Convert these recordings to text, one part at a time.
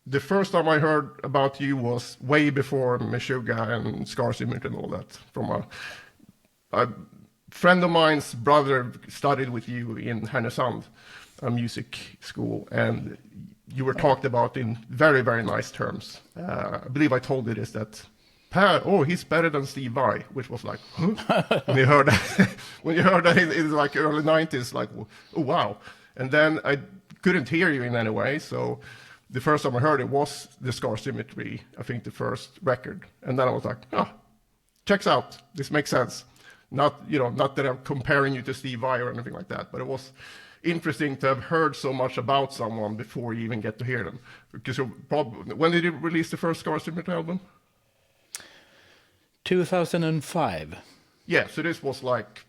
the first time I heard about you was way before Meshuggah and Symmetry and all that. From a friend of mine's brother studied with you in Härnösand, a music school, and you were talked about in very, very nice terms. I believe I told you this, that Per, he's better than Steve Vai, which was like, huh? When you heard that in like early 90s, like, oh, wow. And then I couldn't hear you in any way, so the first time I heard it was the Symmetry, I think the first record. And then I was like, checks out, this makes sense. Not that I'm comparing you to Steve Vai or anything like that, but it was interesting to have heard so much about someone before you even get to hear them. Because when did you release the first Symmetry album? 2005. Yeah, so this was like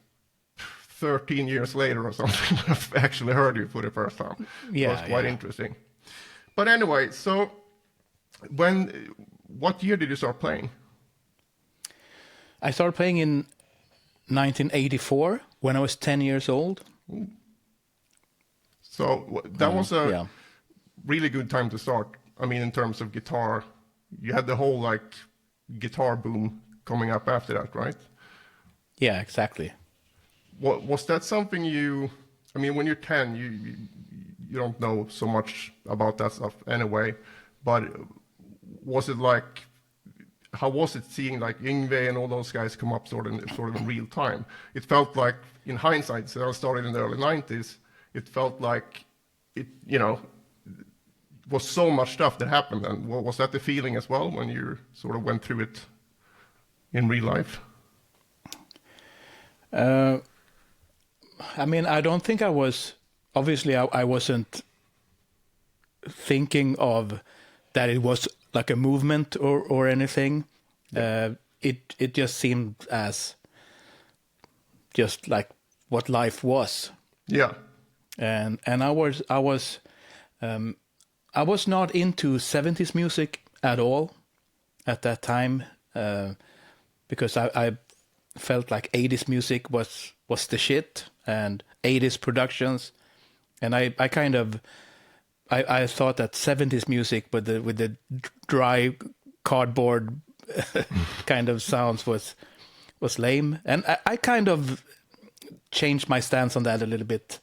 13 years later or something. I've actually heard you for the first time. Yeah, it was quite interesting. But anyway, so what year did you start playing? I started playing in 1984 when I was 10 years old. Ooh. So that was a really good time to start. I mean, in terms of guitar, you had the whole like guitar boom coming up after that, right? Yeah, exactly. Was that something I mean, when you're 10, you don't know so much about that stuff anyway, but was it like, how was it seeing like Yngwie and all those guys come up sort of in real time? It felt like, in hindsight, so I started in the early 90s, it felt like it, was so much stuff that happened. And was that the feeling as well when you sort of went through it in real life? I mean, I don't think I was, obviously I wasn't thinking of that it was like a movement or anything. It just seemed as just like what life was. Yeah. And I was not into 70s music at all at that time, because I felt like 80s music was the shit, and 80s productions, and I thought that 70s music with the dry cardboard kind of sounds was lame, and I kind of changed my stance on that a little bit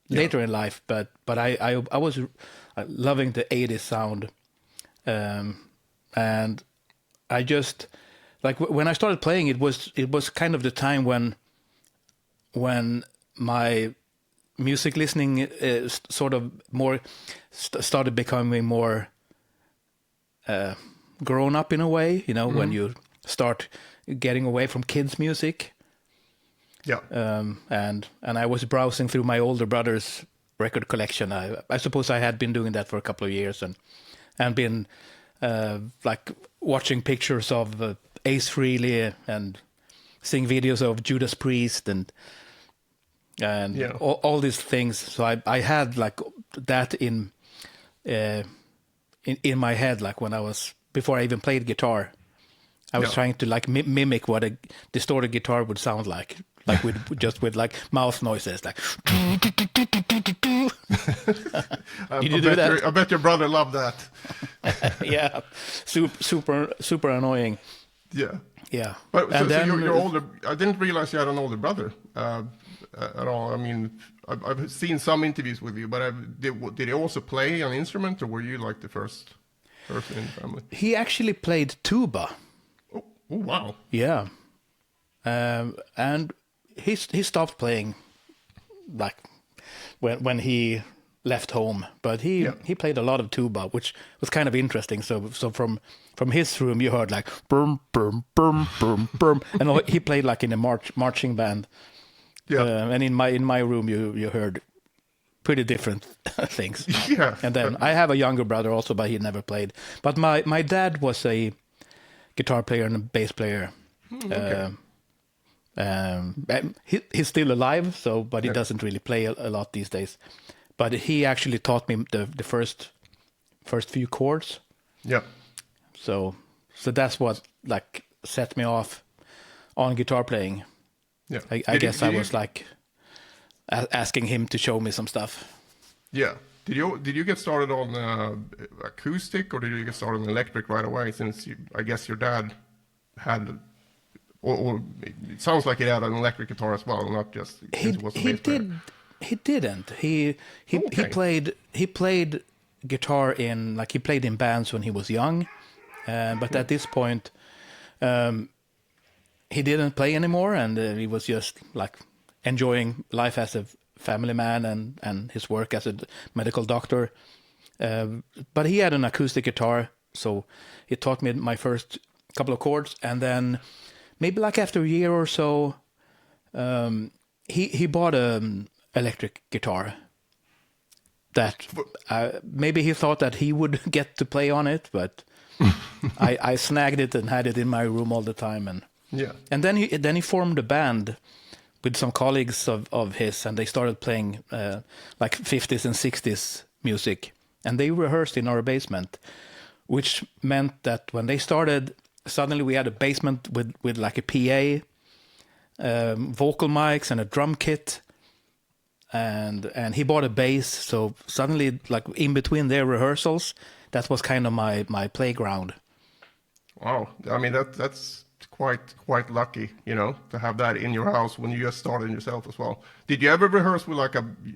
later in life, but I was loving the 80s sound, and I just like when I started playing, it was kind of the time when my music listening sort of more started becoming more grown up in a way, when you start getting away from kids' music. Yeah. And I was browsing through my older brother's record collection. I suppose I had been doing that for a couple of years and been like watching pictures of Ace Frehley and seeing videos of Judas Priest and all these things. So I had like that in my head, like when I was, before I even played guitar, I was trying to like mimic what a distorted guitar would sound like with like mouth noises, like. Did you do that? I bet your brother loved that. Yeah, super annoying. Yeah. Yeah. But so you're older. I didn't realize you had an older brother at all. I mean, I've seen some interviews with you, but did he also play an instrument, or were you like the first person in the family? He actually played tuba. Oh wow. Yeah. And he stopped playing like when he left home, but he played a lot of tuba, which was kind of interesting. So from his room you heard like boom boom boom boom boom, and he played like in a marching band. Yeah. And in my room you heard pretty different things. Yeah. And then I have a younger brother also, but he never played. But my dad was a guitar player and a bass player. Okay. He's still alive, but he doesn't really play a lot these days. But he actually taught me the first few chords. Yeah. So that's what like set me off on guitar playing. Yeah. I guess I was like asking him to show me some stuff. Yeah. Did you get started on acoustic, or did you get started on electric right away? Since I guess your dad had, or it sounds like he had an electric guitar as well, not just he was a bass player. he didn't. He played guitar in, like, he played in bands when he was young, but at this point, he didn't play anymore, and he was just like enjoying life as a family man and his work as a medical doctor. But he had an acoustic guitar, so he taught me my first couple of chords, and then maybe like after a year or so, he bought an electric guitar that maybe he thought that he would get to play on it, but I snagged it and had it in my room all the time, and then he formed a band with some colleagues of his, and they started playing like 50s and 60s music, and they rehearsed in our basement, which meant that when they started, suddenly we had a basement with like a PA, vocal mics and a drum kit, and he bought a bass, so suddenly, like, in between their rehearsals, that was kind of my playground. Wow, I mean that's quite lucky, to have that in your house when you just started yourself as well. Did you ever rehearse with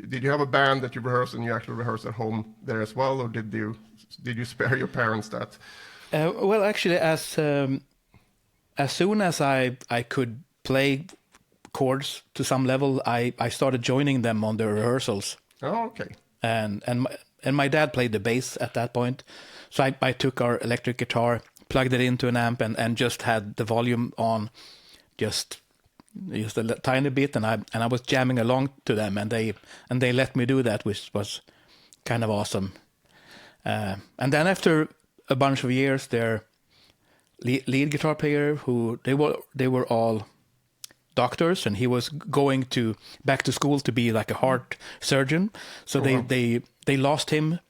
did you have a band that you rehearsed and you actually rehearsed at home there as well, or did you spare your parents that? Well, actually, as soon as I could play chords to some level, I started joining them on the rehearsals. Oh, okay. And my dad played the bass at that point, so I took our electric guitar, plugged it into an amp, and just had the volume on, just a tiny bit, and I was jamming along to them, and they let me do that, which was kind of awesome. And then after a bunch of years, their lead guitar player, who they were all doctors, and he was going back to school to be like a heart surgeon, so they lost him,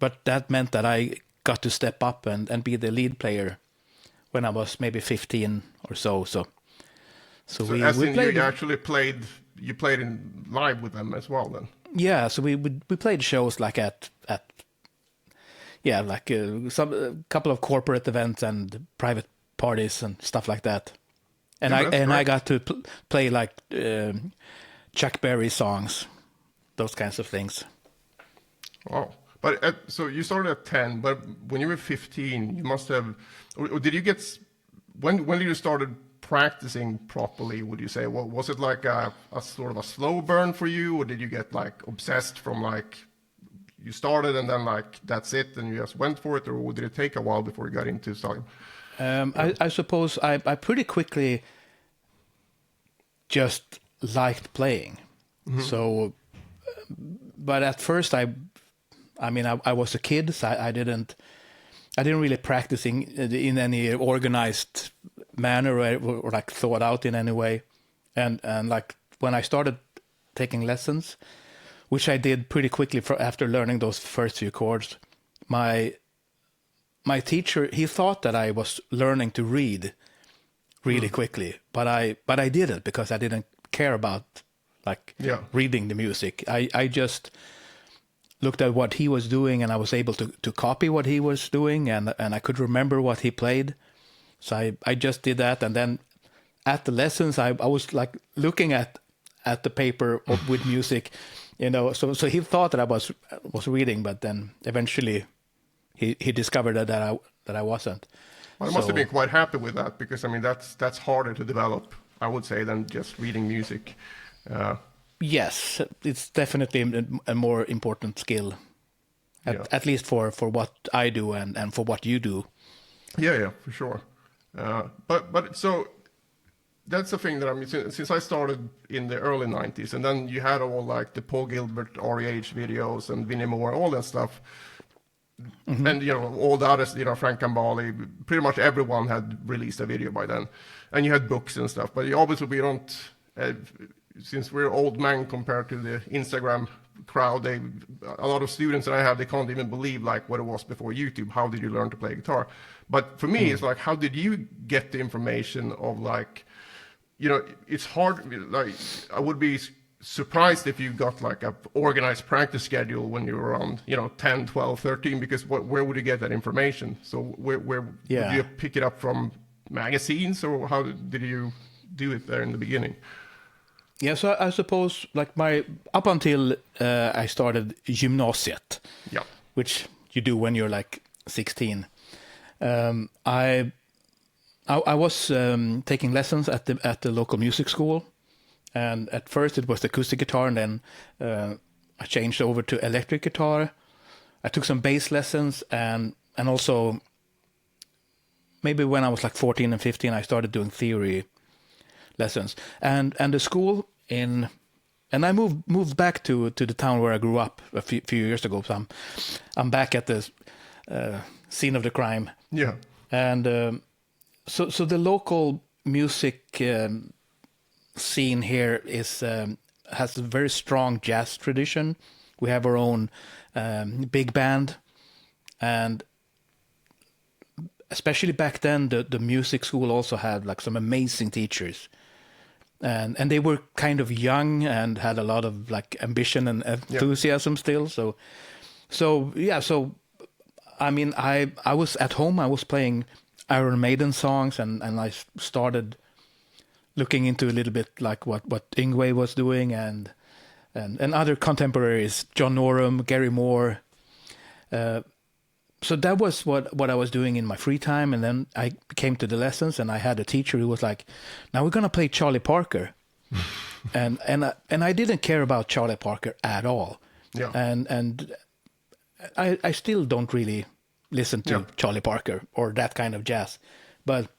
but that meant that I got to step up and be the lead player when I was maybe 15 or so. So we played. You actually played in live with them as well then? Yeah, so we played shows like at like a couple of corporate events and private parties and stuff like that. And I got to play like Chuck Berry songs, those kinds of things. Wow. But so you started at 10, but when you were 15, you must have, or did you get, when did you started practicing properly, would you say? Well, was it like a sort of a slow burn for you, or did you get like obsessed from like, you started and then like, that's it, and you just went for it, or did it take a while before you got into starting? I suppose I pretty quickly just liked playing. Mm-hmm. So, but at first I was a kid, so I didn't really practice in any organized manner or like thought out in any way. And like when I started taking lessons, which I did pretty quickly after learning those first few chords, my teacher, he thought that I was learning to read really quickly, but I didn't, because I didn't care about reading the music. I just looked at what he was doing, and I was able to copy what he was doing, and I could remember what he played. So I just did that, and then at the lessons I was like looking at the paper with music, so he thought that I was reading, but then eventually he discovered that I wasn't. Well, I must have been quite happy with that, because I mean that's harder to develop, I would say, than just reading music. Yes, it's definitely a more important skill, at least for what I do and for what you do. Yeah, for sure. But so that's the thing that I mean, since I started in the early 90s, and then you had all like the Paul Gilbert REH videos and Vinnie Moore, all that stuff. Mm-hmm. And all the others, Frank Gambale, pretty much everyone had released a video by then, and you had books and stuff. But obviously we don't, since we're old men compared to the Instagram crowd, a lot of students that I have, they can't even believe like what it was before YouTube. How did you learn to play guitar? But for me, it's like, how did you get the information of like, it's hard. Like I would be surprised if you got like a organized practice schedule when you were around, 10, 12, 13, because where would you get that information? So where would you pick it up from magazines, or how did you do it there in the beginning? Yeah, so I suppose like up until I started gymnasiet, which you do when you're like 16, I was taking lessons at the local music school, and at first it was the acoustic guitar, and then I changed over to electric guitar. I took some bass lessons, and also maybe when I was like 14 and 15, I started doing theory lessons, and the school and I moved back to the town where I grew up a few years ago. So I'm back at the scene of the crime. Yeah, and so the local music scene here has a very strong jazz tradition. We have our own big band, and especially back then, the music school also had like some amazing teachers, and they were kind of young and had a lot of like ambition and enthusiasm still. So I mean, I was at home. I was playing Iron Maiden songs, and I started looking into a little bit like what Yngwie was doing, and other contemporaries, John Norum, Gary Moore. So that was what I was doing in my free time, and then I came to the lessons, and I had a teacher who was like, "Now we're gonna play Charlie Parker," and I didn't care about Charlie Parker at all, and I still don't really listen to Charlie Parker or that kind of jazz, but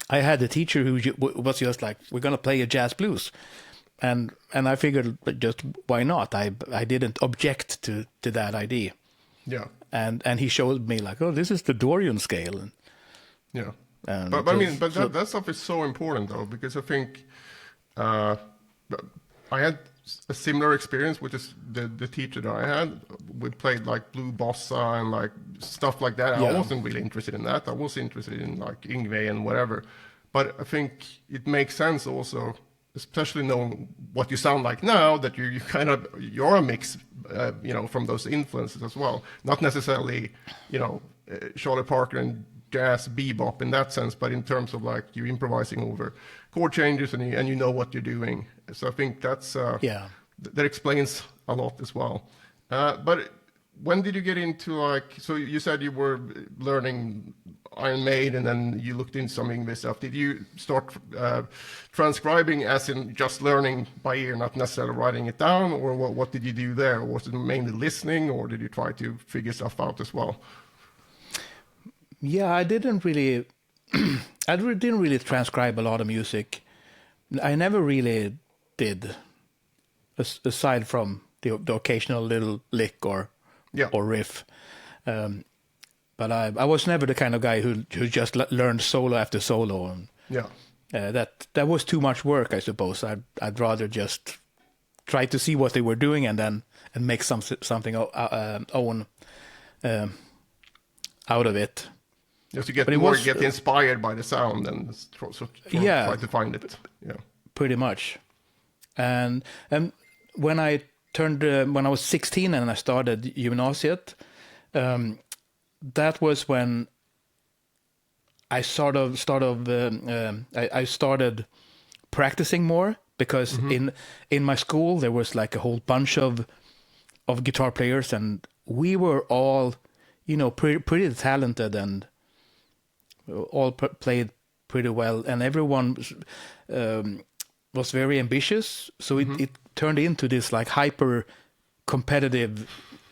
I had a teacher who was just like, "We're gonna play a jazz blues," and I figured just why not? I didn't object to that idea. Yeah. And he showed me like, oh, this is the Dorian scale. And, but I mean, that stuff is so important though, because I think I had a similar experience with the teacher that I had. We played like blue bossa and like stuff like that. I wasn't really interested in that. I was interested in like Yngwie and whatever. But I think it makes sense also, especially knowing what you sound like now, that you're a mix, from those influences as well. Not necessarily, Charlie Parker and jazz bebop in that sense, but in terms of like you're improvising over chord changes and you know what you're doing. So I think that's that explains a lot as well. But when did you get into so you said you were learning Iron Maiden and then you looked into some Yngwie stuff. Did you start transcribing as in just learning by ear, not necessarily writing it down, or what did you do there? Was it mainly listening, or did you try to figure stuff out as well? Yeah, I didn't really transcribe a lot of music. I never really did, aside from the occasional little lick or riff. But I was never the kind of guy who just learned solo after solo, and that was too much work, I suppose. I'd rather just try to see what they were doing and make something own out of it. Just to get inspired by the sound and try to find it. Yeah, pretty much. And when I was 16 and I started gymnasiet, that was when I I started practicing more, because in my school there was like a whole bunch of guitar players, and we were all pretty talented and all played pretty well, and everyone was very ambitious, so it turned into this like hyper competitive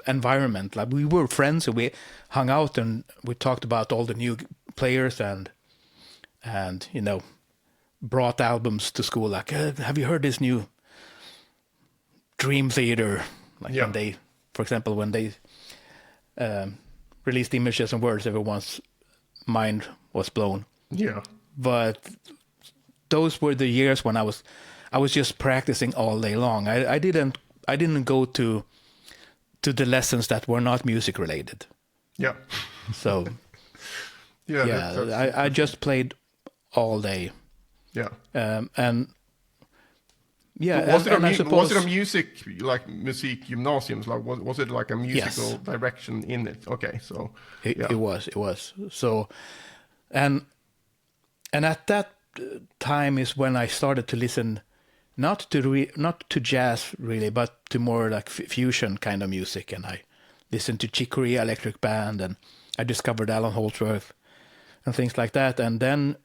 environment. Like we were friends, and we hung out and we talked about all the new players and brought albums to school. Like, have you heard this new Dream Theater? Like when they, for example, when they released Images and Words, everyone's mind was blown. Yeah. But those were the years when I was just practicing all day long. I didn't go to the lessons that were not music related. Yeah. So that's I just played all day. Yeah. And Yeah, Was it and I suppose, was it a music like music gymnasiums? Like was it like a musical yes, direction in it? Okay, so it, yeah, it was. It was. So, and at that time is when I started to listen, not to jazz really, but to more like fusion kind of music, and I listened to Chick Corea Electric Band, and I discovered Alan Holdsworth and things like that, and then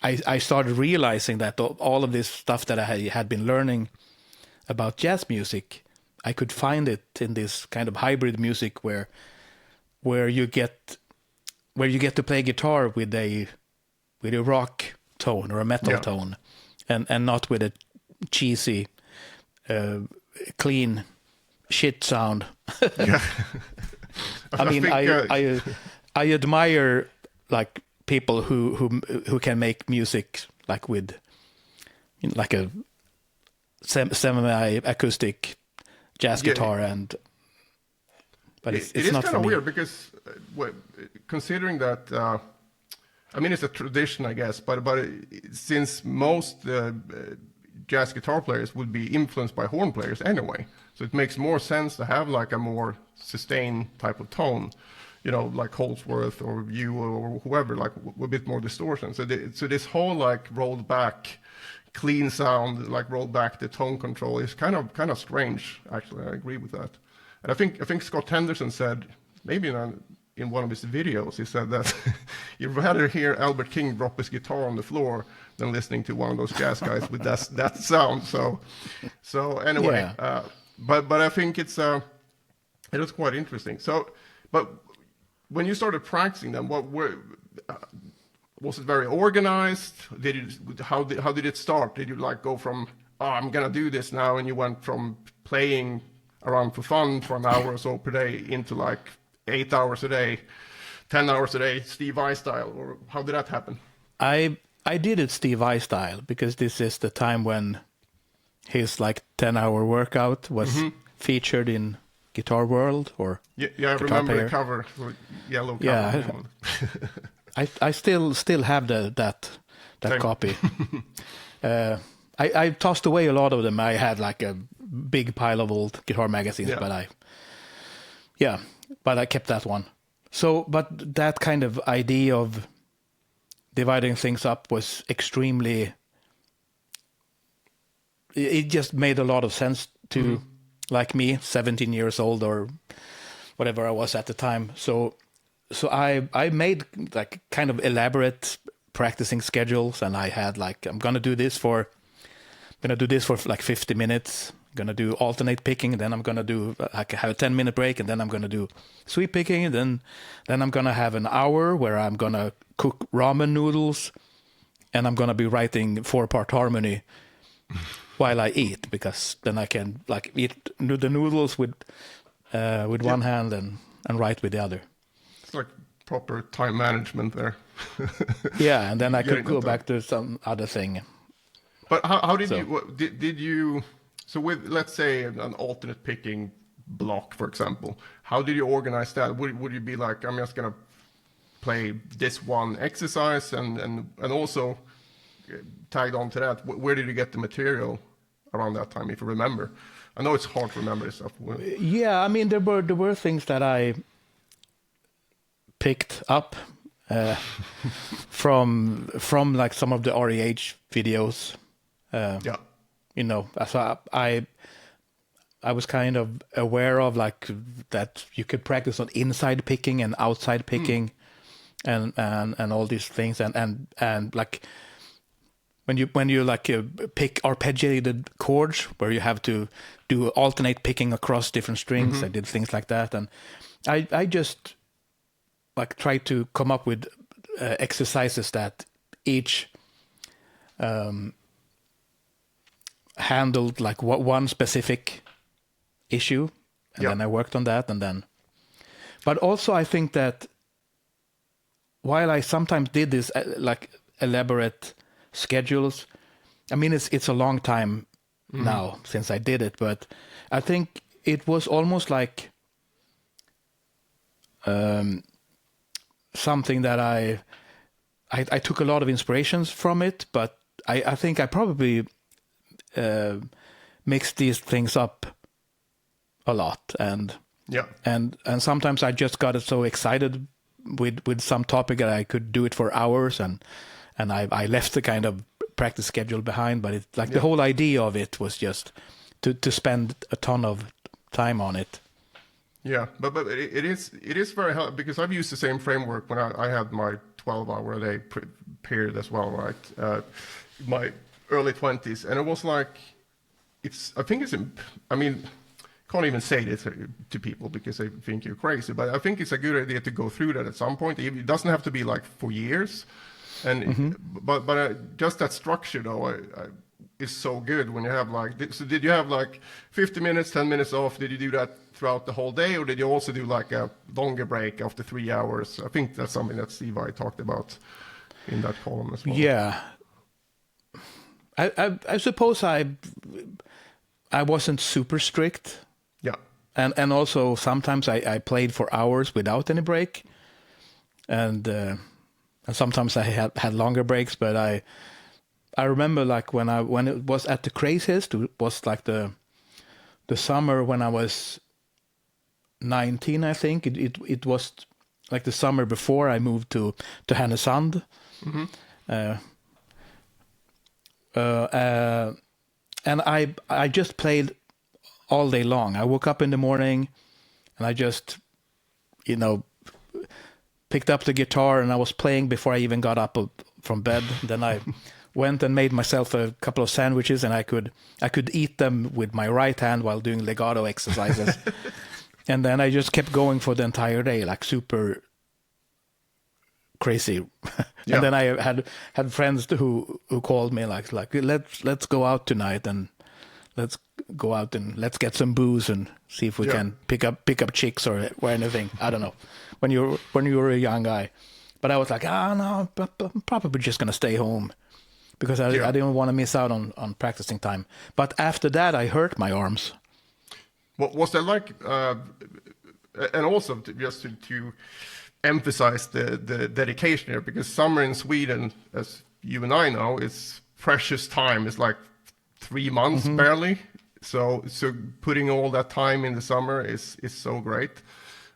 I started realizing that all of this stuff that I had been learning about jazz music, I could find it in this kind of hybrid music where you get to play guitar with a rock tone or a metal tone, and not with a cheesy, clean shit sound. yeah. I mean, I admire like people who can make music like with like a semi-acoustic jazz guitar, and but it's it is not kind for of me. weird because considering that I mean it's a tradition, I guess, but since most jazz guitar players would be influenced by horn players anyway, so it makes more sense to have like a more sustained type of tone, you know, like Holdsworth or you or whoever, like a bit more distortion. So so this whole like rolled back clean sound, like rolled back the tone control is kind of strange. Actually, I agree with that. And I think Scott Henderson said, maybe in one of his videos, he said that you'd rather hear Albert King drop his guitar on the floor than listening to one of those jazz guys with that sound. So anyway, but I think it was quite interesting. So, but when you started practicing them, was it very organized? How did it start? Did you like go from I'm gonna do this now, and you went from playing around for fun for an hour or so per day into like 8 hours a day, 10 hours a day, Steve Vai style, or how did that happen? I did it Steve Vai style because this is the time when his like 10-hour workout was featured in Guitar World or I remember Player. The cover, yellow cover. Yeah, I still have that copy. I tossed away a lot of them. I had like a big pile of old guitar magazines, but I kept that one. So, but that kind of idea of dividing things up was extremely. It just made a lot of sense to, like me, 17 years old or whatever I was at the time. So I made like kind of elaborate practicing schedules, and I had like I'm gonna do this for like 50 minutes. I'm gonna do alternate picking, then I'm gonna do like have a 10-minute break, and then I'm gonna do sweep picking, and then I'm gonna have an hour where I'm gonna cook ramen noodles, and I'm gonna be writing 4-part harmony while I eat, because then I can like eat the noodles with one hand and write with the other. It's like proper time management there. Yeah, and then I could go back to some other thing. But how did you so with, let's say, an alternate picking block, for example, how did you organize that? Would you be like, I'm just gonna play this one exercise, and also tagged on to that, where did you get the material around that time, if you remember? I know it's hard to remember this stuff. Yeah, I mean there were things that I picked up from like some of the REH videos. You know, so I was kind of aware of like that you could practice on inside picking and outside picking, and all these things, and like when you like pick arpeggiated chords where you have to do alternate picking across different strings. I did things like that, and I just like tried to come up with exercises that each handled like one specific issue, and then I worked on that, and then. But also, I think that while I sometimes did this like elaborate schedules, I mean it's a long time now since I did it, but I think it was almost like something that I took a lot of inspirations from it, but I think I probably mix these things up a lot, and sometimes I just got so excited with some topic that I could do it for hours, and I left the kind of practice schedule behind. But it's like the whole idea of it was just to spend a ton of time on it. Yeah, but it is very helpful, because I've used the same framework when I had my 12-hour-a-day period as well, right? My early 20s, and it was like, I mean, can't even say this to people because they think you're crazy, but I think it's a good idea to go through that at some point. It doesn't have to be like for years, and but just that structure though is so good when you have like. So did you have like 50 minutes, 10 minutes off? Did you do that throughout the whole day, or did you also do like a longer break after 3 hours? I think that's something that Steve I talked about in that column as well. Yeah, I suppose I wasn't super strict. Yeah. And also sometimes I played for hours without any break, and sometimes I had longer breaks. But I remember like when it was at the craziest, it was like the summer when I was 19, I think. It was like the summer before I moved to Härnösand. And I just played all day long. I woke up in the morning and I just, picked up the guitar and I was playing before I even got up from bed. Then I went and made myself a couple of sandwiches, and I could eat them with my right hand while doing legato exercises. And then I just kept going for the entire day, like super crazy. And then I had friends who called me like let's go out tonight, and let's go out and let's get some booze and see if we can pick up chicks or anything. I don't know. When you were a young guy, but I was like, no, I'm probably just gonna stay home because I didn't want to miss out on practicing time. But after that, I hurt my arms. What was that like? And also just to emphasize the dedication here, because summer in Sweden, as you and I know, is precious time. It's like 3 months barely. So putting all that time in the summer is so great.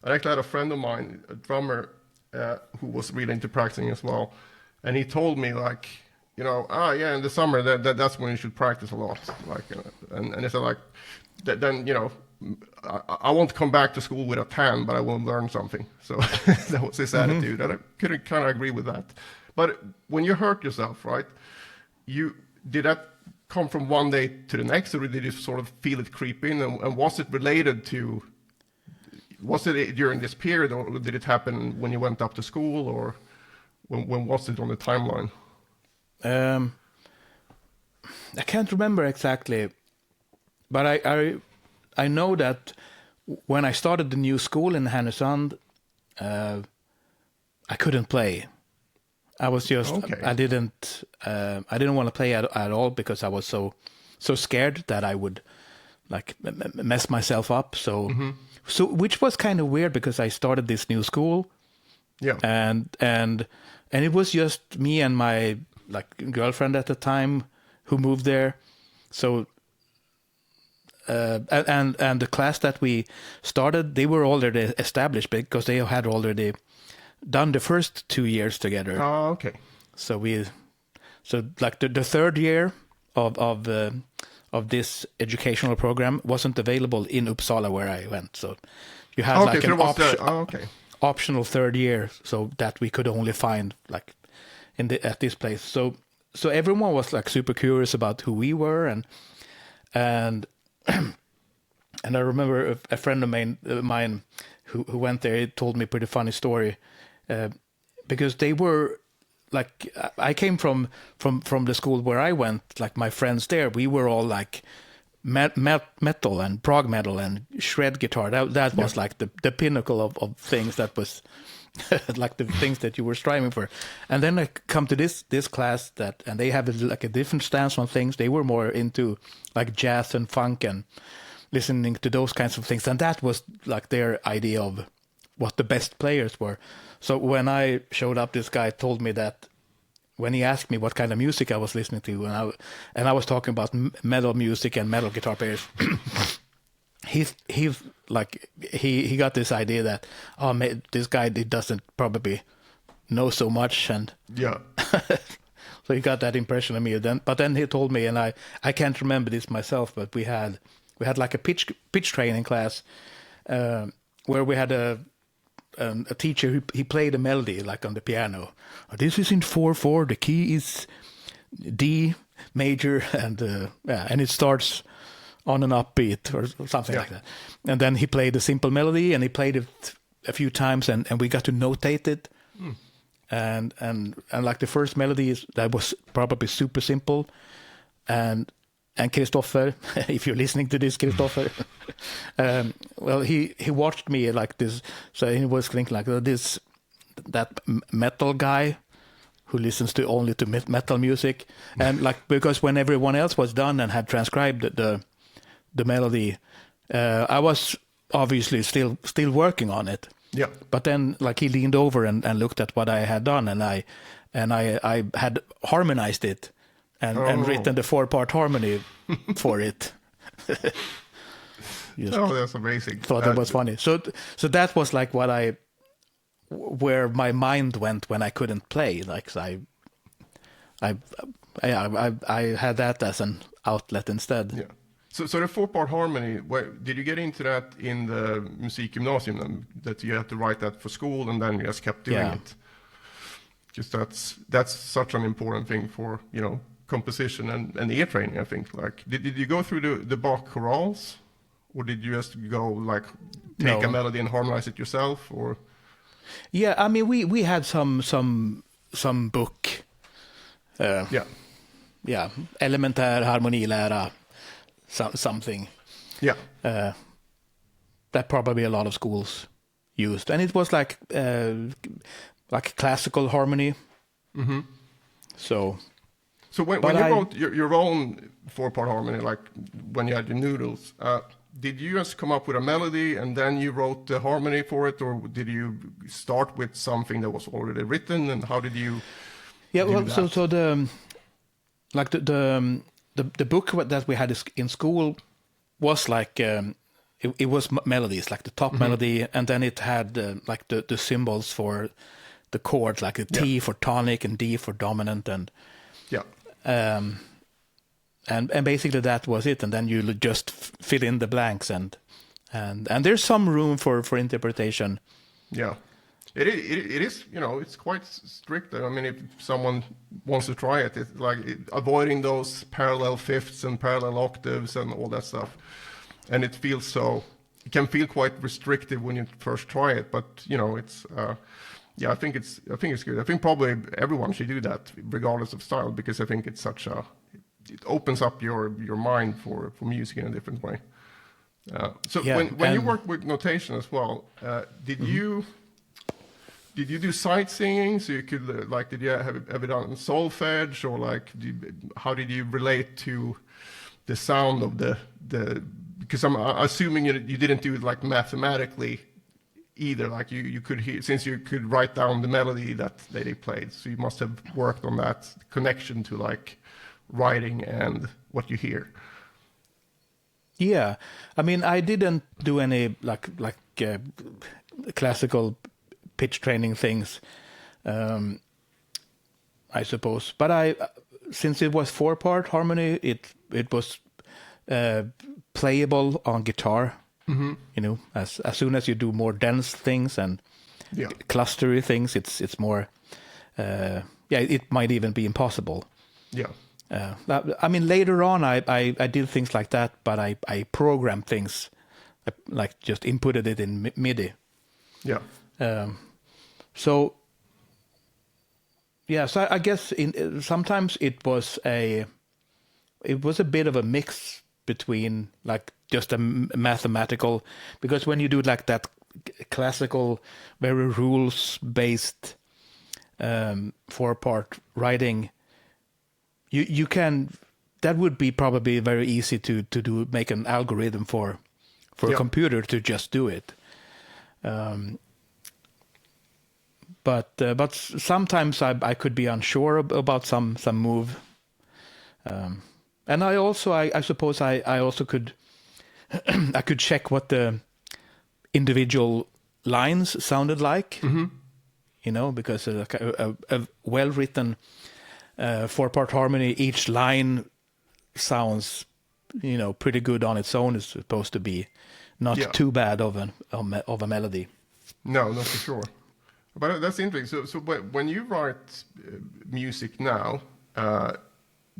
I actually had a friend of mine, a drummer, who was really into practicing as well, and he told me like, in the summer that's when you should practice a lot. Like, and he said like, then I won't come back to school with a tan, but I will learn something. So that was his attitude, and I could kind of agree with that. But when you hurt yourself, right? Did that come from one day to the next, or did you sort of feel it creep in? And was it related to? Was it during this period, or did it happen when you went up to school, or when was it on the timeline? I can't remember exactly, but I know that when I started the new school in Härnösand, I couldn't play. I was just I didn't want to play at all because I was so scared that I would like mess myself up. So which was kind of weird because I started this new school, and it was just me and my like girlfriend at the time who moved there. So and the class that we started, they were already established because they had already done the first 2 years together. Oh, okay. So like the third year of this educational program wasn't available in Uppsala where I went. So you had like an optional third year, so that we could only find like at this place. So everyone was like super curious about who we were, and and I remember a friend of mine who went there. He told me a pretty funny story because they were like, I came from the school where I went. Like my friends there, we were all like metal and prog metal and shred guitar. That was like the pinnacle of things. That was like the things that you were striving for. And then I come to this class and they have like a different stance on things. They were more into like jazz and funk and listening to those kinds of things. And that was like their idea of what the best players were. So when I showed up, this guy told me that when he asked me what kind of music I was listening to, and I was talking about metal music and metal guitar players, he got this idea that this guy he doesn't probably know so much, and Yeah. so he got that impression of me. But then he told me, and I can't remember this myself, but we had like a pitch training class where we had a teacher who he played a melody like on the piano. This is in 4/4. The key is D major, and it starts on an upbeat or something like that. And then he played a simple melody, and he played it a few times, and we got to notate it. And like the first melody that was probably super simple, and Christopher, if you're listening to this, Christopher, well, he watched me like this, so he was thinking like that metal guy who listens to only to metal music, and like because when everyone else was done and had transcribed the melody, I was obviously still working on it. Yeah. But then, like, he leaned over and looked at what I had done, and I had harmonized it and written the 4-part harmony for it. That's amazing. Thought it was funny. So that was like where my mind went when I couldn't play. Like I had that as an outlet instead. Yeah. So the 4-part harmony, did you get into that in the musikgymnasium then, that you had to write that for school and then you just kept doing it? Because that's such an important thing for, composition and ear training, I think. Like, did you go through the Bach chorals, or did you just go like take a melody and harmonize it yourself, or? Yeah, I mean we had some book. Elementär harmonilära. Something that probably a lot of schools used, and it was like classical harmony. Mm-hmm. So when you wrote your own 4-part harmony, like when you had your noodles, did you just come up with a melody and then you wrote the harmony for it, or did you start with something that was already written, and how did you? Yeah, well, that? so the book that we had in school was like it was melodies, like the top melody, and then it had like the symbols for the chords, like a T for tonic and D for dominant, and and basically that was it. And then you just fill in the blanks, and there's some room for interpretation. Yeah. It is, it's quite strict. I mean, if someone wants to try it, it's like avoiding those parallel fifths and parallel octaves and all that stuff. And it can feel quite restrictive when you first try it. But, it's, I think it's good. I think probably everyone should do that, regardless of style, because I think it's it opens up your mind for music in a different way. When you work with notation as well, did you do sight singing, so you could did you have it done solfege, or like how did you relate to the sound of the because I'm assuming you didn't do it like mathematically either, like you could hear, since you could write down the melody that they played, so you must have worked on that connection to like writing and what you hear. Yeah, I mean, I didn't do any like classical pitch training things, I suppose. But since it was 4-part harmony, it was playable on guitar. Mm-hmm. As soon as you do more dense things and clustery things, it's more. It might even be impossible. Yeah. I mean, later on, I did things like that, but I programmed things, like just inputted it in MIDI. Yeah. So I guess sometimes it was a bit of a mix between like just a mathematical, because when you do like that classical, very rules-based 4-part writing, you can, that would be probably very easy to make an algorithm for a computer to just do it. but sometimes I could be unsure about some move, and I suppose I also could I could check what the individual lines sounded like, you know, because a well-written 4-part harmony, each line sounds, you know, pretty good on its own. It's supposed to be not too bad of a melody. No, for sure. But that's interesting. So when you write music now,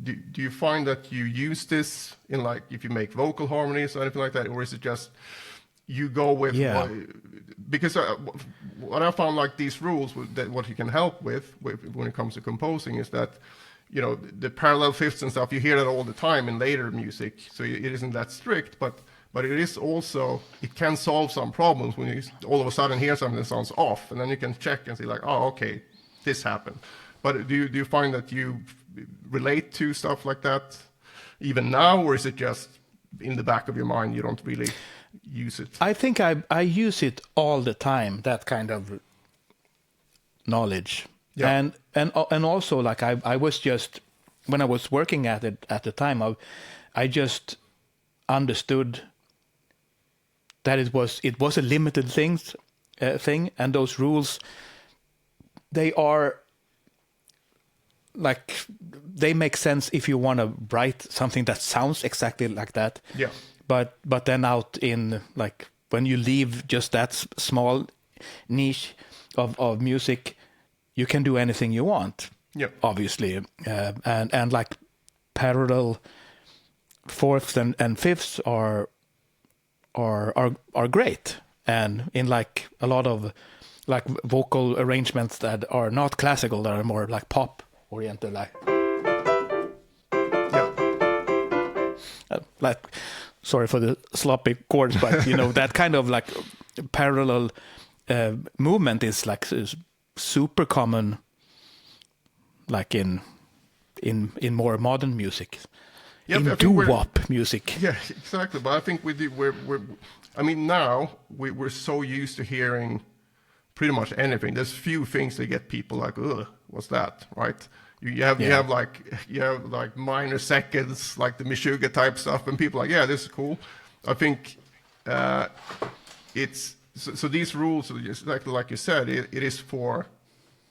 do you find that you use this in, like, if you make vocal harmonies or anything like that, or is it just you go with? Because what I found, like, these rules, that what you can help with when it comes to composing is that, you know, the parallel fifths and stuff, you hear that all the time in later music, so it isn't that strict, but it is also, it can solve some problems when you all of a sudden hear something that sounds off, and then you can check and see, like, oh, okay, this happened. But do you find that you relate to stuff like that even now, or is it just in the back of your mind, you don't really use it? I think I use it all the time, that kind of knowledge. Yeah. And also, like, I was just, when I was working at it at the time, I just understood that it was a limited thing, and those rules, they are, like, they make sense if you want to write something that sounds exactly like that. Yeah. But then out in, like, when you leave just that small niche of music, you can do anything you want. Yeah. Obviously, and like parallel fourths and fifths are great, and in, like, a lot of, like, vocal arrangements that are not classical, that are more like pop oriented, like like, sorry for the sloppy chords, but you know, that kind of, like, parallel movement is, like, is super common, like in more modern music. Yeah, in doo-wop music. Yeah, exactly. But I think I mean, now we're so used to hearing pretty much anything. There's few things that get people like, ugh, what's that, right? You have like minor seconds, like the Meshuggah type stuff, and people are like, yeah, this is cool. I think it's so these rules, like you said, it is for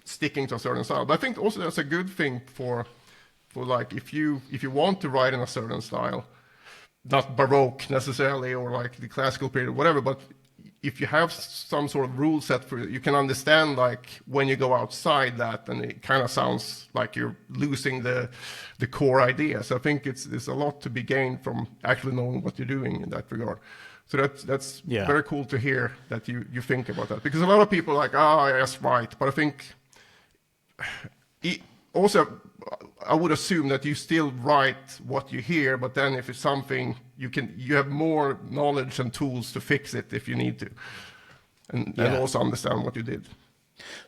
sticking to a certain style. But I think also that's a good thing for like, if you want to write in a certain style, not Baroque necessarily, or like the classical period or whatever, but if you have some sort of rule set for it, you can understand, like, when you go outside that, and it kind of sounds like you're losing the core idea. So I think there's a lot to be gained from actually knowing what you're doing in that regard. So that's very cool to hear that you think about that, because a lot of people are like, yes, right. But I think also, I would assume that you still write what you hear, but then if it's something, you have more knowledge and tools to fix it if you need to, and also understand what you did.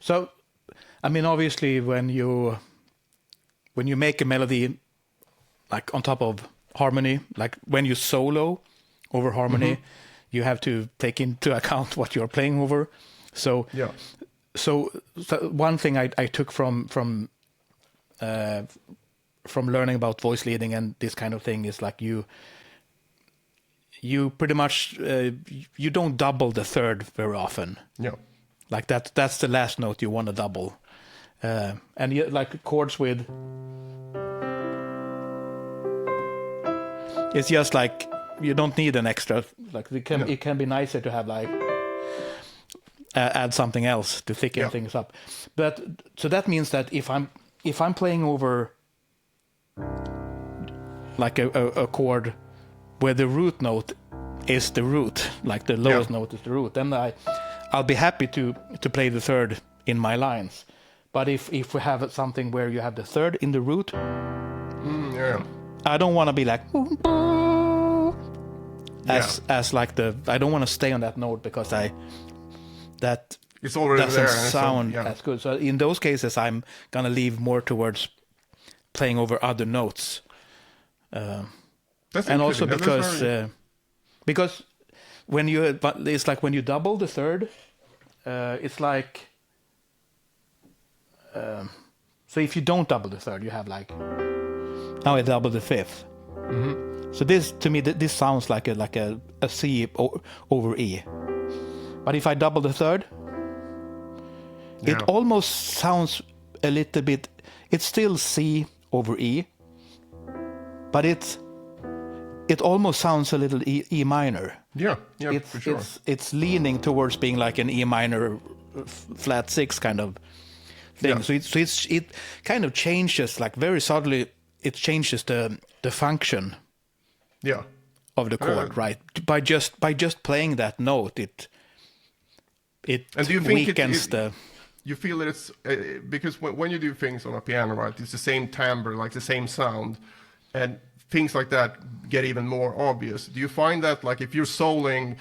So, I mean, obviously, when you make a melody, like, on top of harmony, like when you solo over harmony, you have to take into account what you're playing over. So so one thing I took from learning about voice leading and this kind of thing is, like, you pretty much you don't double the third very often. Yeah, like that's the last note you want to double, and you, like, chords with, it's just like you don't need an extra, like, it can be nicer to have, like, add something else to thicken things up. But so that means that if I'm playing over, like, a chord where the root note is the root, like the lowest note is the root, then I'll be happy to play the third in my lines. But if we have something where you have the third in the root, I don't want to be like as like I don't want to stay on that note, because that it's already doesn't there, sound as good. So in those cases, I'm gonna leave more towards playing over other notes. And also because when it's like when you double the third, it's like so if you don't double the third, you have like, now I double the fifth. So this, to me, this sounds like a C over E. But if I double the third, it almost sounds a little bit, it's still C over E, but it almost sounds a little E minor. Yeah, for sure. It's leaning towards being like an E minor flat 6 kind of thing. So it kind of changes, like very subtly, it changes the function of the chord, right? By just playing that note, it and do you think weakens the... You feel that it's because when you do things on a piano, right, it's the same timbre, like the same sound, and things like that get even more obvious. Do you find that, like, if you're soloing,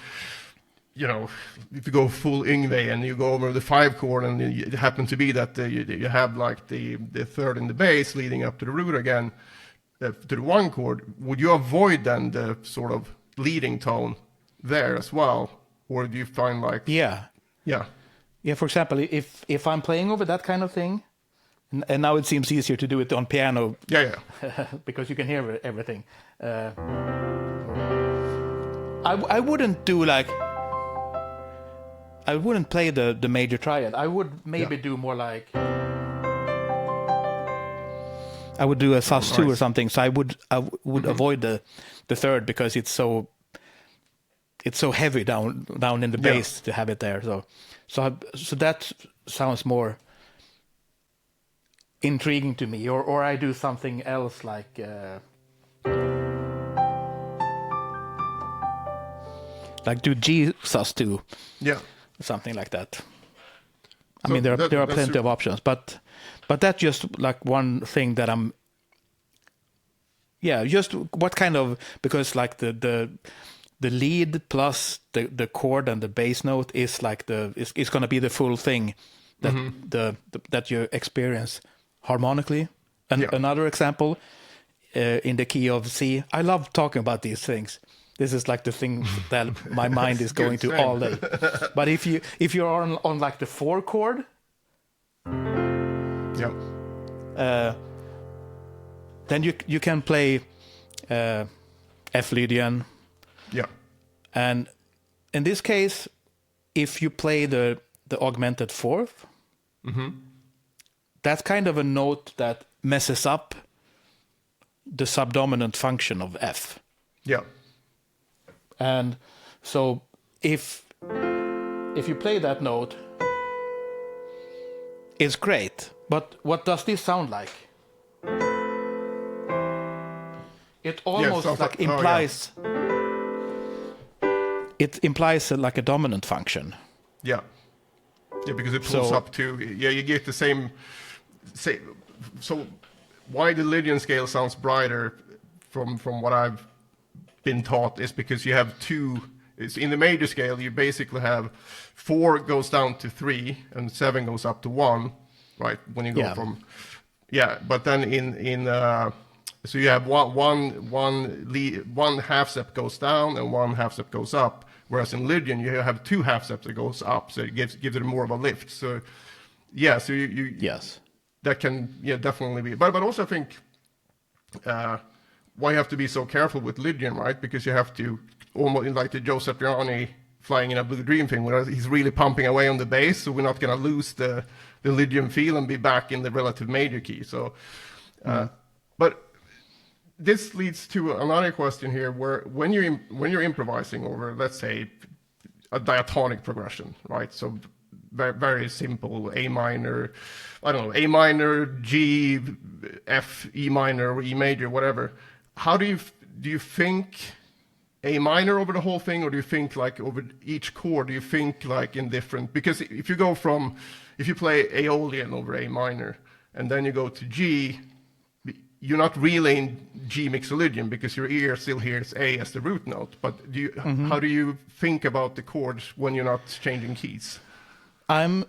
you know, if you go full Yngwie and you go over the 5 chord, and it happens to be that you have like the third in the bass leading up to the root again, to the 1 chord, would you avoid then the sort of leading tone there as well, or do you find like Yeah, for example, if I'm playing over that kind of thing, and now it seems easier to do it on piano, because you can hear everything. I wouldn't do like, I wouldn't play the major triad. I would maybe do more like, I would do a sus2 or something. So I would avoid the third, because it's so heavy down in the bass to have it there. So that sounds more intriguing to me, or I do something else like do G sus2, something like that. I mean, there are plenty of options, but that's just like one thing that I'm. Yeah, just what kind of, because like the lead plus the chord and the bass note is like it's going to be the full thing that that you experience harmonically. And another example, in the key of C. I love talking about these things. This is like the thing that my mind is going to all day. But if you're on like the 4 chord, then you can play F Lydian. And in this case, if you play the augmented 4th, that's kind of a note that messes up the subdominant function of F. And so if you play that note, it's great. But what does this sound like? It almost like implies... It implies like a dominant function. Because it pulls up to... you get the same... So why the Lydian scale sounds brighter from what I've been taught is because you have 2... in the major scale, you basically have 4 goes down to 3 and 7 goes up to 1, right? When you go from... but then in so you have one half step goes down and one half step goes up, whereas in Lydian you have 2 half steps that goes up, so it gives it more of a lift. So so you that can definitely be. But also I think why you have to be so careful with Lydian, right? Because you have to almost like the Joe Satriani Flying in a Blue Dream thing, where he's really pumping away on the bass, so we're not going to lose the Lydian feel and be back in the relative major key. So, but this leads to another question here, where when you're improvising over, let's say, a diatonic progression, right? So very, very simple, A minor, I don't know, A minor, G, F, E minor, or E major, whatever. How do you think A minor over the whole thing, or do you think like over each chord? Do you think like in different? Because if you play Aeolian over A minor, and then you go to G, you're not really in G Mixolydian because your ear still hears A as the root note. But how do you think about the chords when you're not changing keys? I'm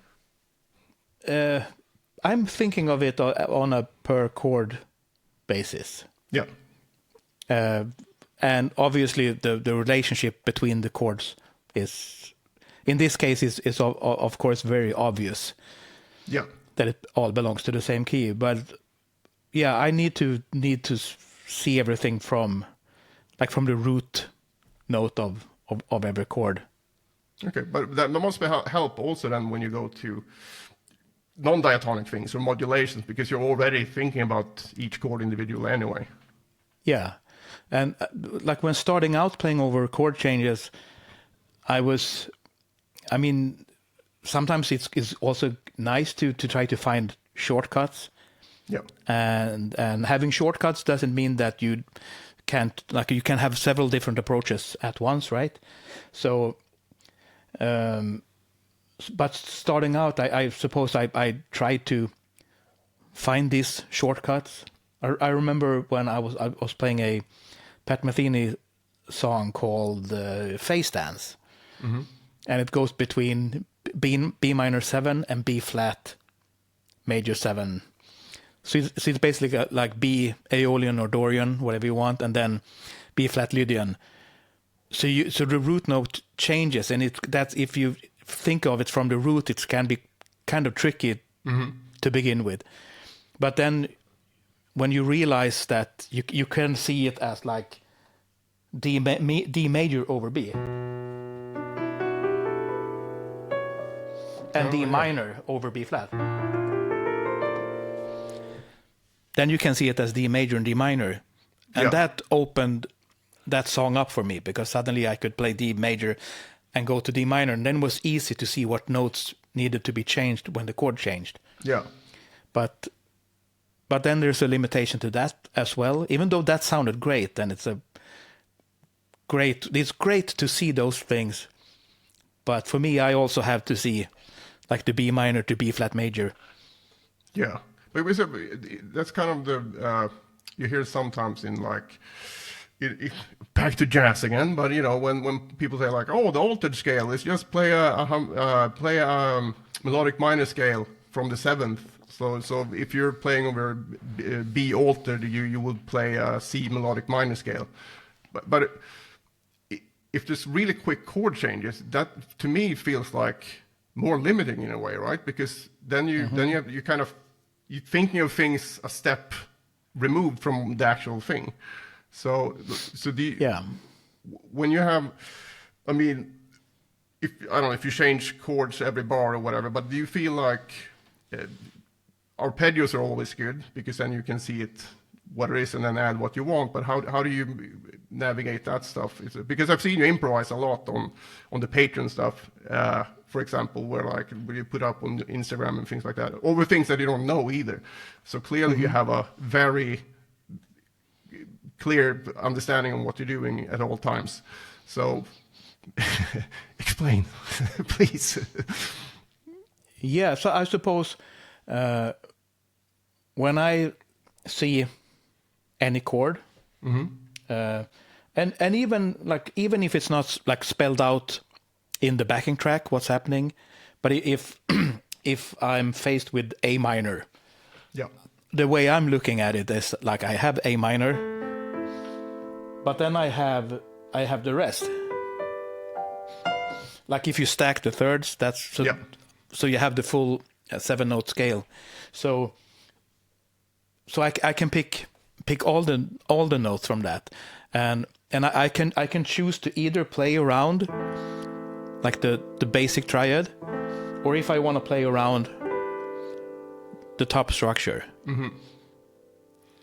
thinking of it on a per chord basis. And obviously the relationship between the chords is, in this case, is of course very obvious. that it all belongs to the same key. But yeah, I need to see everything from the root note of every chord. Okay, but that must be help also then when you go to non-diatonic things or modulations, because you're already thinking about each chord individually anyway. Yeah, and like when starting out playing over chord changes, sometimes it's also nice to try to find shortcuts. Yeah. And having shortcuts doesn't mean that you can't, like, you can have several different approaches at once, right? So, but starting out, I suppose I tried to find these shortcuts. I remember when I was playing a Pat Metheny song called Face Dance, and it goes between B minor 7 and B flat major 7. So it's basically like B Aeolian or Dorian, whatever you want, and then B flat Lydian. So the root note changes, and that's, if you think of it from the root, it can be kind of tricky to begin with. But then when you realize that you can see it as like D major over B, and D minor over B flat, then you can see it as D major and D minor. And that opened that song up for me, because suddenly I could play D major and go to D minor, and then it was easy to see what notes needed to be changed when the chord changed. Yeah. But then there's a limitation to that as well. Even though that sounded great, and it's great to see those things. But for me, I also have to see like the B minor to B flat major. Yeah. But that's kind of the you hear sometimes in like back to jazz again. But you know, when people say like, oh, the altered scale is just play a melodic minor scale from the seventh. So if you're playing over B altered, you would play a C melodic minor scale. But if there's really quick chord changes, that to me feels like more limiting in a way, right? Because then you kind of, you're thinking of things a step removed from the actual thing. When you have, I mean, I don't know if you change chords every bar or whatever, but do you feel like arpeggios are always good, because then you can see it what it is and then add what you want? But how do you navigate that stuff? Because I've seen you improvise a lot on the Patreon stuff, for example, where you put up on Instagram and things like that, over things that you don't know either. So clearly you have a very clear understanding of what you're doing at all times. So explain, please. Yeah, so I suppose when I see any chord, and even if it's not like spelled out in the backing track what's happening, but if I'm faced with A minor, the way I'm looking at it is like I have A minor, but then I have the rest. Like if you stack the thirds, so you have the full 7-note scale. So I can pick all the notes from that, and I can choose to either play around like the basic triad, or if I want to play around the top structure.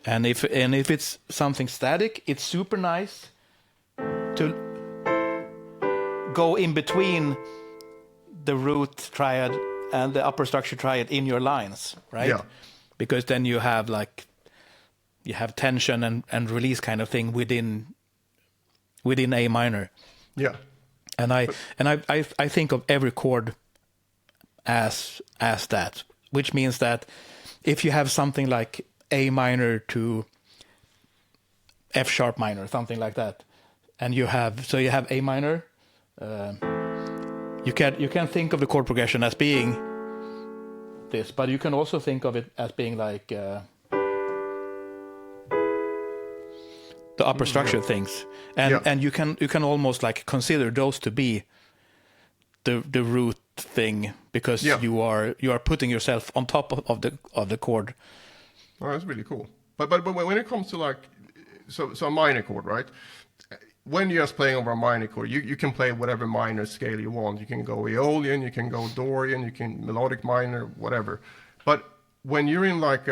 And if it's something static, it's super nice to go in between the root triad and the upper structure triad in your lines, right? Yeah. Because then you have tension and release kind of thing within A minor. Yeah. And I think of every chord as that, which means that if you have something like A minor to F sharp minor, something like that, and you have A minor, you can think of the chord progression as being this, but you can also think of it as being like the upper structure things, and you can almost like consider those to be the root thing because Yeah. you are putting yourself on top of the chord. Oh, that's really cool. But when it comes to like, so a minor chord, right? When you're just playing over a minor chord, you can play whatever minor scale you want. You can go Aeolian, you can go Dorian, you can melodic minor, whatever. But when you're in like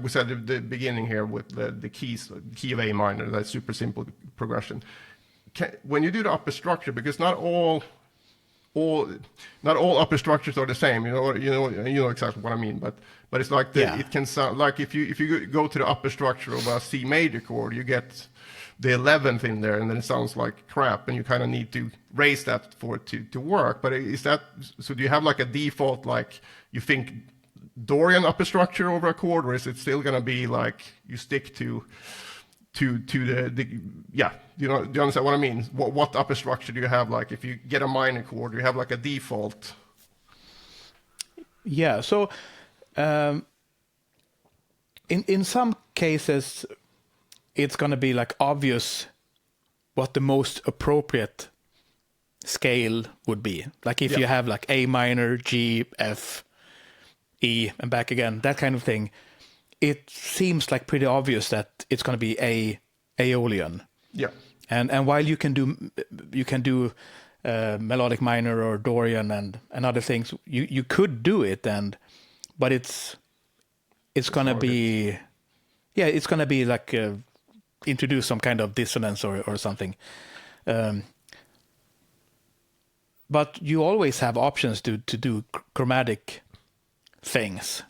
we said at the beginning here with the keys, key of A minor, that super simple progression. When you do the upper structure, because not all upper structures are the same. You know exactly what I mean. But it's like it can sound like if you go to the upper structure of a C major chord, you get the 11th in there, and then it sounds like crap, and you kind of need to raise that for it to work. But is that so? Do you have like a default, like you think Dorian upper structure over a chord, or is it still gonna be like you stick to the yeah? Do you understand what I mean? What upper structure do you have? Like if you get a minor chord, do you have like a default? Yeah. So in some cases, it's going to be like obvious what the most appropriate scale would be. Like if you have like A minor, G, F, E, and back again, that kind of thing. It seems like pretty obvious that it's going to be Aeolian. Yeah. And while you can do melodic minor or Dorian and other things, you could do it, but it's gonna be it's gonna be like introduce some kind of dissonance or something. But you always have options to do chromatic things.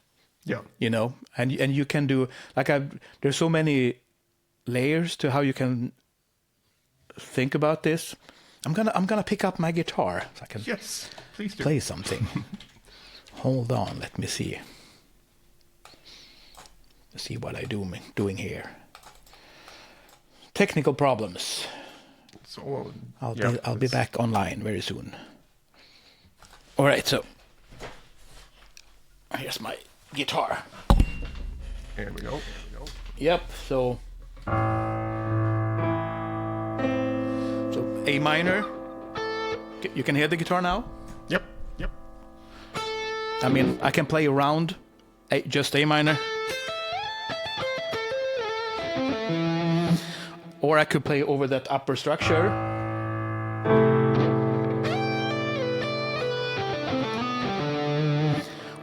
Yeah. You know, and you can do like there's so many layers to how you can think about this. I'm gonna pick up my guitar so I can please do. play something. Hold on, let me see. Let's see what I'm doing here. Technical problems. So I'll be back online very soon. All right, so here's my guitar. Here we go. Yep. So A minor. You can hear the guitar now? Yep. I mean, I can play around just A minor. Or I could play over that upper structure.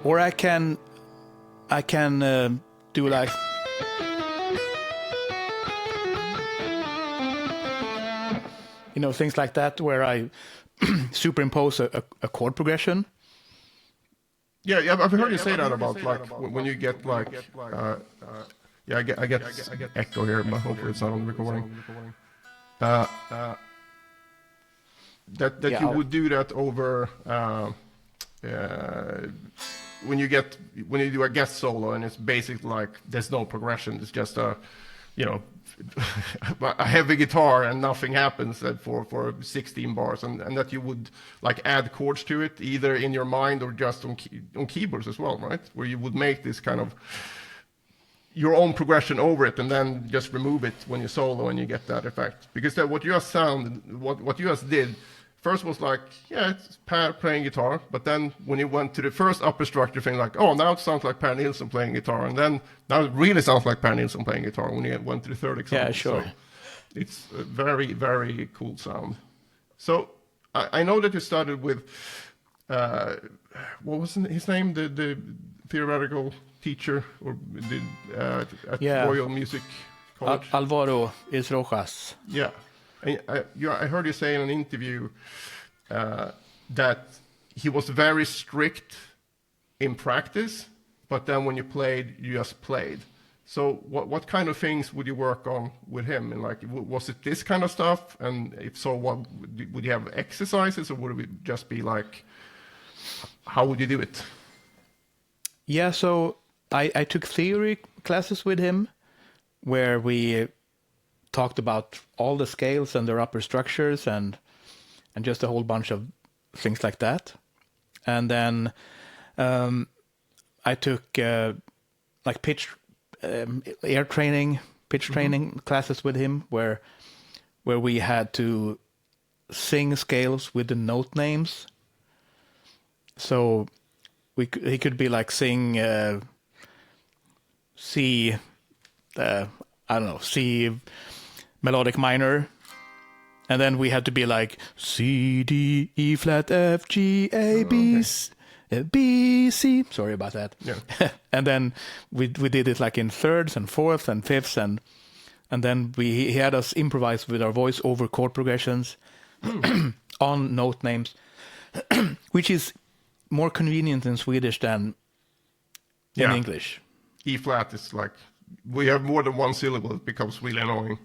Or I can do like things like that where I superimpose a chord progression. Yeah, I've heard you say that about like when you get like I get echo here, but hopefully it's not on the recording. That you would do that over when you do a guest solo, and it's basically like there's no progression. It's just a heavy guitar and nothing happens for 16 bars, and that you would like add chords to it either in your mind or just on keyboards as well, right? Where you would make this kind of your own progression over it and then just remove it when you solo and you get that effect. Because what you just did first was like, it's Per playing guitar, but then when you went to the first upper structure thing, like, oh, now it sounds like Per Nilsson playing guitar, and then now it really sounds like Per Nilsson playing guitar when you went to the third example. Yeah, sure. So it's a very, very cool sound. So I know that you started with, what was his name, the theoretical teacher or at Royal Music College? Alvaro Rojas. Yeah. I heard you say in an interview that he was very strict in practice, but then when you played, you just played. So what kind of things would you work on with him? And like, was it this kind of stuff? And if so, what would you have exercises, or would it just be like, how would you do it? Yeah, so I took theory classes with him where we talked about all the scales and their upper structures and just a whole bunch of things like that. And then I took like pitch training classes with him where we had to sing scales with the note names. So he could be like sing C, I don't know, C melodic minor, and then we had to be like C, D, E flat, F, G, A, B, B, C. Sorry about that. Yeah. And then we did it like in thirds and fourths and fifths, and then he had us improvise with our voice over chord progressions on note names, which is more convenient in Swedish than in English. E flat is like, we have more than one syllable, it becomes really annoying.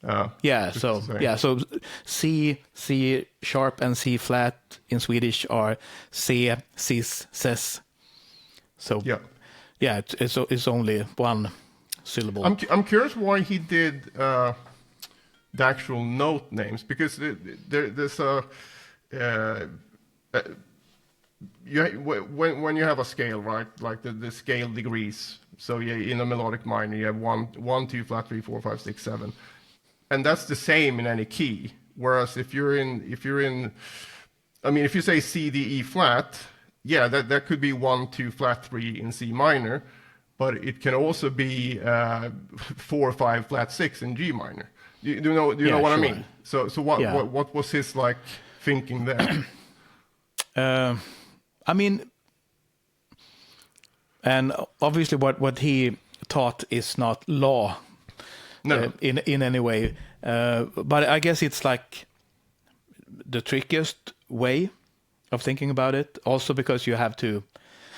So C sharp and C flat in Swedish are C, cis, ses. So it's only one syllable. I'm curious why he did the actual note names, because there's when you have a scale, right, like the scale degrees. So in a melodic minor, you have 1, 2, flat, 3, 4, 5, 6, 7. And that's the same in any key. Whereas if you're in, I mean, if you say C, D, E flat, that could be 1, 2, flat, 3 in C minor, but it can also be 4, 5, flat, 6 in G minor. Do you know what sure. I mean? So what was his like thinking there? I mean, and obviously what he taught is not law. No. In any way, but I guess it's like the trickiest way of thinking about it. Also because you have to,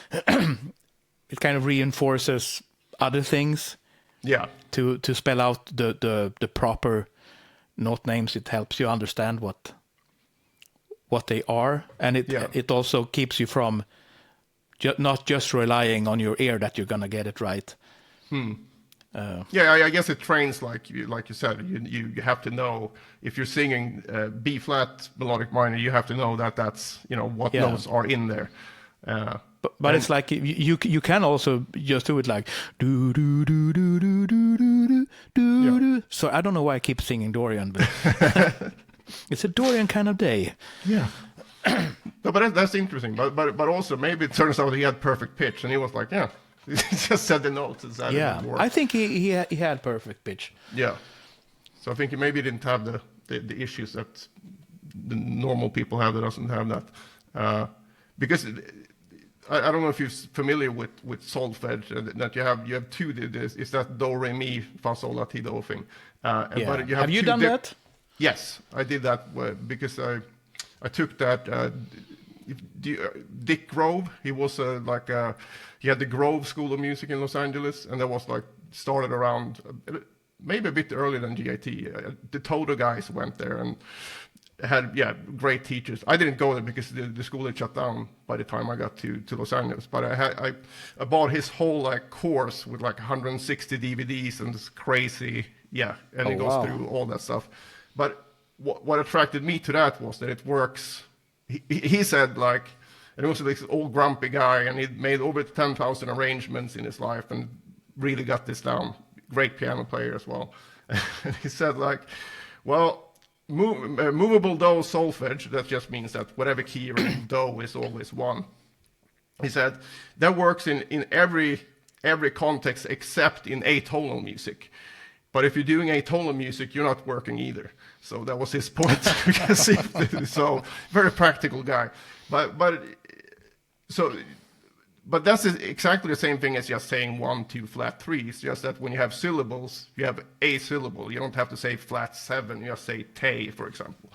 it kind of reinforces other things. Yeah. To spell out the proper note names, it helps you understand what they are, and it also keeps you from not just relying on your ear that you're gonna get it right. I guess it trains like you said. You have to know if you're singing B flat melodic minor, you have to know that's what notes are in there. But it's like you can also just do it like do do do do do do do do do. So I don't know why I keep singing Dorian, but it's a Dorian kind of day. Yeah. No, but that's interesting. But also maybe it turns out he had perfect pitch, and he was like, he just said the notes. I think he had perfect pitch. Yeah. So I think he maybe didn't have the issues that the normal people have that doesn't have that. Because I don't know if you're familiar with solfege, that you have two. It's that do re mi fa sol la ti do thing. But have you done that? Yes, I did that because I took that. Dick Grove, he was he had the Grove School of Music in Los Angeles, and that was like started around maybe a bit earlier than GIT. The Toto guys went there and had great teachers. I didn't go there because the school had shut down by the time I got to Los Angeles. But I bought his whole like course with like 160 DVDs and it's crazy, and it goes through all that stuff. But what attracted me to that was that it works. He said like, and he was this old grumpy guy, and he'd made over 10,000 arrangements in his life and really got this down. Great piano player as well. And he said like, well, movable do solfege, that just means that whatever key you're in, do is always one. He said that works in every context except in atonal music. But if you're doing atonal music, you're not working either. So that was his point. So very practical guy. But that's exactly the same thing as just saying 1, 2, flat 3. It's just that when you have syllables, you have a syllable. You don't have to say flat 7. You just say te, for example.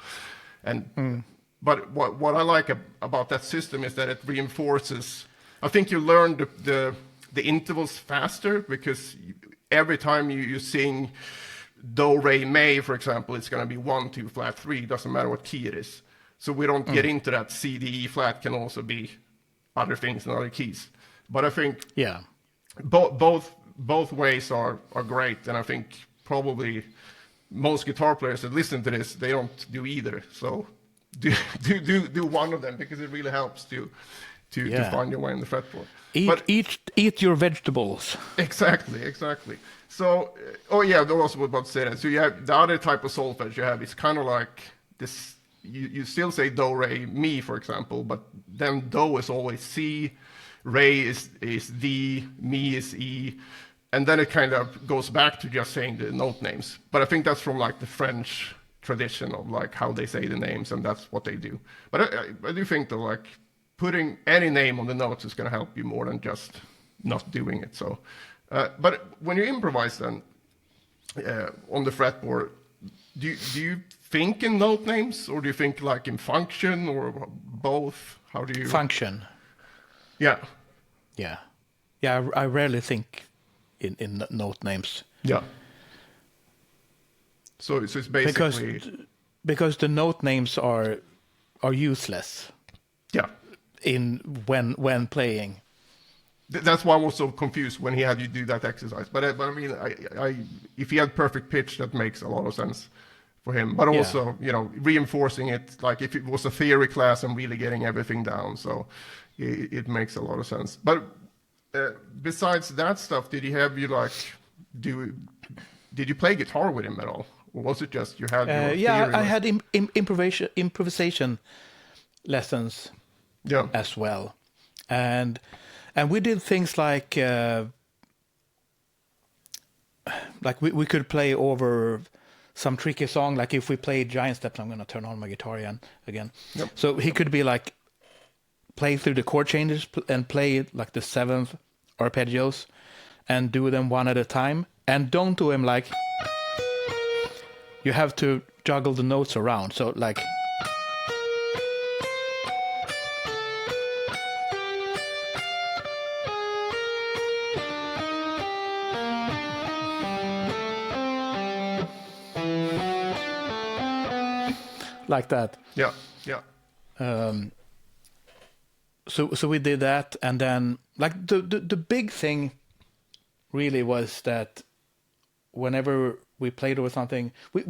And but what I like about that system is that it reinforces. I think you learn the intervals faster because every time you sing do, re, mi, for example, it's going to be 1, 2, flat 3. Doesn't matter what key it is. So we don't get into that. C, D, E flat can also be other things and other keys. But I think both ways are great. And I think probably most guitar players that listen to this, they don't do either. So do one of them because it really helps to find your way in the fretboard. Eat your vegetables. Exactly. So, I was about to say that. So you have the other type of solfege you have. It's kind of like this, you still say do, re, mi, for example, but then do is always C, re is D, mi is E, and then it kind of goes back to just saying the note names. But I think that's from like the French tradition of like how they say the names, and that's what they do. But I do think that like putting any name on the notes is going to help you more than just not doing it. So, but when you improvise then on the fretboard, do you think in note names, or do you think like in function, or both? How do you function? Yeah. I rarely think in note names. Yeah. So it's basically because the note names are useless. Yeah. In when playing. That's why I was so confused when he had you do that exercise. But I mean, I if he had perfect pitch, that makes a lot of sense for him. But also, you know, reinforcing it, like if it was a theory class and really getting everything down, so it makes a lot of sense. But besides that stuff, did he have you like did you play guitar with him at all, or was it just you had? I had improvisation lessons. Yeah. As well, and we did things like we could play over some tricky song. Like if we played Giant Steps, I'm going to turn on my guitar again. Yep. So he could be like play through the chord changes and play like the 7th arpeggios and do them one at a time, and don't do them like you have to juggle the notes around. So like. Like that. Yeah. So we did that, and then like the big thing really was that whenever we played over something, we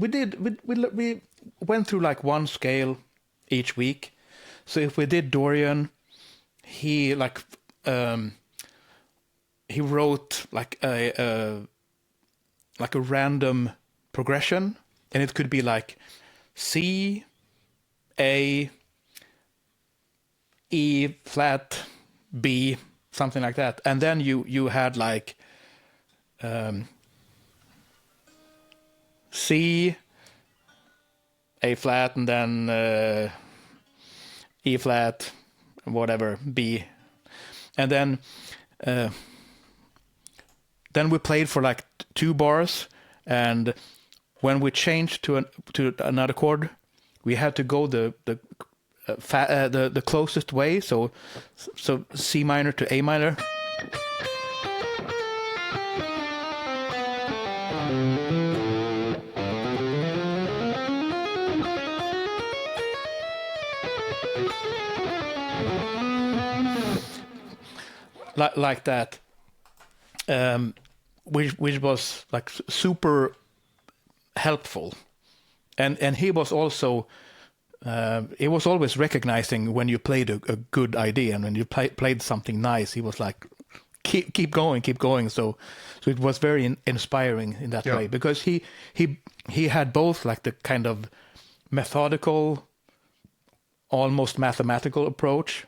went through like one scale each week. So if we did Dorian, he wrote like a random progression, and it could be like C, A, E flat, B, something like that. And then you had like C, A flat, and then E flat, whatever, B. And then we played for like 2 bars, and when we changed to another chord, we had to go the closest way. So C minor to A minor. Like that, which was like super helpful, and he was also he was always recognizing when you played a good idea, and when you played something nice, he was like keep going. So it was very inspiring in that way, because he had both like the kind of methodical, almost mathematical approach,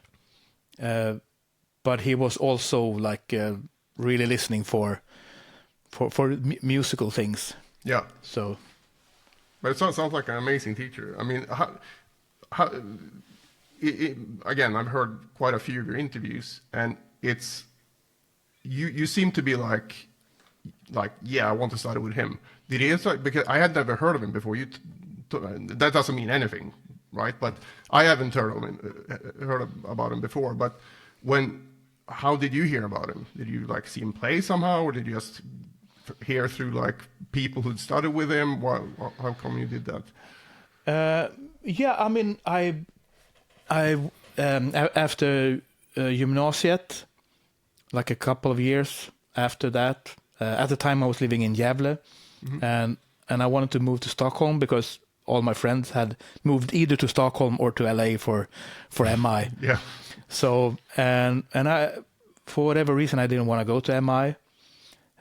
but he was also like really listening for musical things. Yeah. So, but it sounds like an amazing teacher. I mean, again, I've heard quite a few of your interviews, and it's you seem to be like yeah, I want to study with him. Did he start? Because I had never heard of him before. That doesn't mean anything, right? But I haven't heard about him before. But how did you hear about him? Did you like see him play somehow, or did you just hear through like people who'd studied with him? How come you did that? Yeah, I mean, I after gymnasiet, like a couple of years after that, at the time I was living in Gävle, and I wanted to move to Stockholm because all my friends had moved either to Stockholm or to LA for MI. Yeah. So and I, for whatever reason, I didn't want to go to MI,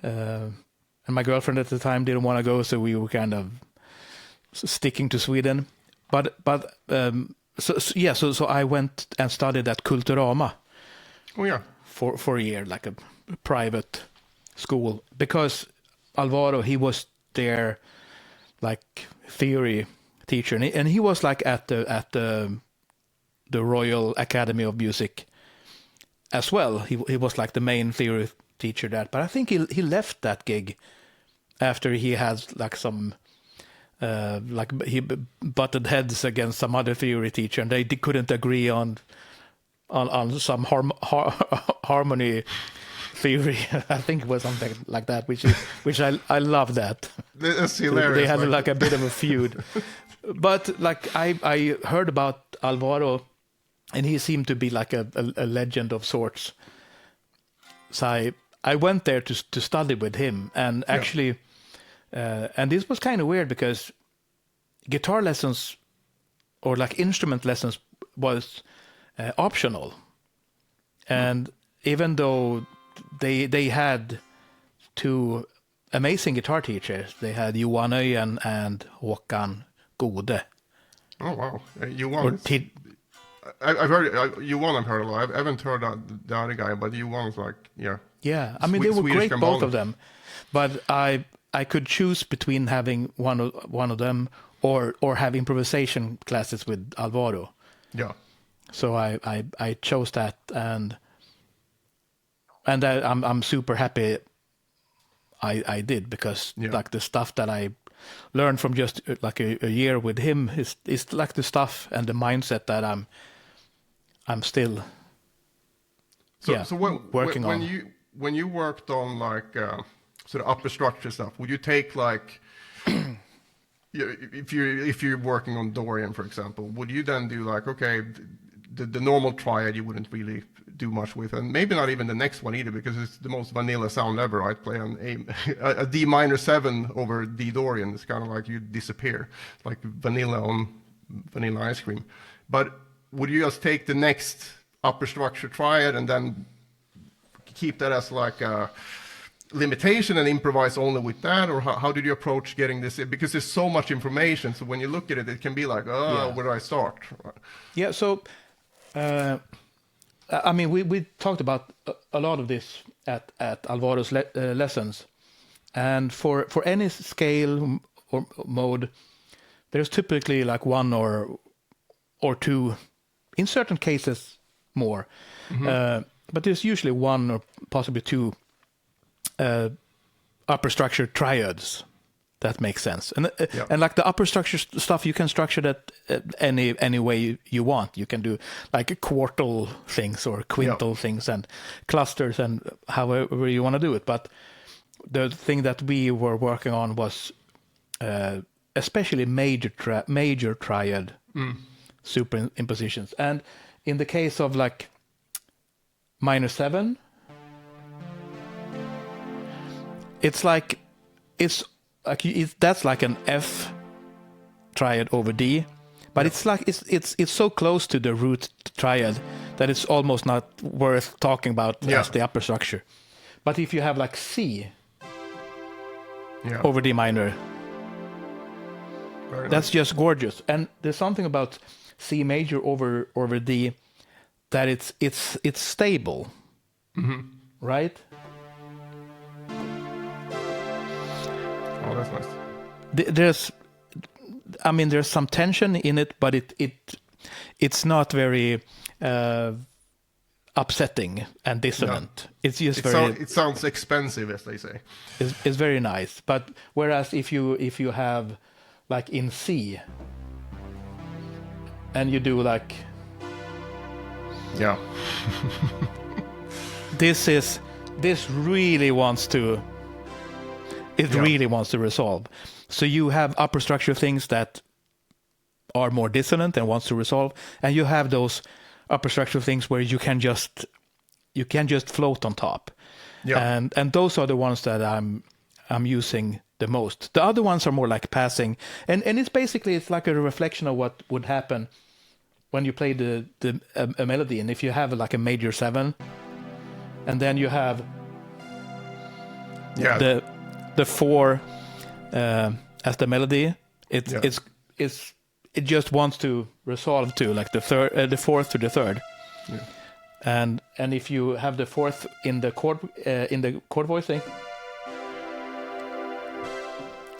and my girlfriend at the time didn't want to go, so we were kind of sticking to Sweden. So I went and studied at Kulturama. Oh yeah. For a year, like a private school, because Alvaro, he was their like theory teacher, and he was like at the Royal Academy of Music as well. He was like the main theory teacher there, but I think he left that gig after he had like some like he butted heads against some other theory teacher, and they couldn't agree on some harmony theory. I think it was something like that, which I love that. That's hilarious. They had like a bit of a feud. But like I heard about Alvaro, and he seemed to be like a legend of sorts. So I went there to study with him, and actually, and this was kind of weird because guitar lessons or like instrument lessons was optional, and even though they had two amazing guitar teachers, they had Johan Öjen and Håkan Gode. Oh wow, Johan. I've heard Johan. I've heard a lot. I haven't heard the other guy, but Johan's like Yeah, I mean they were Swedish great, both of them. But I could choose between having one of them or have improvisation classes with Alvaro. Yeah. So I chose that, and I'm super happy I did, because like the stuff that I learned from just like a year with him is like the stuff and the mindset that I'm still working on. When you worked on like sort of upper structure stuff, would you take like if you're working on Dorian, for example, would you then do like, okay, the normal triad you wouldn't really do much with, and maybe not even the next one either, because it's the most vanilla sound ever, right? Play on a D minor 7 over D Dorian. It's kind of like you disappear, like vanilla on vanilla ice cream. But would you just take the next upper structure triad and then keep that as like a limitation and improvise only with that, or how did you approach getting this in? Because there's so much information, so when you look at it, it can be like, where do I start? Yeah, so I mean, we talked about a lot of this at Alvaro's lessons, and for any scale or mode, there's typically like one or two, in certain cases more, but there's usually one or possibly two upper structure triads. That makes sense, and like the upper structure stuff, you can structure that any way you want. You can do like quartal things or quintal things and clusters and however you want to do it. But the thing that we were working on was especially major triad superimpositions, and in the case of like minor 7, it's like that's like an F triad over D, but it's like it's so close to the root triad that it's almost not worth talking about as the upper structure. But if you have like C over D minor, that's just gorgeous. And there's something about C major over D that it's stable, right? Oh, that's nice. There's some tension in it, but it's not very upsetting and dissonant. No. It's just it sounds expensive, as they say. It's very nice. But whereas if you have like in C, and you do like this really wants to. It really wants to resolve. So you have upper structure things that are more dissonant and wants to resolve, and you have those upper structure things where you can just float on top. Yeah. And those are the ones that I'm using the most. The other ones are more like passing, and it's like a reflection of what would happen when you play a melody. And if you have like a major 7, and then you have the 4 as the melody, it's it just wants to resolve to like the fourth to the third. Yeah. And if you have the fourth in the chord voicing,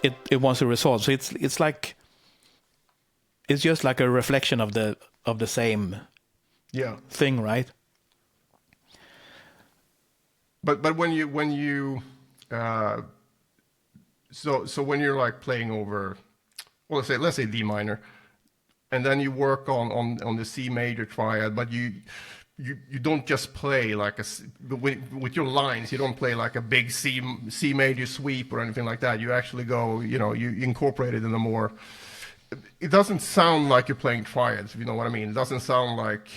it wants to resolve. So it's like it's just like a reflection of the same thing, right? But when you so when you're like playing over, well, let's say D minor, and then you work on the C major triad, but you don't just play like with your lines. You don't play like a big C major sweep or anything like that. You actually go, you incorporate it in a more. It doesn't sound like you're playing triads, if you know what I mean. It doesn't sound like.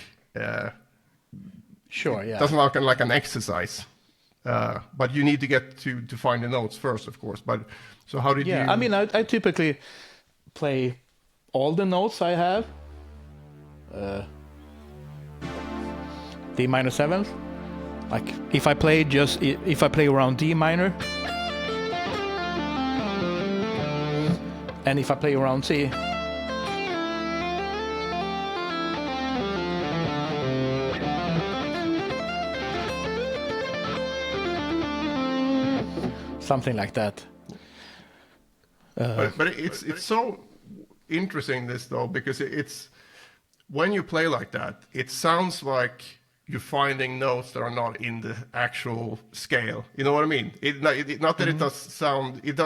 Sure. Yeah. It doesn't sound like an exercise. But you need to get to find the notes first, of course. But so how did you? Yeah, I mean, I typically play all the notes I have. D minor seventh. Like if I play around D minor, and if I play around C. Something like that. But it's so interesting this though, because it's when you play like that, it sounds like you're finding notes that are not in the actual scale. You know what I mean? Not that it does sound. It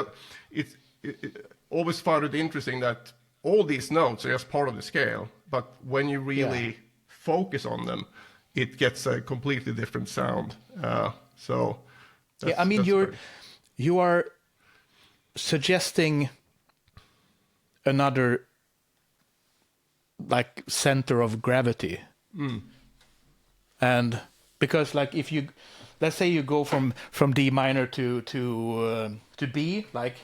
always found it interesting that all these notes are just part of the scale, but when you really focus on them, it gets a completely different sound. So I mean you are suggesting another like center of gravity. And because like if you let's say you go from D minor to B, like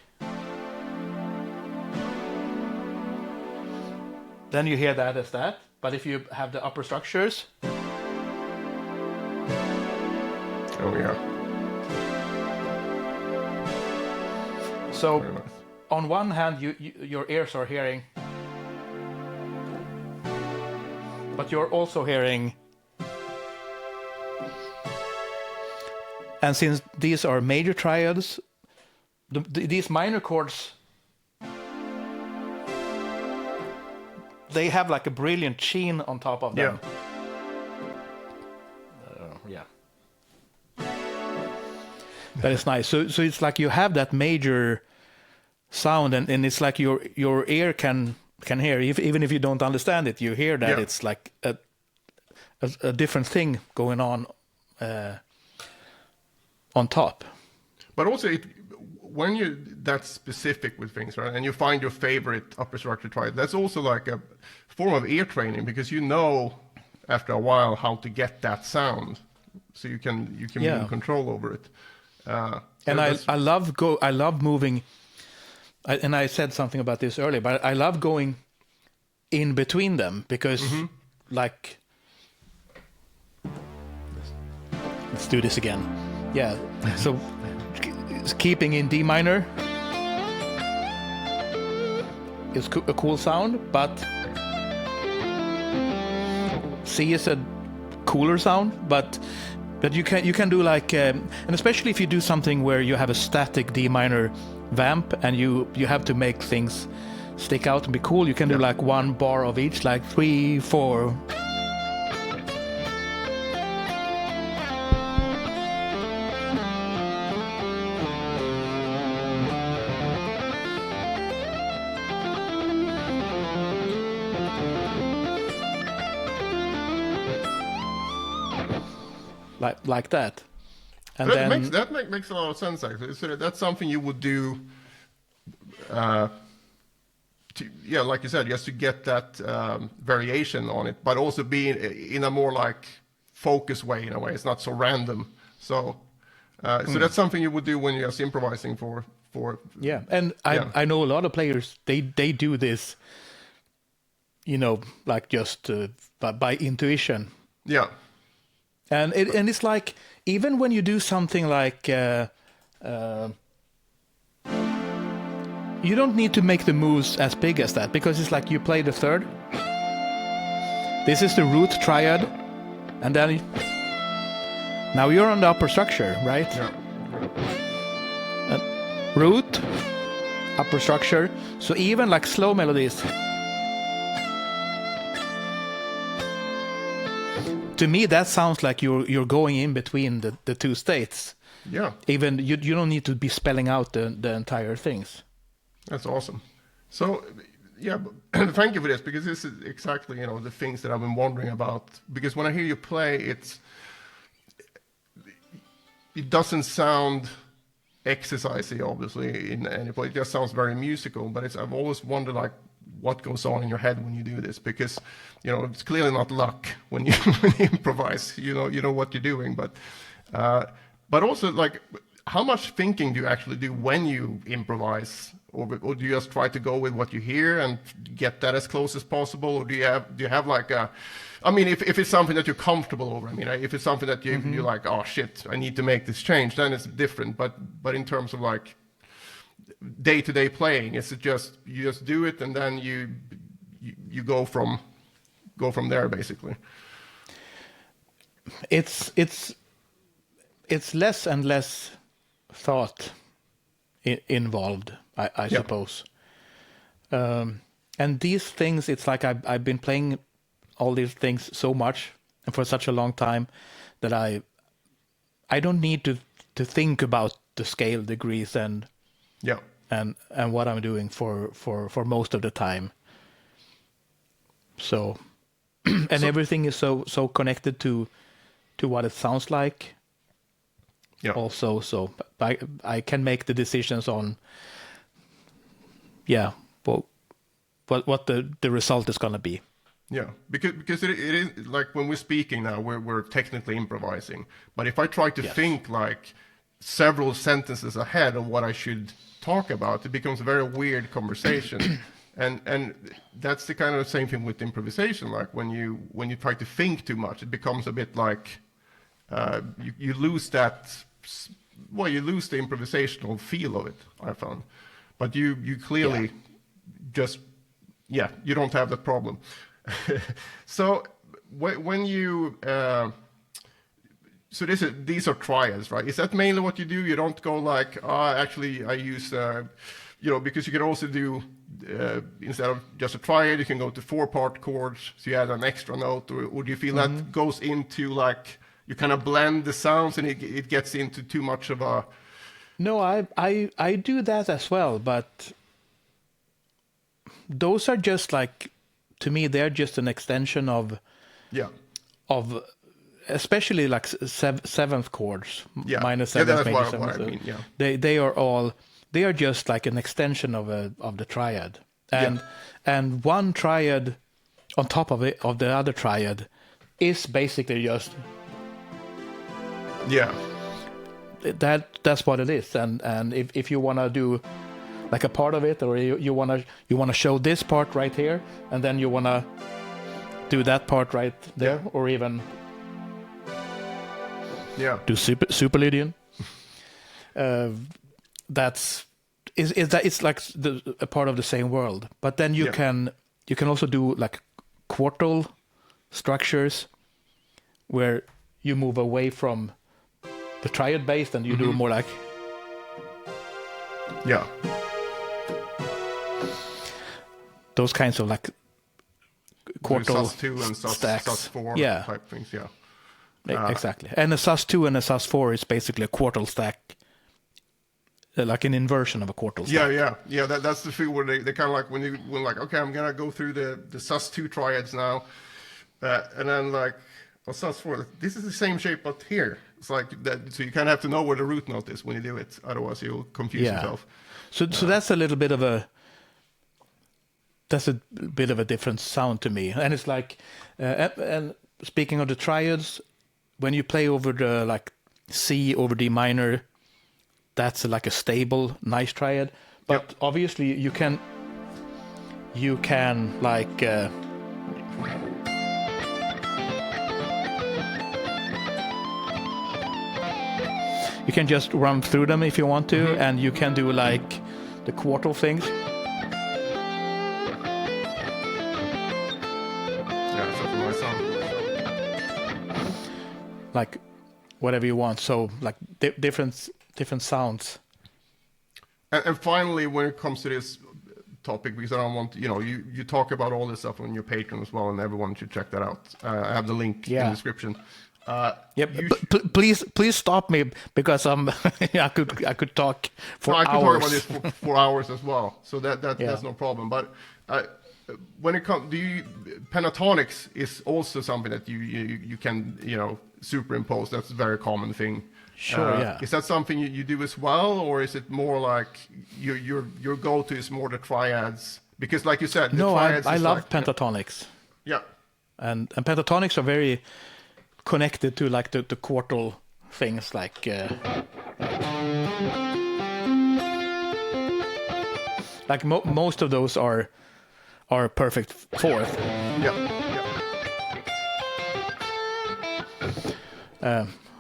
then you hear that as that, but if you have the upper structures, so nice. On one hand, your ears are hearing, but you're also hearing. And since these are major triads, these minor chords, they have like a brilliant sheen on top of them. That is nice. So it's like you have that major sound, and it's like your ear can hear, even if you don't understand it, you hear that it's like a different thing going on top. But also, when you're that specific with things, right, and you find your favorite upper structure triad, that's also like a form of ear training, because you know after a while how to get that sound, so you can be in control over it. And I love moving. And I said something about this earlier, but I love going in between them because, like, let's do this again. Yeah. So keeping in D minor is a cool sound, but C is a cooler sound, but you can do like, and especially if you do something where you have a static D minor vamp and you have to make things stick out and be cool, you can do like one bar of each, like 3, 4. Like that. And that makes a lot of sense, actually. So that's something you would do, like you said, just to get that variation on it, but also be in a more like focused way, in a way. It's not so random. So that's something you would do when you're just improvising for. Yeah, and I know a lot of players, they do this, like just by intuition. Yeah. And it's like, even when you do something like you don't need to make the moves as big as that, because it's like you play the third. This is the root triad, and then now you're on the upper structure, right? Yeah. Root, upper structure. So even like slow melodies, to me that sounds like you're going in between the two states. Yeah. Even you don't need to be spelling out the entire things. That's awesome. So, yeah, thank you for this, because this is exactly, the things that I've been wondering about. Because when I hear you play, it doesn't sound exercisey, obviously, in any way. It just sounds very musical. But I've always wondered, like, what goes on in your head when you do this, because, it's clearly not luck when you, when you improvise. You know what you're doing, but also, like, how much thinking do you actually do when you improvise, or do you just try to go with what you hear and get that as close as possible, or do you have like a, I mean, if it's something that you're comfortable over, I mean, if it's something that you're like, oh shit, I need to make this change, then it's different. But in terms of like day-to-day playing, is it just you just do it and then you go from there basically? It's less and less thought involved, I suppose. And these things, it's like I've been playing all these things so much and for such a long time that I don't need to think about the scale degrees and what I'm doing for most of the time. So and everything is so connected to what it sounds like. Yeah. Also, so I can make the decisions on, what the result is going to be. Yeah, because it is like when we're speaking now, we're technically improvising. But if I try to think like several sentences ahead of what I should talk about, it becomes a very weird conversation. and that's the kind of same thing with improvisation. Like when you try to think too much, it becomes a bit like you lose that. Well, you lose the improvisational feel of it, I found. But you clearly just, you don't have that problem. So when you, so these are triads, right? Is that mainly what you do? You don't go like, actually I use, because you can also do, instead of just a triad, you can go to 4-part chords, so you add an extra note, or do you feel that goes into like, you kind of blend the sounds and it gets into too much of a... No, I do that as well, but those are just like, to me, they're just an extension of especially like seventh chords, minor seventh, major seventh. What I mean, yeah. They are just like an extension of the triad, and one triad on top of the other triad is basically just that's what it is. And if you want to do like a part of it, or you want to show this part right here, and then you want to do that part right there, or even do super Lydian. It's like a part of the same world. But then you can also do like quartal structures where you move away from the triad base and you do more like those kinds of like quartal sus2 and stacks. sus4 type things. Exactly. And a sus2 and a sus4 is basically a quartal stack, like an inversion of a quartal stack. That's the thing where they kind of like when like, okay, I'm gonna go through the sus2 triads now, and then like, sus4, this is the same shape but here. It's like that, so you kind of have to know where the root note is when you do it, otherwise you'll confuse yourself. So that's a little bit of a different sound to me. And it's like, and speaking of the triads, when you play over the like C over D minor, that's like a stable, nice triad. But obviously you can like you can just run through them if you want to, and you can do like the quartal things. Yeah, it's a nice sound. Like whatever you want. So like different sounds. And finally, when it comes to this topic, because I don't want, you talk about all this stuff on your Patreon as well, and everyone should check that out. I have the link in the description. Please stop me, because I could talk for hours. I could talk about this for hours as well, so that's no problem. But when it comes, pentatonics is also something that you can superimpose. That's a very common thing. Sure, yeah. Is that something you do as well, or is it more like your go-to is more the triads? Because, like you said, the triads I love pentatonics. Yeah, and pentatonics are very connected to like the quartal things, like most of those are perfect fourth.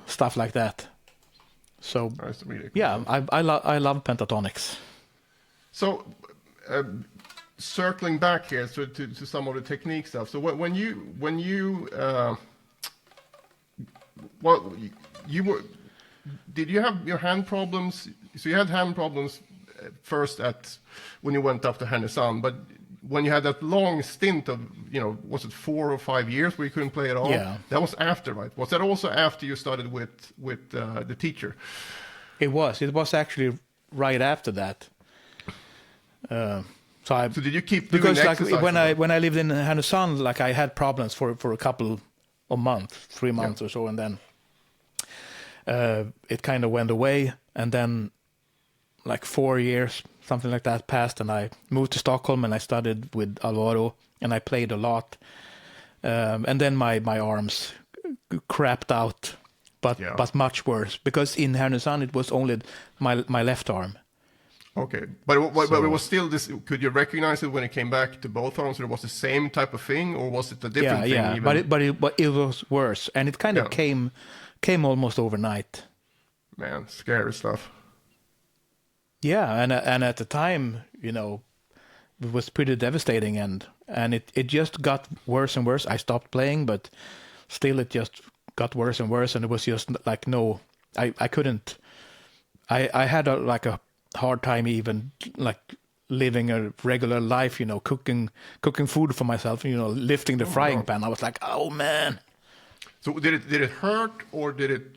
Stuff like that. So really cool. Yeah, I love pentatonics. So circling back here to some of the technique stuff. So when you did you have your hand problems? So you had hand problems first when you went up to Nilsson, but when you had that long stint of, was it 4 or 5 years where you couldn't play at all? Yeah. That was after, right? Was that also after you started with the teacher? It was actually right after that. So did you keep doing because exercise? When I lived in Nilsson, like I had problems for a couple of months, 3 months or so, and then it kind of went away, and then like 4 years, something like that, passed, and I moved to Stockholm and I studied with Alvaro, and I played a lot, and then my arms crapped out, but much worse, because in Nilsson it was only my left arm. Okay, but it was still this. Could you recognize it when it came back to both arms? Or it was the same type of thing, or was it a different thing? Yeah, even? but it was worse, and it kind of came almost overnight. Man, scary stuff. Yeah, and at the time, it was pretty devastating, and it just got worse and worse. I stopped playing, but still it just got worse and worse, and it was just like I couldn't. I had a hard time even like living a regular life, cooking food for myself, lifting the frying pan. I was like, oh man. So did it hurt, or did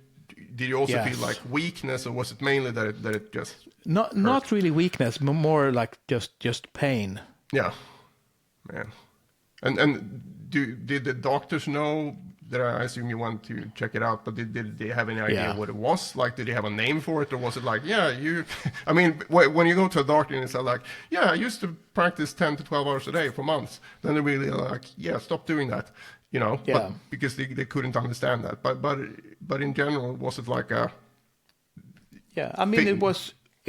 you also feel like weakness, or was it mainly that it just not really weakness, more like just pain? Yeah, man. And did the doctors know that? I assume you went to check it out, but did they have any idea what it was? Like, did they have a name for it, or was it like, I mean, when you go to a doctor and it's like, I used to practice 10 to 12 hours a day for months, then they're really like, stop doing that, but because they couldn't understand that. But in general, was it like a? Yeah, I mean, it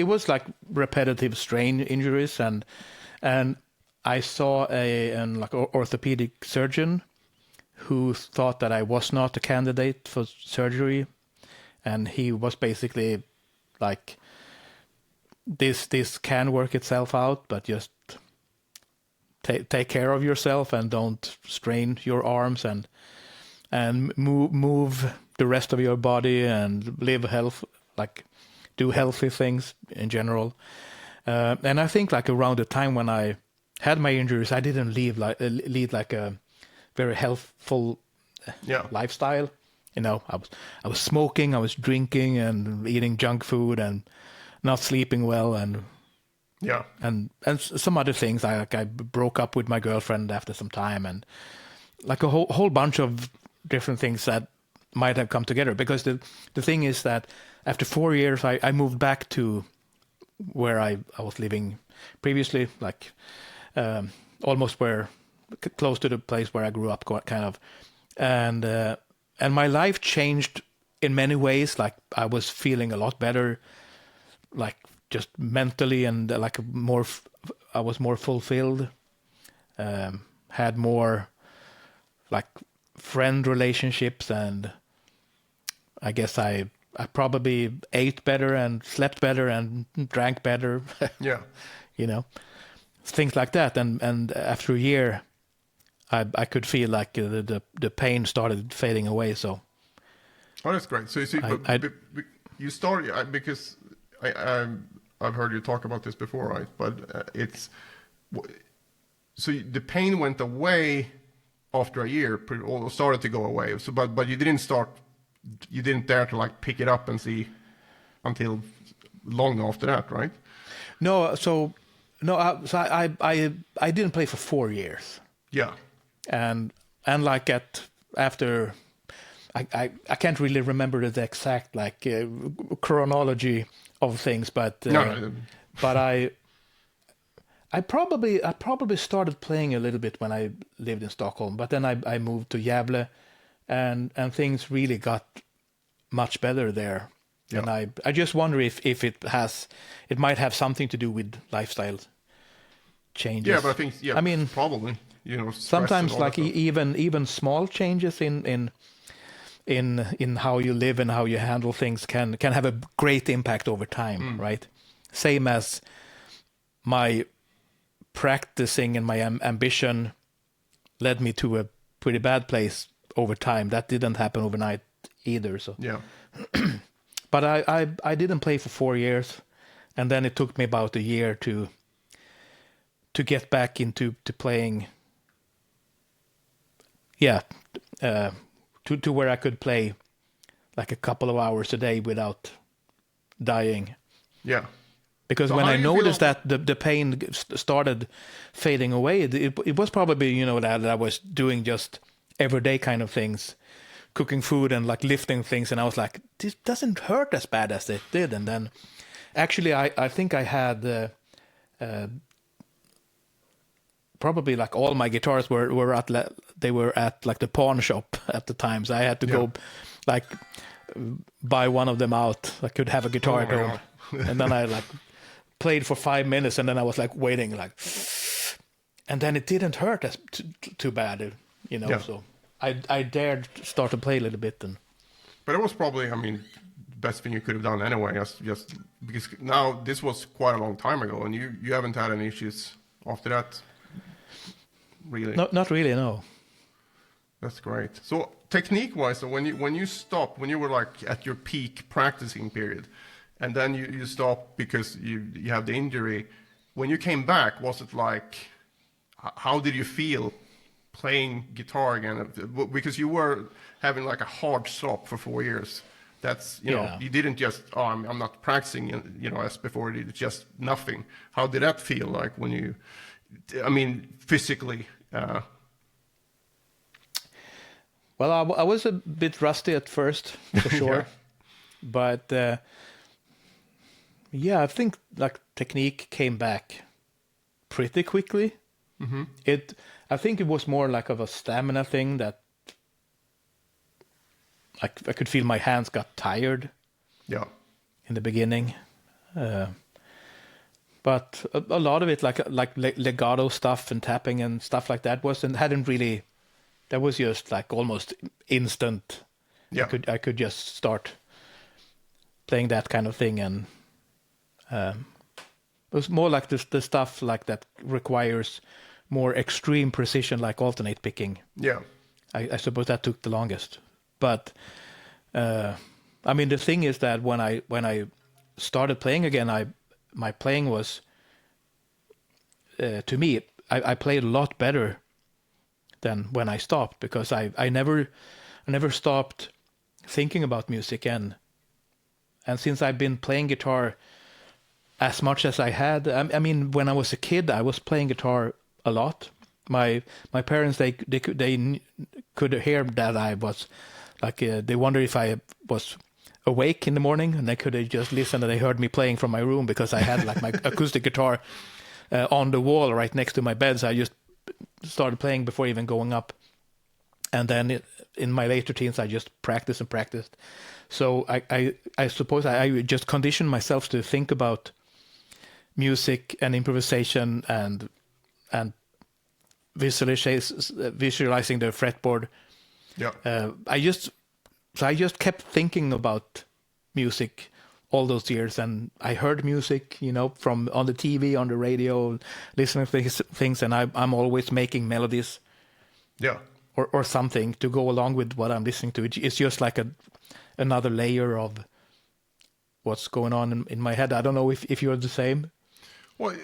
was like repetitive strain injuries, and I saw an orthopedic surgeon who thought that I was not a candidate for surgery, and he was basically like, this can work itself out, but just take care of yourself and don't strain your arms, and move the rest of your body and do healthy things in general. And I think like around the time when I had my injuries, I didn't lead like a very healthful lifestyle. I was smoking, I was drinking and eating junk food and not sleeping well, and some other things. I broke up with my girlfriend after some time, and like a whole bunch of different things that might have come together. Because the thing is that after 4 years, I moved back to where I was living previously, like almost close to the place where I grew up, kind of, and my life changed in many ways. Like, I was feeling a lot better, like just mentally, and like I was more fulfilled, had more like friend relationships, and I guess I I probably ate better and slept better and drank better. Yeah. You know, things like that. And after a year, I could feel like the pain started fading away. So. Oh, that's great. So you see, you started because I've heard you talk about this before, right? But so the pain went away after a year, or started to go away. So, but you didn't dare to like pick it up and see until long after that, right? No, so I didn't play for 4 years. Yeah. And like after. I can't really remember the exact like chronology of things, but but I probably started playing a little bit when I lived in Stockholm, but then I moved to Gävle, and things really got much better there. Yeah. And I just wonder if it might have something to do with lifestyle changes. Yeah, but I think I mean probably sometimes like even small changes in how you live and how you handle things can have a great impact over time, right? Same as my practicing and my ambition led me to a pretty bad place over time. That didn't happen overnight either. So yeah. But I didn't play for 4 years, and then it took me about a year to get back into playing. Yeah. To where I could play like a couple of hours a day without dying. Yeah. Because so when I noticed that the pain started fading away, it was probably, that I was doing just everyday kind of things, cooking food and like lifting things. And I was like, this doesn't hurt as bad as it did. And then actually I think I had probably like all my guitars were at like the pawn shop at the time, so I had to go like buy one of them out. I could have a guitar at home, and then I like played for 5 minutes, and then I was like waiting, like, and then it didn't hurt as too bad, So I dared start to play a little bit, but it was probably, the best thing you could have done anyway, just because now this was quite a long time ago, and you haven't had any issues after that. Really? Not really, no. That's great. So technique-wise, so when you were like at your peak practicing period, and then you stopped because you have the injury, when you came back, was it like, how did you feel playing guitar again? Because you were having like a hard stop for 4 years. That's, you didn't just, I'm not practicing, as before, it's just nothing. How did that feel like when you, physically? Well, I was a bit rusty at first, for sure. But, I think like technique came back pretty quickly. Mm-hmm. I think it was more like of a stamina thing that I could feel my hands got tired. Yeah. In the beginning. But a lot of it, like legato stuff and tapping and stuff like that, that was just like almost instant. Yeah. I could just start playing that kind of thing, and it was more like the stuff like that requires more extreme precision, like alternate picking. Yeah. I suppose that took the longest. But the thing is that when I started playing again, my playing was, to me, I played a lot better than when I stopped, because I never stopped thinking about music, and since I've been playing guitar as much as I had, when I was a kid, I was playing guitar a lot. My parents they could hear that I was like they wondered if I was awake in the morning, and they could just listen, and they heard me playing from my room, because I had like my acoustic guitar on the wall right next to my bed. So I just started playing before even going up, and then in my later teens I just practiced and practiced. So I suppose I just conditioned myself to think about music and improvisation and visualizing the fretboard. Yeah. I just kept thinking about music all those years, and I heard music, from on the TV, on the radio, listening to things, and I'm always making melodies, Yeah. or something to go along with what I'm listening to. It's just like another layer of what's going on in my head. I don't know if you're the same. Well,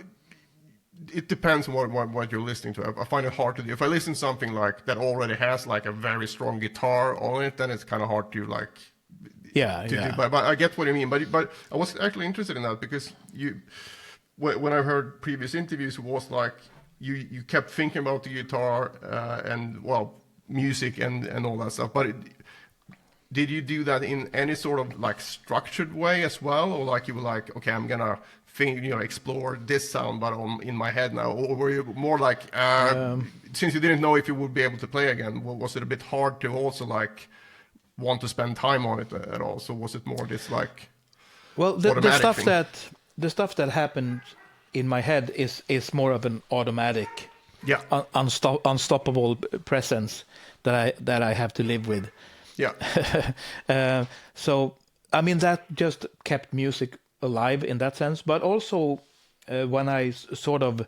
it depends on what you're listening to. I find it hard to do. If I listen to something like that already has like a very strong guitar on it, then it's kind of hard to like. Yeah. Do. But I get what you mean. But I was actually interested in that because when I heard previous interviews, it was like you kept thinking about the guitar and music and all that stuff. But did you do that in any sort of like structured way as well, or like you were like, okay, I'm gonna explore this sound, but in my head now, or were you more like, since you didn't know if you would be able to play again, was it a bit hard to also like want to spend time on it at all? So was it more this like, well, the stuff that happened in my head is more of an automatic, unstoppable presence that I have to live with. Yeah. So I mean that just kept music alive in that sense, but also when I sort of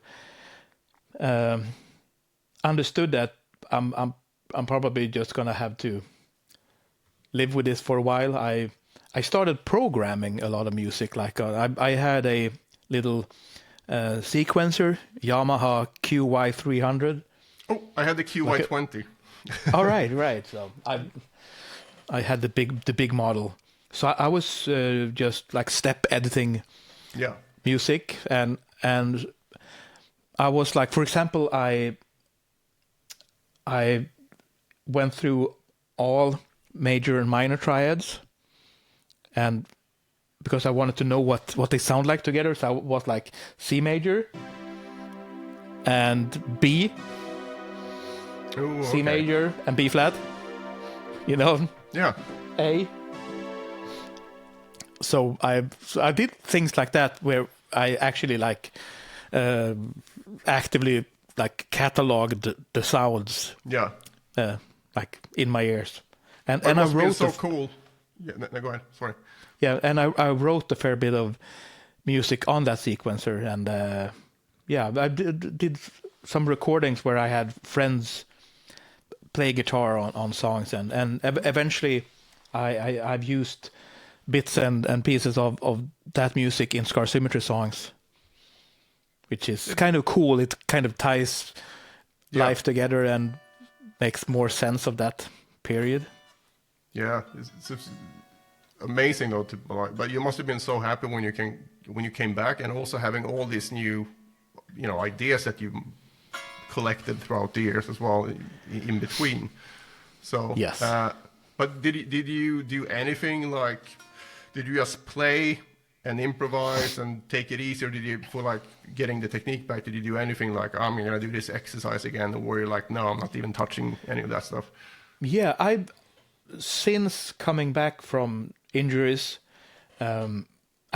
understood that I'm probably just gonna have to live with this for a while, I started programming a lot of music. Like I had a little sequencer, Yamaha QY300. Oh, I had the QY20. All right. So I had the big model. So I was just like step editing music, and I was like, for example, I went through all major and minor triads, and because I wanted to know what they sound like together, so I was like C major and B, C major and B flat, A. So I did things like that where I actually like actively like cataloged the sounds, like in my ears, and I wrote so cool. Yeah, no, go ahead. Sorry. Yeah, and I wrote a fair bit of music on that sequencer, and I did some recordings where I had friends play guitar on songs, and eventually I've used bits and pieces of that music in Symmetry songs, which is kind of cool. It kind of ties life together and makes more sense of that period. Yeah, it's amazing though. But you must have been so happy when you came back, and also having all these new, ideas that you collected throughout the years as well in between. So yes. But did you do anything like? Did you just play and improvise and take it easy, or did you, for like getting the technique back, did you do anything like, I'm gonna do this exercise again, or were you like, no, I'm not even touching any of that stuff? Yeah, since coming back from injuries, I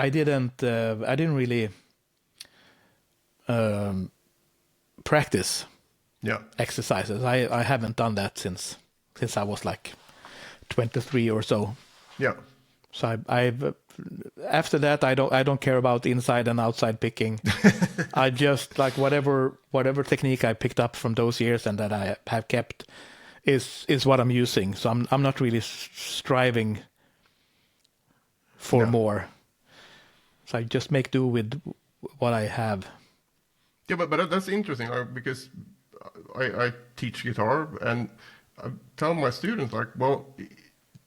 didn't really practice exercises. I haven't done that since I was like 23 or so. Yeah. So I've after that I don't care about inside and outside picking. I just like whatever technique I picked up from those years and that I have kept is what I'm using. So I'm not really striving for more. So I just make do with what I have. Yeah, but that's interesting because I teach guitar, and I tell my students like, well,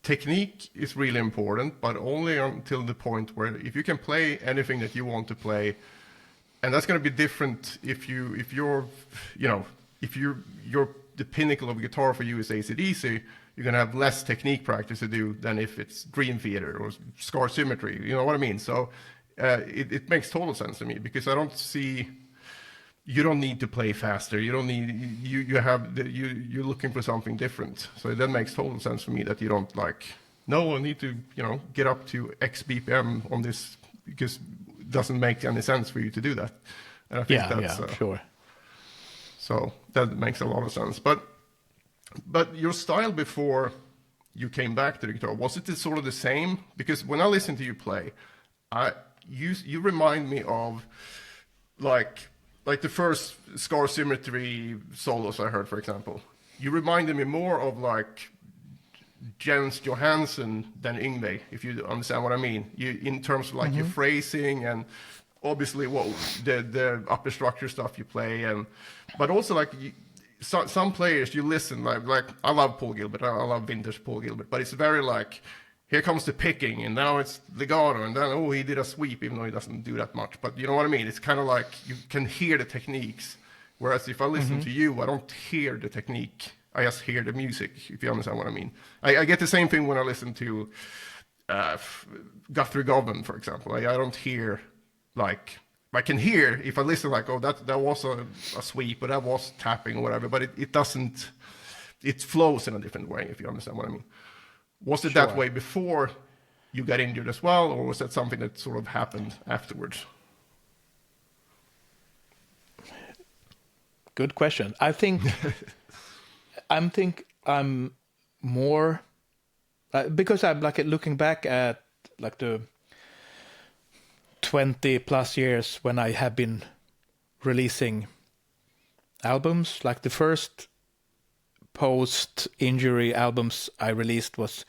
technique is really important, but only until the point where if you can play anything that you want to play, and that's going to be different if you're the pinnacle of guitar for you is AC/DC, you're going to have less technique practice to do than if it's Dream Theater or Scar Symmetry. You know what I mean? So it makes total sense to me, because I don't see. You don't need to play faster. You don't need you're looking for something different. So that makes total sense for me that you don't like, no, I need to get up to X BPM on this, because it doesn't make any sense for you to do that. And I think that's sure. So that makes a lot of sense. But your style before you came back to the guitar? Was it sort of the same? Because when I listen to you play, you remind me of like the first Scar Symmetry solos I heard, for example. You reminded me more of like Jens Johansson than Yngwie, if you understand what I mean. In terms of like your phrasing and obviously what the upper structure stuff you play, but also like some players you listen like I love Paul Gilbert, I love vintage Paul Gilbert, but it's very like, here comes the picking, and now it's legato, and then he did a sweep, even though he doesn't do that much. But you know what I mean? It's kind of like you can hear the techniques, whereas if I listen to you, I don't hear the technique. I just hear the music, if you understand what I mean. I get the same thing when I listen to Guthrie Govan, for example. I don't hear, like, I can hear, if I listen, like, oh, that was a sweep, or that was tapping, or whatever, but it doesn't, it flows in a different way, if you understand what I mean. Was it that way before you got injured as well, or was that something that sort of happened afterwards? Good question. I think I'm more because I'm like looking back at like the 20 plus years when I have been releasing albums. Like the first post-injury albums I released was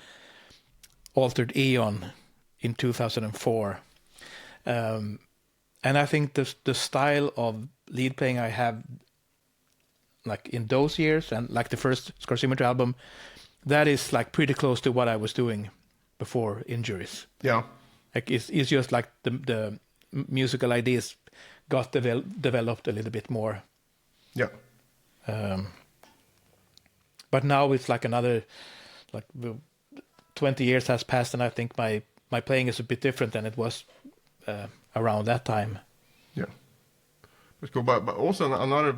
Altered Eon in 2004. And I think the style of lead playing I have like in those years, and like the first Scar Symmetry album, that is like pretty close to what I was doing before injuries. Yeah. Like it's just like the musical ideas got developed a little bit more. Yeah. But now it's like another, like 20 years has passed, and I think my playing is a bit different than it was around that time. Yeah. That's cool. But also another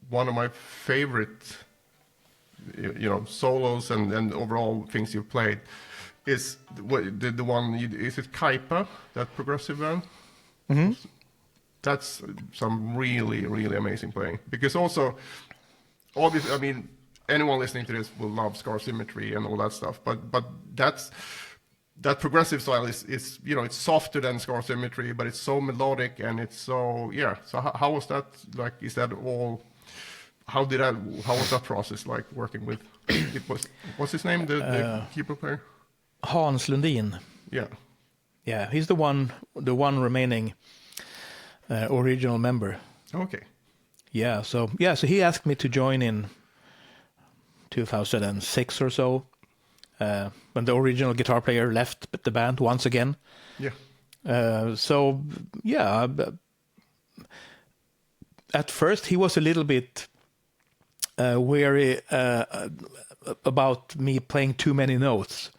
one of my favorite, solos and overall things you've played is the one. Is it Kaipa, that progressive band? Mm-hmm. That's some really, really amazing playing. Because also, obviously, I mean, anyone listening to this will love Scar Symmetry and all that stuff. But that progressive style is it's softer than Scar Symmetry, but it's so melodic and it's so So how was that like? Is that all? How was that process like working with? What's his name? The keyboard player. Hans Lundin. Yeah. Yeah, he's the one remaining original member. Okay. Yeah, so he asked me to join in 2006 or so, when the original guitar player left the band once again. Yeah. At first he was a little bit wary about me playing too many notes.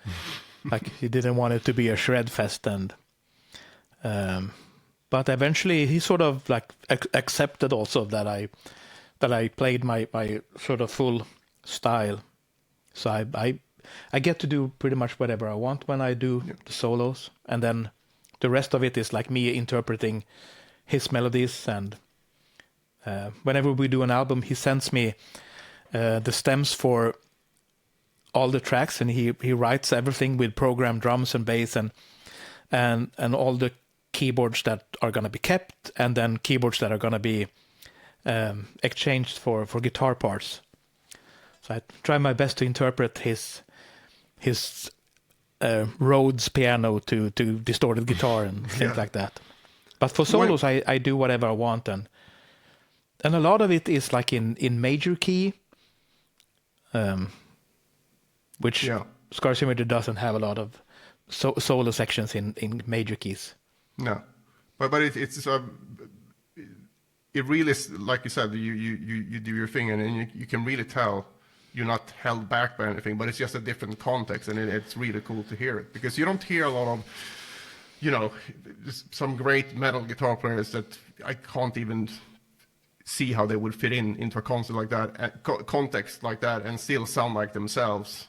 Like he didn't want it to be a shred fest, and but eventually he sort of like accepted also that I played my sort of full style. So I get to do pretty much whatever I want when I do the solos, and then the rest of it is like me interpreting his melodies. And whenever we do an album, he sends me the stems for all the tracks, and he writes everything with programmed drums and bass and all the keyboards that are going to be kept, and then keyboards that are going to be exchanged for guitar parts. So I try my best to interpret his Rhodes piano to distorted guitar and things like that. But for solos, I do whatever I want, and a lot of it is like in major key, which Scar Symmetry doesn't have a lot of solo sections in major keys. No, but it's it really is, like you said, you do your thing, and you can really tell you're not held back by anything, but it's just a different context, and it's really cool to hear it, because you don't hear a lot of, some great metal guitar players that I can't even see how they would fit into a concept like that, context like that, and still sound like themselves.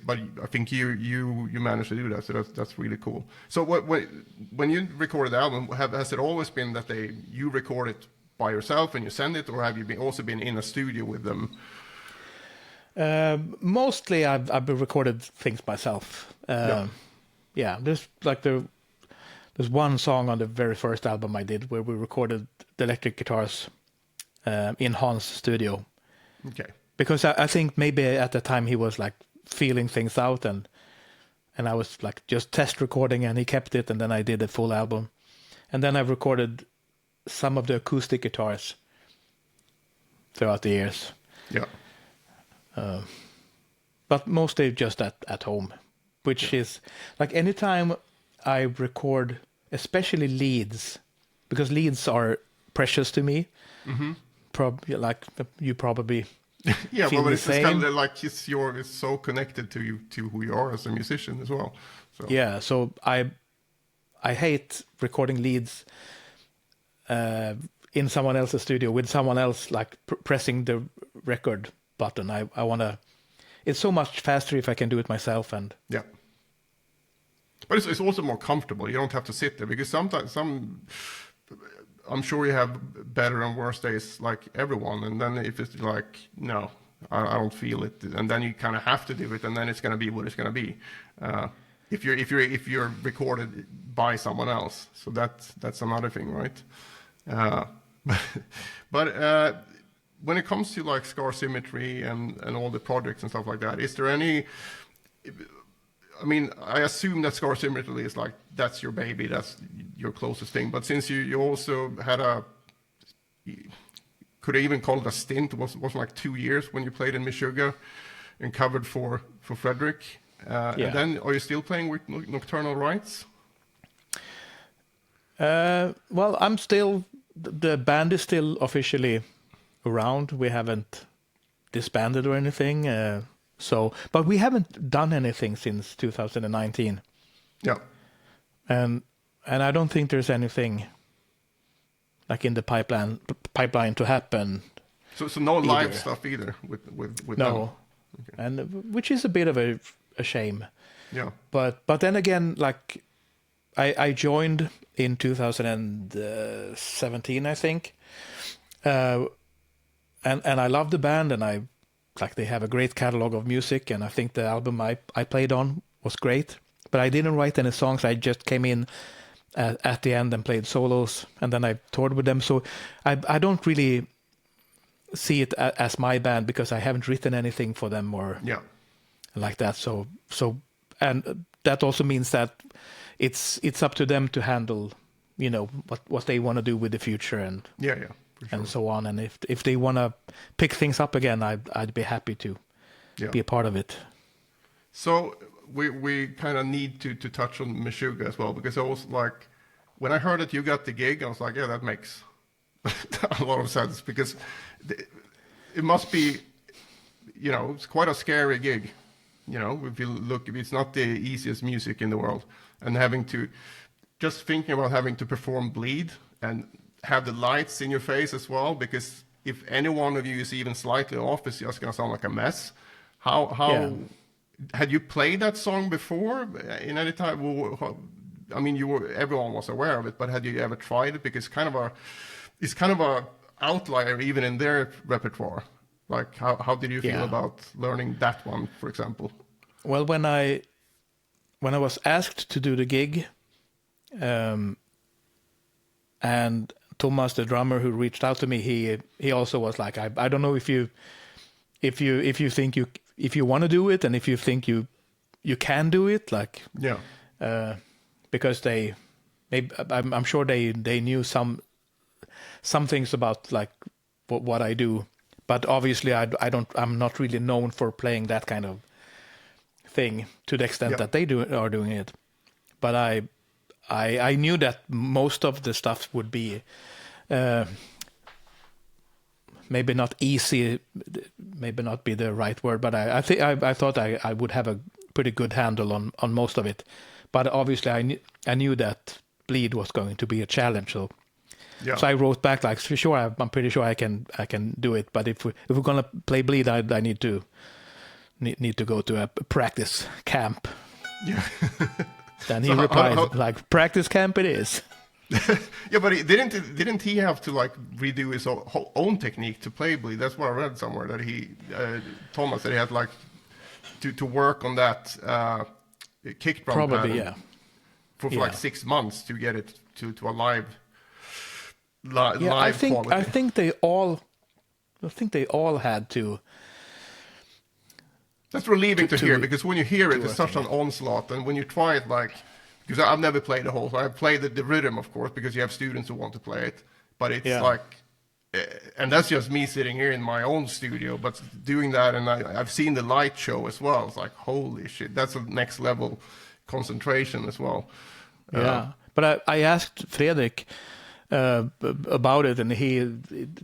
But I think you managed to do that, so that's really cool. So when you recorded the album, has it always been that you record it by yourself and you send it, or have you also been in a studio with them? Mostly I've recorded things myself. Yeah, there's one song on the very first album I did where we recorded the electric guitars in Hans' studio. Okay. Because I think maybe at the time he was like feeling things out, and I was like just test recording, and he kept it, and then I did a full album. And then I've recorded some of the acoustic guitars throughout the years. Yeah. But mostly just at home, which is like anytime I record, especially leads, because leads are precious to me. Mm-hmm. Like you probably yeah, feel well, the it's same. kind of like it's so connected to you, to who you are as a musician as well. So. Yeah, so I hate recording leads in someone else's studio with someone else like pressing the record button. I want to. It's so much faster if I can do it myself, and yeah. But it's also more comfortable. You don't have to sit there, because sometimes I'm sure you have better and worse days like everyone, and then if it's like no, I don't feel it, and then you kind of have to do it, and then it's going to be what it's going to be. If you're recorded by someone else, so that's another thing, right? But when it comes to like Scar Symmetry and all the projects and stuff like that, is there any? I mean, I assume that Scar Symmetry is like that's your baby, that's your closest thing. But since you also had could I even call it a stint? Was like 2 years when you played in Meshuggah and covered for Frederick. And then are you still playing with Nocturnal Rites? Well, I'm still. The band is still officially around. We haven't disbanded or anything. But we haven't done anything since 2019. Yeah. And I don't think there's anything like in the pipeline to happen. So no live stuff either with no. them. Okay. And which is a bit of a shame. Yeah. But then again, like I joined in 2017, I think. And I love the band, and they have a great catalog of music, and I think the album I played on was great. But I didn't write any songs. I just came in at the end and played solos, and then I toured with them. So I don't really see it as my band, because I haven't written anything for them or like that. So and that also means that it's up to them to handle, what they want to do with the future and for sure. And so on. And if they want to pick things up again, I'd be happy to be a part of it. So we kind of need to touch on Meshuggah as well, because I was like, when I heard that you got the gig, I was like, yeah, that makes a lot of sense, because it must be, it's quite a scary gig. If you look, it's not the easiest music in the world, and just thinking about having to perform Bleed and have the lights in your face as well, because if any one of you is even slightly off, it's just going to sound like a mess. How had you played that song before in any time? I mean, everyone was aware of it, but had you ever tried it? Because it's kind of a outlier even in their repertoire. Like, how did you feel about learning that one, for example? Well, when I was asked to do the gig, and Thomas, the drummer who reached out to me, he also was like, I don't know if you think if you want to do it, and if you think you can do it, like because I'm sure they knew some things about like what I do, but obviously I'm not really known for playing that kind of thing to the extent that they are doing it. But I knew that most of the stuff would be maybe not easy, maybe not be the right word, but I thought I would have a pretty good handle on most of it. But obviously I knew that Bleed was going to be a challenge, so I wrote back like, for sure, I'm pretty sure I can do it. But if we're gonna play Bleed, I need to go to a practice camp. Yeah. Then he replied, like, practice camp it is. Yeah, but didn't he have to like redo his own technique to play bleed? That's what I read somewhere, that he Thomas, that he had like to work on that kick drum Probably, pattern yeah. for Yeah. like 6 months to get it to a live Yeah, live quality. I think they all had to. That's relieving to hear, to because when you hear it, do it's a such thing, an onslaught, and when you try it, like, because I've never played the whole, so I've played the rhythm, of course, because you have students who want to play it, but it's Yeah. like, and that's just me sitting here in my own studio, but doing that, and I've seen the light show as well. It's like, holy shit, that's a next level concentration as well. Yeah, but I asked Fredrik about it, and he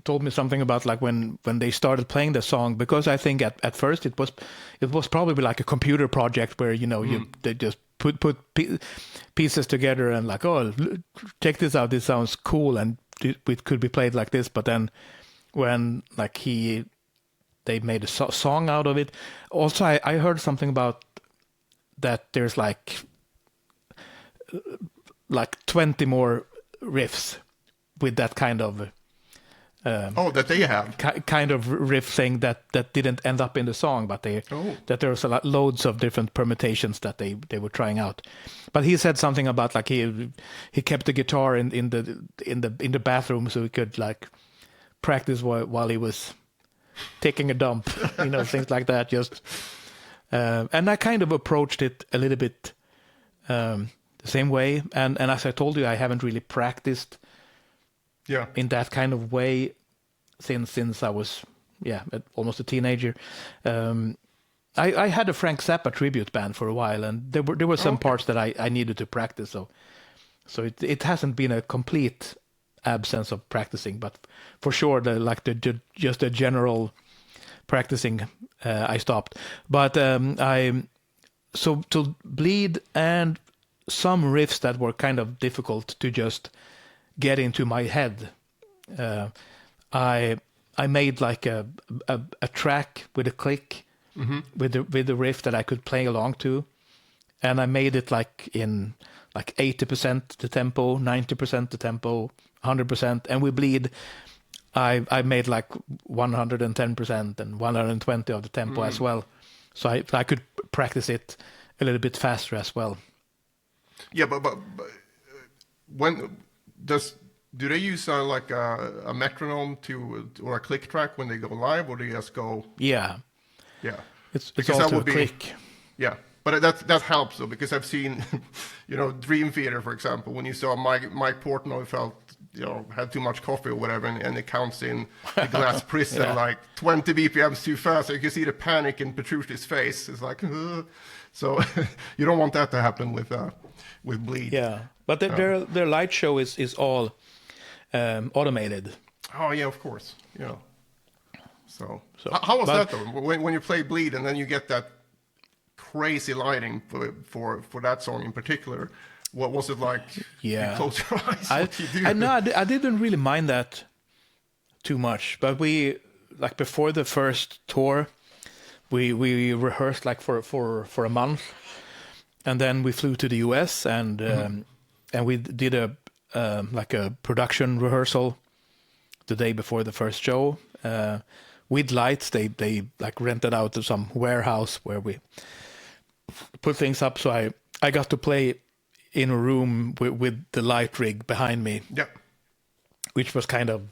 told me something about like when they started playing the song, because I think at first it was probably like a computer project where, you know, they just put pieces together and like, oh, check this out, this sounds cool, and it could be played like this. But then when like they made a song out of it. Also, I heard something about that there's like 20 more riffs with that kind of That they have. kind of riff thing that didn't end up in the song, but that there was loads of different permutations that they were trying out. But he said something about like he kept the guitar in the bathroom so he could like practice while he was taking a dump, you know, things like that. Just and I kind of approached it a little bit the same way, and as I told you, I haven't really practiced in that kind of way since I was almost a teenager. I had a Frank Zappa tribute band for a while, and there were some parts that I needed to practice. So it hasn't been a complete absence of practicing, but for sure just the general practicing I stopped. But so to bleed and some riffs that were kind of difficult to just get into my head. I made like a track with a click with the riff that I could play along to, and I made it like in like 80% the tempo, 90% the tempo, 100%, and we bleed. I made like 110% and 120 of the tempo as well, so I could practice it a little bit faster as well. Yeah, but when do they use like a metronome or a click track when they go live, or do you just go? Yeah, it's because also a click. Yeah, but that helps though, because I've seen, you know, Dream Theater, for example, when you saw Mike Portnoy felt, you know, had too much coffee or whatever, and it counts in the glass prison like 20 BPMs too fast, so you can see the panic in Petrucci's face. It's like, so you don't want that to happen with bleed. Yeah, but their light show is all automated. Oh yeah, of course. Yeah. So how was that though? When you play bleed and then you get that crazy lighting for that song in particular, what was it like? Yeah. You close your eyes. What you do? I didn't really mind that too much, but we like before the first tour, we rehearsed like for a month. And then we flew to the US and we did a production rehearsal the day before the first show with lights. They like rented out to some warehouse where we put things up. So I got to play in a room with the light rig behind me, which was kind of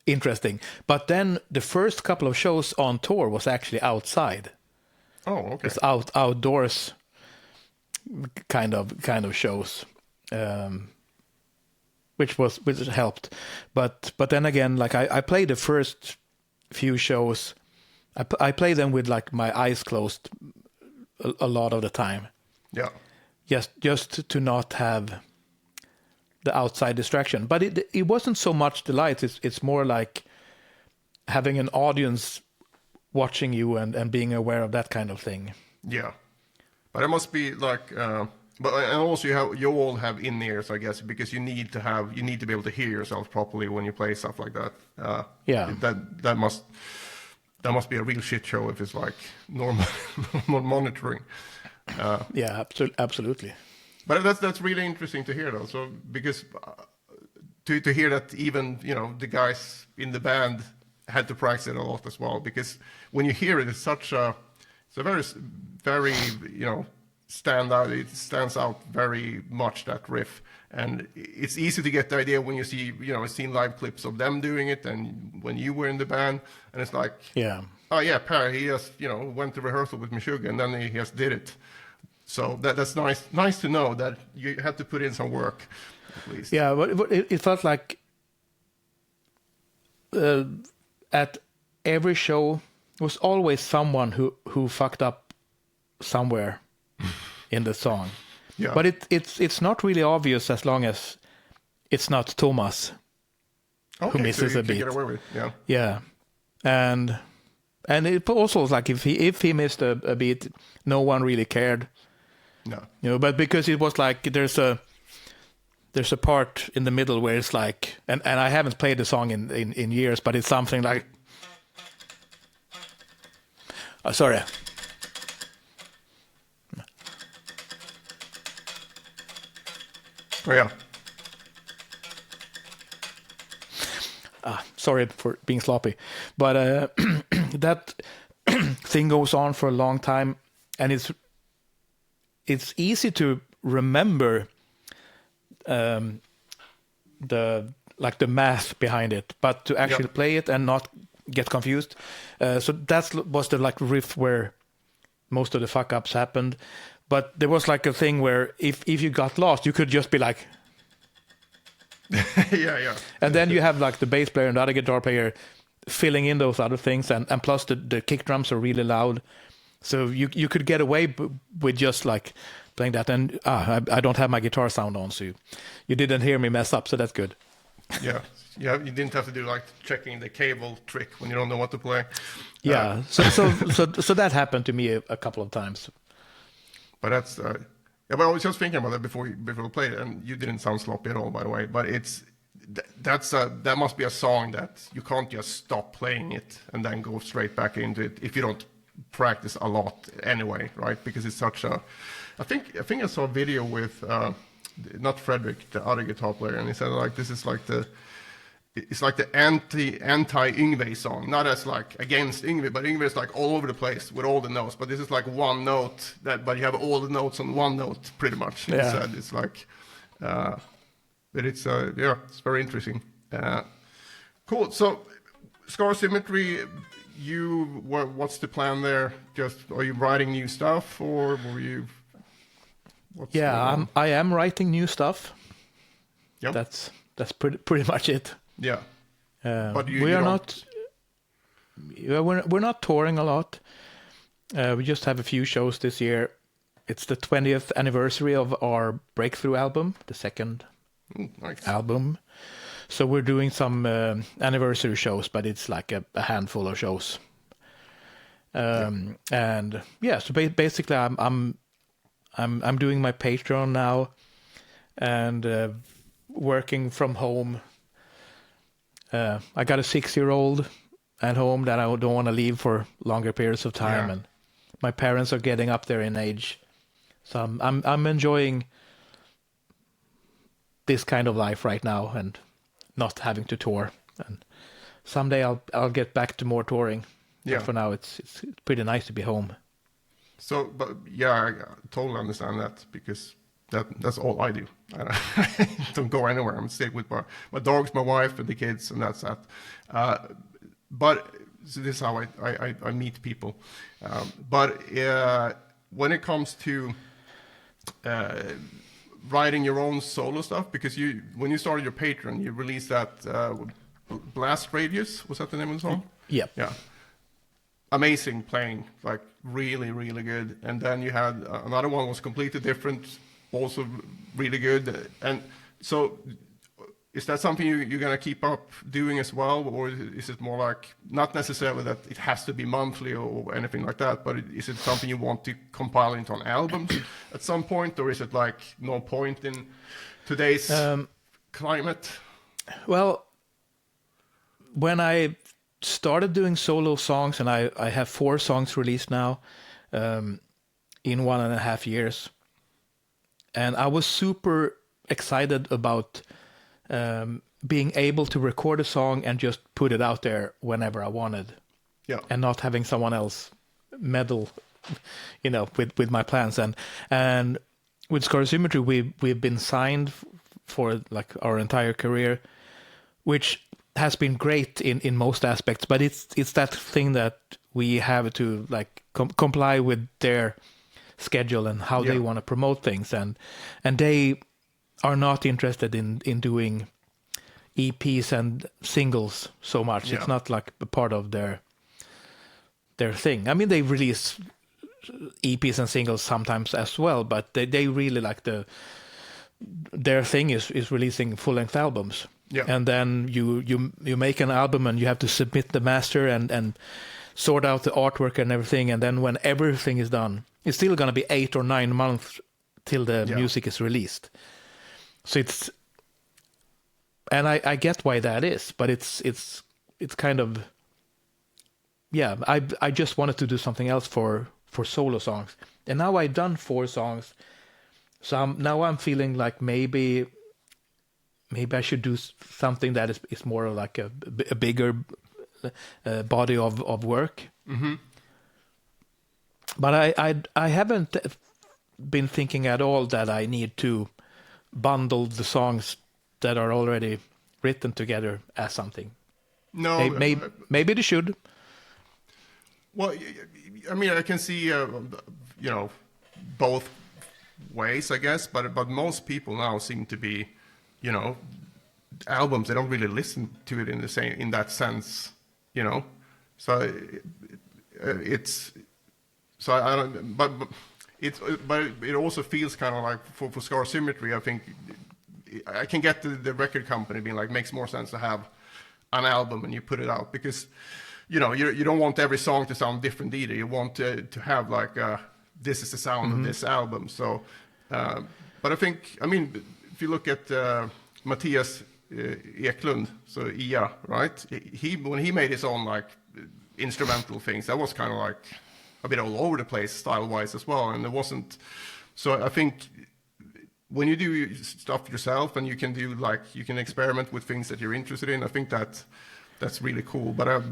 interesting. But then the first couple of shows on tour was actually outside. Oh, okay. It's outdoors. Kind of shows, which helped, but then again, like I played the first few shows, I played them with like my eyes closed a lot of the time. Yeah. Just to not have the outside distraction. But it wasn't so much the lights. It's more like having an audience watching you and being aware of that kind of thing. Yeah. But it must be like, and also you all have in-ears, I guess, because you need to be able to hear yourself properly when you play stuff like that. That must be a real shit show if it's like normal monitoring. Yeah, absolutely. But that's really interesting to hear though. So because to hear that even, you know, the guys in the band had to practice it a lot as well, because when you hear it, it's a very, you know, it stands out very much, that riff. And it's easy to get the idea when you see, you know, seen live clips of them doing it and when you were in the band, and it's like, oh yeah, Per, he just, you know, went to rehearsal with Meshuggah and then he just did it. So that's nice to know that you had to put in some work, at least. Yeah, but it felt like at every show was always someone who fucked up somewhere in the song. Yeah. But it's not really obvious as long as it's not Thomas who misses so you a can beat. get away with it. Yeah, and it also was like if he missed a beat, no one really cared. No. You know, but because it was like there's a part in the middle where it's like, and I haven't played the song in years, but it's something like, sorry. Oh, yeah. Sorry for being sloppy, but that thing goes on for a long time, and it's easy to remember the math behind it, but to actually play it and not get confused. So that was the like riff where most of the fuck ups happened. But there was like a thing where if you got lost, you could just be like, yeah. And then you have like the bass player and the other guitar player filling in those other things, and plus the kick drums are really loud, so you could get away with just like playing that. And I don't have my guitar sound on, so you didn't hear me mess up, so that's good. Yeah, you didn't have to do like checking the cable trick when you don't know what to play. Yeah, so that happened to me a couple of times. But that's but I was just thinking about that before we played it, and you didn't sound sloppy at all, by the way. But that must be a song that you can't just stop playing it and then go straight back into it if you don't practice a lot anyway, right? Because it's such a. I think I saw a video with not Frederick, the other guitar player, and he said like this is like it's like the anti Yngwie song, not as like against Yngwie, but Yngwie is like all over the place with all the notes. But this is like one note but you have all the notes on one note pretty much. Yeah. It's like, but it's it's very interesting. Cool. So, Scar Symmetry, what's the plan there? Just are you writing new stuff, or were you? I am writing new stuff. Yep. That's pretty much it. Yeah, but we're not touring a lot. We just have a few shows this year. It's the 20th anniversary of our breakthrough album, the second nice. album. So we're doing some anniversary shows, but it's like a handful of shows. And so basically, I'm doing my Patreon now, and working from home. I got a 6-year-old at home that I don't want to leave for longer periods of time, and my parents are getting up there in age, so I'm enjoying this kind of life right now and not having to tour. And someday I'll get back to more touring. Yeah. But for now, it's pretty nice to be home. So, but I totally understand that, because that's all I do. I don't go anywhere. I'm staying with my dogs, my wife, and the kids, and that's that. But so this is how I meet people. But when it comes to writing your own solo stuff, because when you started your Patreon, you released that Blast Radius. Was that the name of the song? Yep. Yeah. Amazing playing, like really, really good. And then you had another one was completely different, also really good. And so is that something you're going to keep up doing as well? Or is it more like, not necessarily that it has to be monthly or anything like that, but is it something you want to compile into an album at some point? Or is it like no point in today's climate? Well, when I started doing solo songs, and I have 4 songs released now in 1.5 years, and I was super excited about being able to record a song and just put it out there whenever I wanted, and not having someone else meddle, with my plans. And with Symmetry, we've been signed for like our entire career, which has been great in most aspects. But it's that thing that we have to like comply with their schedule and how they want to promote things, and they are not interested in doing EPs and singles so much. It's not like a part of their thing. I mean, they release EPs and singles sometimes as well, but they really like their thing is releasing full-length albums. And then you make an album and you have to submit the master and sort out the artwork and everything, and then when everything is done, it's still going to be 8 or 9 months till the music is released. So it's, and I get why that is, but it's kind of, I just wanted to do something else for solo songs, and now I've done 4 songs, so now I'm feeling like maybe I should do something that is more like a bigger body of work. Mm-hmm. But I haven't been thinking at all that I need to bundle the songs that are already written together as something. No, maybe they should. Well, I mean, I can see both ways, I guess, but most people now seem to be, albums, they don't really listen to it in that sense, so it's, so I don't, but it also feels kind of like for Symmetry, I think I can get the record company being like, makes more sense to have an album and you put it out, because you don't want every song to sound different either. You want to have like this is the sound of this album. So but I think, I mean, if you look at Matthias Eklund, so Ia, right? When he made his own like instrumental things, that was kind of like a bit all over the place style-wise as well, and it wasn't. So I think when you do stuff yourself and you can experiment with things that you're interested in, I think that's really cool. But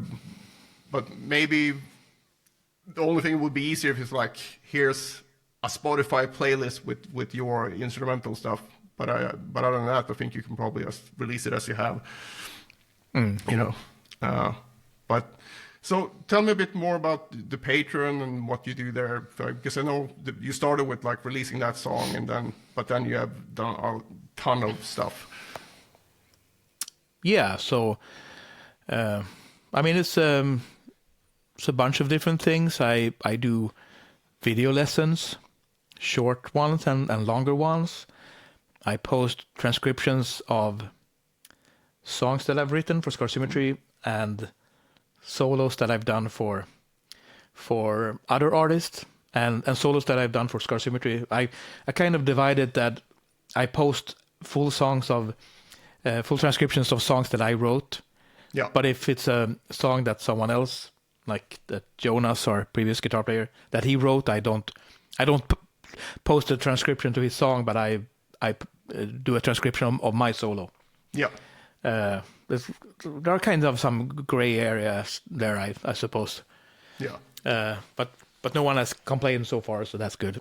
maybe the only thing would be easier if it's like, here's a Spotify playlist with your instrumental stuff. But other than that, I think you can probably just release it as you have. But so tell me a bit more about the Patreon and what you do there, because I know you started with like releasing that song, but then you have done a ton of stuff. Yeah, so I mean, it's a bunch of different things. I do video lessons, short ones and longer ones. I post transcriptions of songs that I've written for Symmetry and solos that I've done for other artists, and solos that I've done for Symmetry. I kind of divided that. I post full transcriptions of songs that I wrote. Yeah. But if it's a song that someone else, like that Jonas, our previous guitar player, that he wrote, I don't post a transcription to his song, but I do a transcription of my solo. Yeah. There are kind of some gray areas there, I suppose. Yeah. But no one has complained so far, so that's good.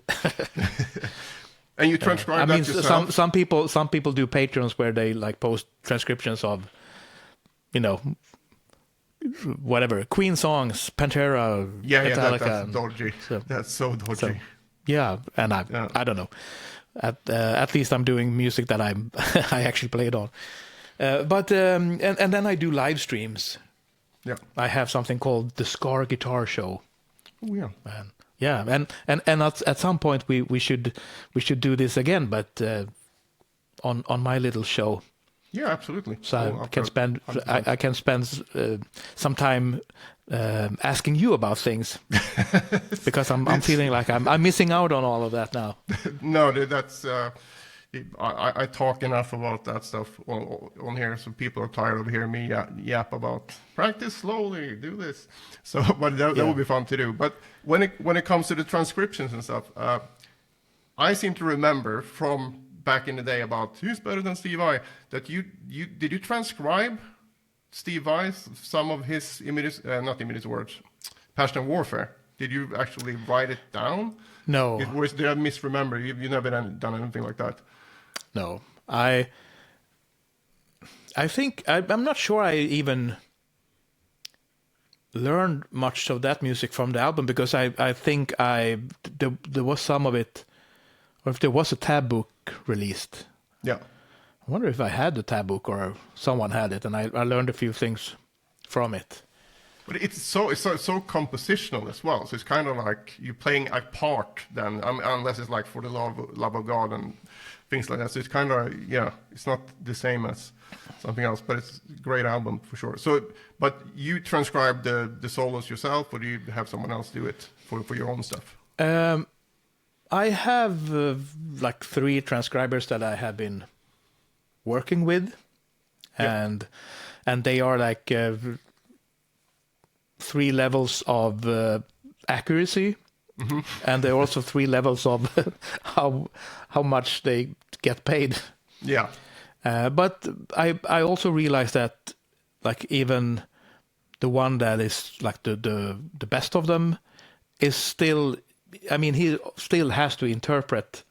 And you transcribe that yourself? Some people do Patreons where they like post transcriptions of, whatever, Queen songs, Pantera, Metallica. That's dodgy. That's so dodgy. So, yeah, and I don't know. At least I'm doing music that I actually played on. But and then I do live streams. Yeah. I have something called the Scar Guitar Show. Oh yeah. And at some point we should do this again, but on my little show. Yeah, absolutely. So I can spend some time asking you about things because I'm feeling like I'm missing out on all of that now. No, that's I talk enough about that stuff on here, so people are tired of hearing me yap about practice slowly, do this. So, but that would be fun to do. But when it comes to the transcriptions and stuff, I seem to remember from back in the day about who's better than Steve Vai, that did you transcribe Steve Vai's, some of his not immediate words, Passion and Warfare? Did you actually write it down? No. Did I misremember? You never done anything like that? No. I think, I'm not sure I even learned much of that music from the album, because I think there was some of it, or if there was a tab book released. Yeah. I wonder if I had the tab book or someone had it, and I learned a few things from it. But it's so compositional as well. So it's kind of like you're playing a part then, unless it's like For the Love of God and things like that. So it's kind of, it's not the same as something else, but it's a great album for sure. So, but you transcribe the solos yourself, or do you have someone else do it for your own stuff? I have like 3 transcribers that I have been working with, and they are like 3 levels of accuracy, and there are also 3 levels of how much they get paid. Yeah. But I also realized that, like, even the one that is like the best of them is still, I mean, he still has to interpret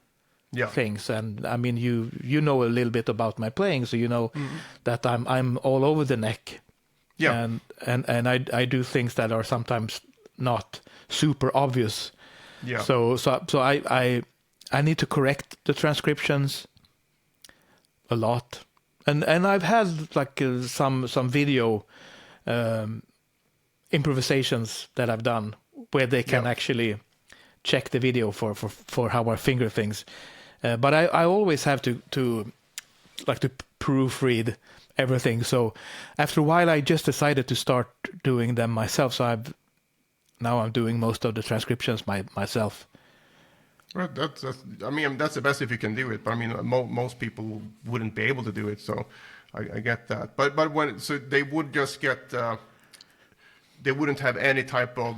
things, and I mean, you know a little bit about my playing, so you know that I'm all over the neck. Yeah. And I do things that are sometimes not super obvious. Yeah. So I need to correct the transcriptions a lot. And I've had like some video improvisations that I've done where they can actually check the video for how I finger things. But I always have to proofread everything. So after a while, I just decided to start doing them myself. So I'm doing most of the transcriptions myself. Right, that's the best if you can do it. But I mean, most people wouldn't be able to do it. So I get that. But so they would just get, they wouldn't have any type of.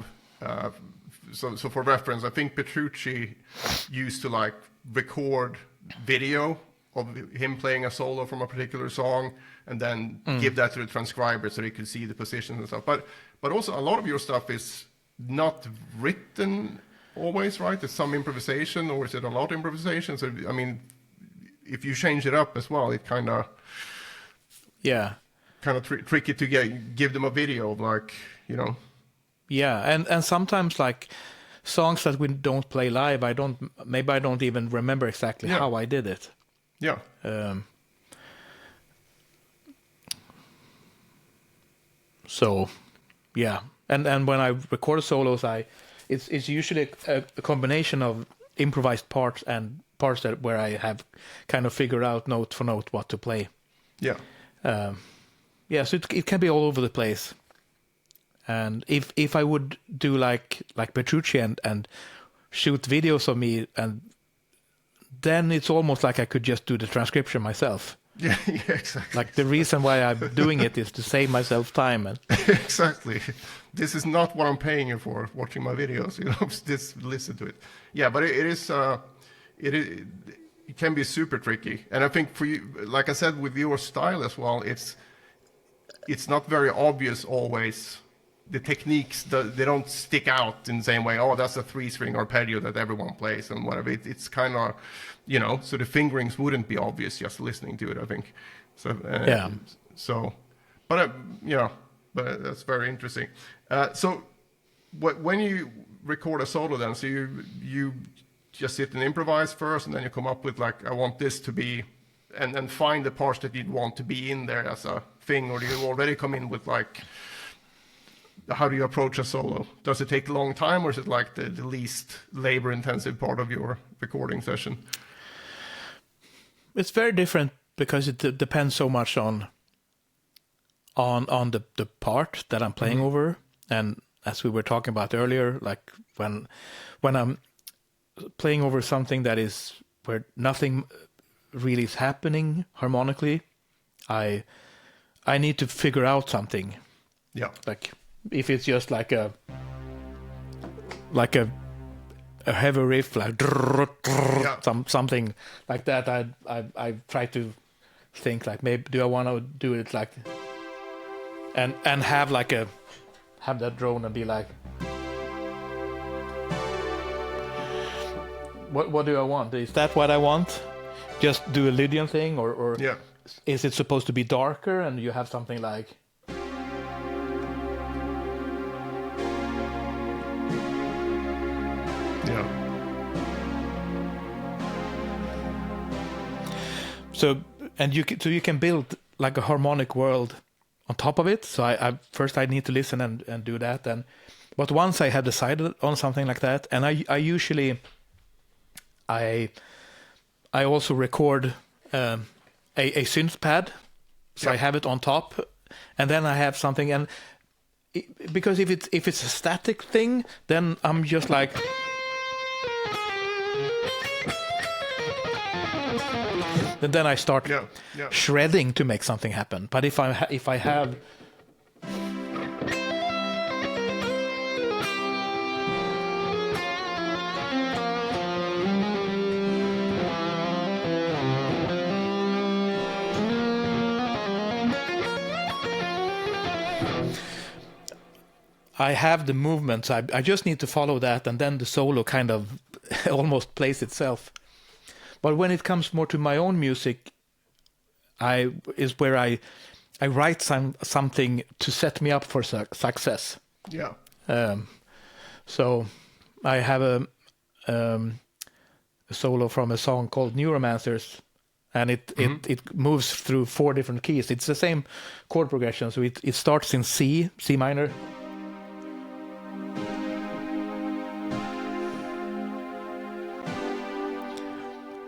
So for reference, I think Petrucci used to like record video of him playing a solo from a particular song, and then give that to the transcriber so they could see the positions and stuff. But also a lot of your stuff is not written always, right? There's some improvisation, or is it a lot of improvisation? So I mean, if you change it up as well, it kind of tricky to give them a video of, like, Yeah, and sometimes like songs that we don't play live, I don't even remember exactly how I did it. Yeah. So, yeah, and when I record solos, it's usually a combination of improvised parts and parts where I have kind of figured out note for note what to play. Yeah. So it can be all over the place. And if I would do like Petrucci and shoot videos of me, and then it's almost like I could just do the transcription myself. Yeah, exactly. Like the reason why I'm doing it is to save myself time. And exactly. This is not what I'm paying you for, watching my videos. Just listen to it. Yeah, but it can be super tricky. And I think for you, like I said, with your style as well, it's not very obvious always. The techniques, they don't stick out in the same way. Oh, that's a 3-string arpeggio that everyone plays and whatever. It's kind of, so the fingerings wouldn't be obvious just listening to it, I think. So So, but but that's very interesting. So, when you record a solo, then, so you just sit and improvise first, and then you come up with like, I want this to be, and then find the parts that you'd want to be in there as a thing, or do you already come in with like? How do you approach a solo? Does it take a long time, or is it like the least labor-intensive part of your recording session? It's very different because it depends so much on the part that I'm playing over, and as we were talking about earlier, like when I'm playing over something that is where nothing really is happening harmonically, I need to figure out something. Yeah, like. If it's just like a a heavy riff like something like that, I try to think like, maybe do I want to do it like, and have like have that drone and be like, what do I want? Is that what I want? Just do a Lydian thing, or is it supposed to be darker and you have something like? Yeah. So you can build like a harmonic world on top of it. So I first I need to listen and do that. But once I have decided on something like that, and I usually I also record a synth pad, so I have it on top, and then I have something, and because if it's a static thing, then I'm just like. And then I start shredding to make something happen. But if I have the movements, I just need to follow that, and then the solo kind of almost plays itself. But when it comes more to my own music, is where I write something to set me up for success. Yeah. So I have a solo from a song called Neuromancers, and it moves through 4 different keys. It's the same chord progression, so it starts in C minor.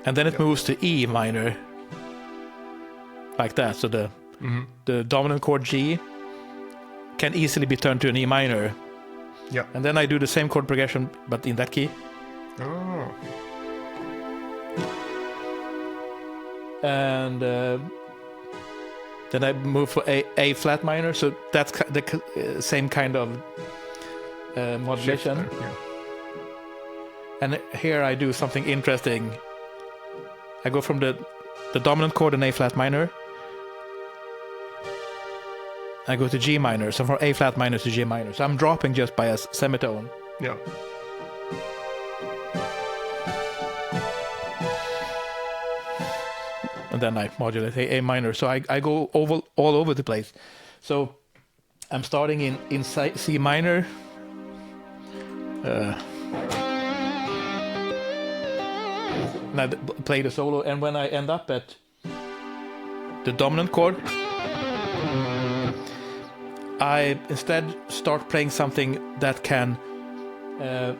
And then it moves to E minor, like that. So the dominant chord G can easily be turned to an E minor. Yeah. And then I do the same chord progression, but in that key. Oh. And then I move for A flat minor. So that's the same kind of modulation. Yeah. And here I do something interesting. I go from the dominant chord in A flat minor. I go to G minor, so from A flat minor to G minor. So I'm dropping just by a semitone. Yeah. And then I modulate A minor. So I go all over the place. So I'm starting in C minor. And I play the solo, and when I end up at the dominant chord, I instead start playing something that can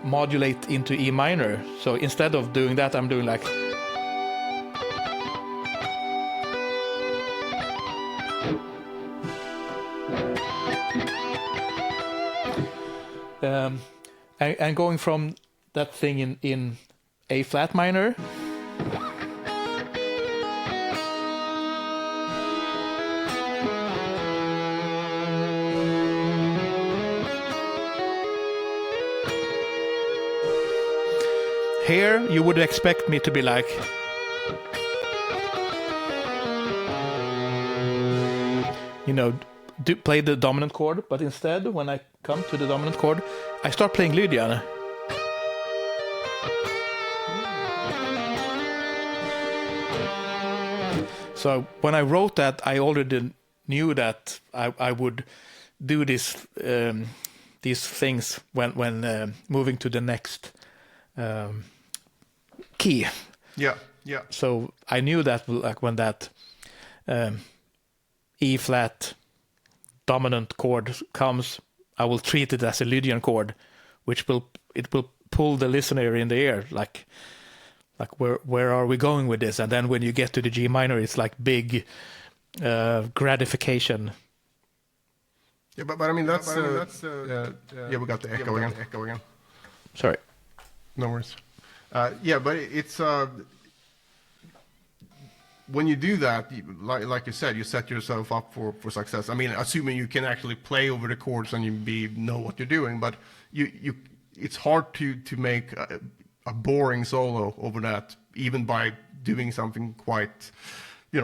modulate into E minor. So instead of doing that, I'm doing like. And going from that thing in A flat minor. Here, you would expect me to be like, play the dominant chord, but instead, when I come to the dominant chord, I start playing Lydian. So when I wrote that, I already knew that I would do these things when moving to the next key. Yeah, yeah. So I knew that like when that E flat dominant chord comes, I will treat it as a Lydian chord, which will pull the listener in the ear, like where are we going with this? And then when you get to the G minor, it's like big gratification. Yeah, but I mean that's yeah, we got the echo again. Sorry. No worries. Yeah, but it's when you do that, like you said, you set yourself up for success. I mean, assuming you can actually play over the chords and you know what you're doing, but it's hard to make a boring solo over that, even by doing something quite,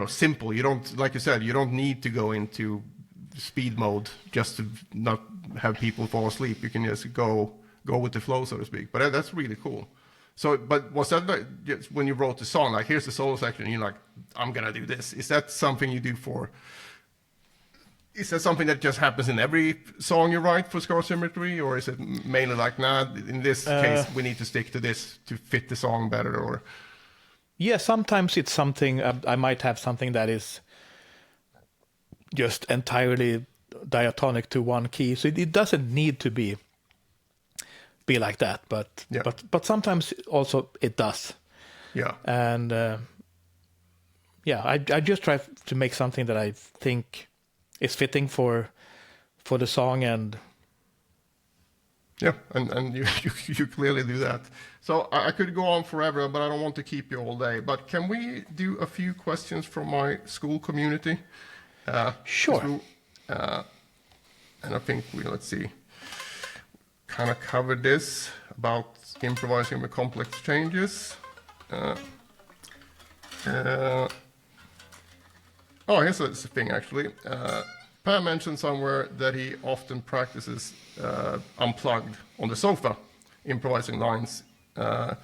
simple. You don't, like you said, you don't need to go into speed mode just to not have people fall asleep. You can just go with the flow, so to speak. But that's really cool. So, but was that just when you wrote the song, like, here's the solo section, and you're like, I'm gonna do this? Is that something you do is that something that just happens in every song you write for Scar Symmetry, or is it mainly like, nah, in this case we need to stick to this to fit the song better? Or yeah, sometimes it's something, I might have something that is just entirely diatonic to one key, so it doesn't need to be like that, but sometimes also it does. Yeah. And I just try to make something that I think is fitting for the song, and you clearly do that. So I could go on forever, but I don't want to keep you all day. But can we do a few questions from my school community? Sure. And I think let's see, kind of covered this about improvising with complex changes. Here's a thing actually. Per mentioned somewhere that he often practices unplugged on the sofa, improvising lines. And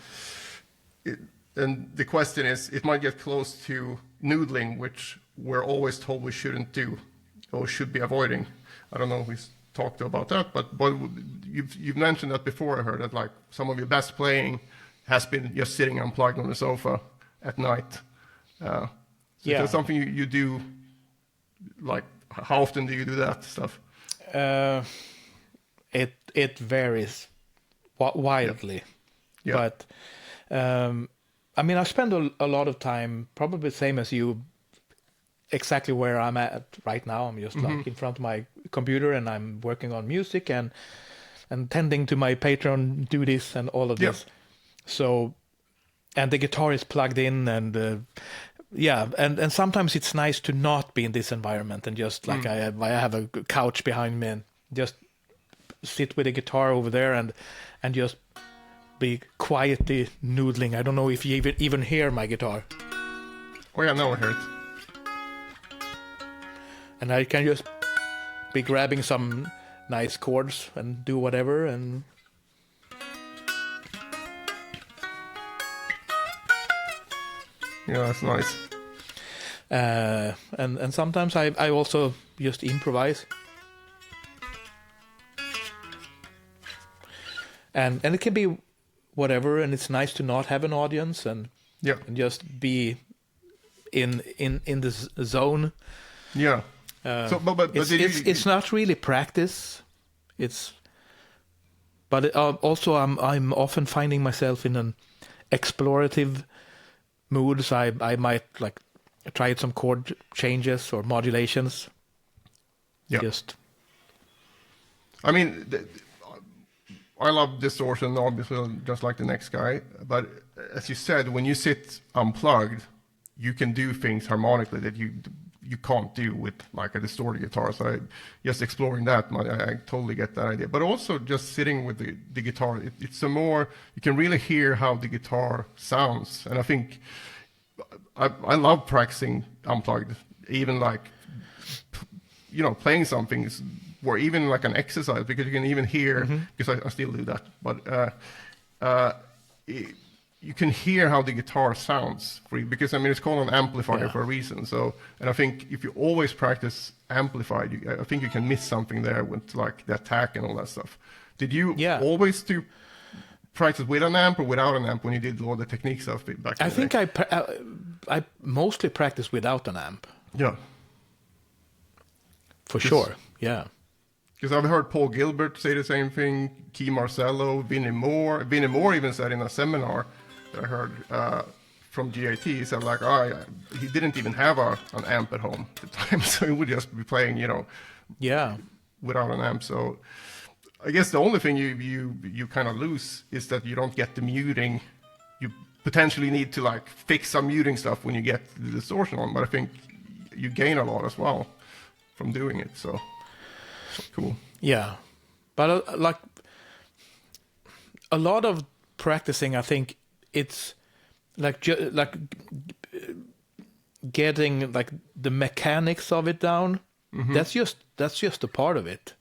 the question is, it might get close to noodling, which we're always told we shouldn't do or should be avoiding. I don't know if we've talked about that, but you've mentioned that before. I heard that like some of your best playing has been just sitting unplugged on the sofa at night. Is that something you do? Like, how often do you do that stuff? It varies wildly. Yeah. But I mean, I spend a lot of time, probably the same as you, exactly where I'm at right now. I'm just like in front of my computer, and I'm working on music and tending to my Patreon duties and all of this. So, and the guitar is plugged in, and and sometimes it's nice to not be in this environment, and just like I have a couch behind me and just sit with the guitar over there and just be quietly noodling. I don't know if you even hear my guitar. Oh yeah, now I hear it. And I can just be grabbing some nice chords and do whatever, and yeah, that's nice. And sometimes I also just improvise. And it can be whatever, and it's nice to not have an audience and just be in this zone. Yeah. But it's not really practice. Also I'm often finding myself in an explorative mood. So I might like try some chord changes or modulations. Yeah. I mean, I love distortion, obviously, just like the next guy. But as you said, when you sit unplugged, you can do things harmonically that you can't do with like a distorted guitar. So just exploring that, I totally get that idea. But also just sitting with the guitar, it's a more, you can really hear how the guitar sounds. And I think I love practicing unplugged, even like, playing something or even like an exercise, because you can even hear, because I still do that, but you can hear how the guitar sounds for you, because I mean it's called an amplifier for a reason. So, and I think if you always practice amplified, I think you can miss something there with like the attack and all that stuff. Did you always do practice with an amp or without an amp when you did all the technique stuff back in the day? I mostly practice without an amp. Yeah. For sure, yeah. Because I've heard Paul Gilbert say the same thing, Key Marcello, Vinnie Moore even said in a seminar that I heard from GAT, he said like, he didn't even have an amp at home at the time, so he would just be playing, without an amp. So I guess the only thing you kind of lose is that you don't get the muting. You potentially need to like fix some muting stuff when you get the distortion on, but I think you gain a lot as well from doing it. So cool. Yeah, but like a lot of practicing, I think it's like getting like the mechanics of it down. That's just a part of it.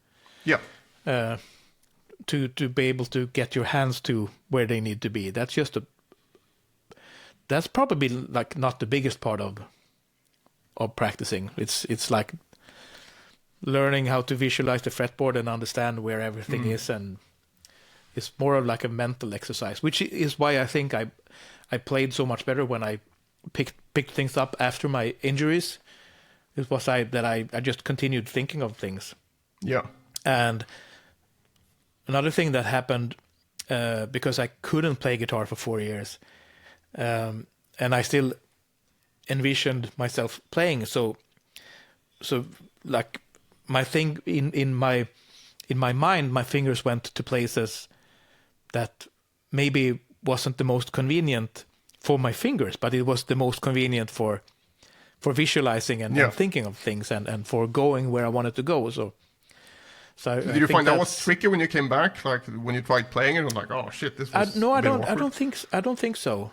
Yeah. To be able to get your hands to where they need to be. That's probably like not the biggest part of practicing. It's like learning how to visualize the fretboard and understand where everything is, and it's more of like a mental exercise, which is why I think I played so much better when I picked things up after my injuries. It was that I just continued thinking of things. Yeah. And another thing that happened, because I couldn't play guitar for 4 years, and I still envisioned myself playing. So like my thing in my mind, my fingers went to places that maybe wasn't the most convenient for my fingers, but it was the most convenient for visualizing and thinking of things and for going where I wanted to go. So did you find that was tricky when you came back? Like when you tried playing it, it was like, oh shit, this was no, I don't awkward. I don't think so.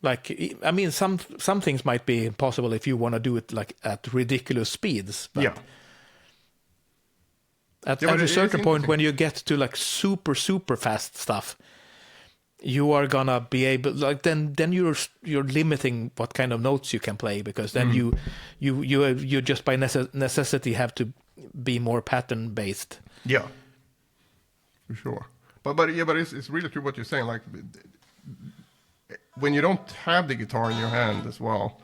Like, I mean, some things might be impossible if you want to do it like at ridiculous speeds. But at a certain point, when you get to like super super fast stuff, you are gonna be able, like, then you're limiting what kind of notes you can play, because then you just by necessity have to be more pattern based. Yeah, for sure. But it's really true what you're saying. Like when you don't have the guitar in your hand as well,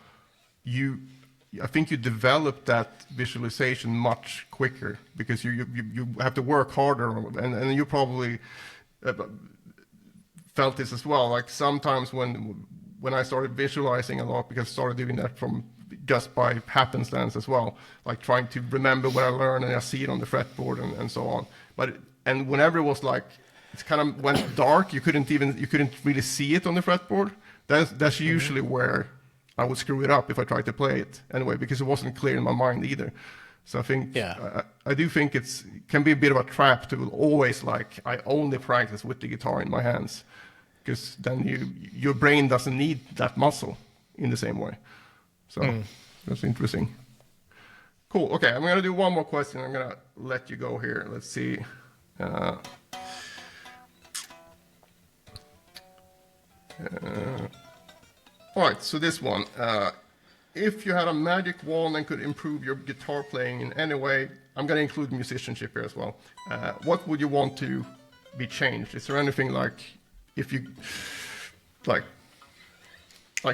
I think you develop that visualization much quicker, because you have to work harder, and you probably felt this as well. Like sometimes when I started visualizing a lot, because I started doing that from just by happenstance as well, like trying to remember what I learned and I see it on the fretboard and so on. And whenever it was like it kind of went dark, you couldn't really see it on the fretboard. That's usually where I would screw it up if I tried to play it anyway, because it wasn't clear in my mind either. So I think I do think it can be a bit of a trap to always like I only practice with the guitar in my hands, because then your brain doesn't need that muscle in the same way. So that's interesting. Cool. Okay, I'm gonna do one more question. I'm gonna let you go here. Let's see. All right, so this one. If you had a magic wand and could improve your guitar playing in any way, I'm going to include musicianship here as well. What would you want to be changed? Is there anything like, if you, like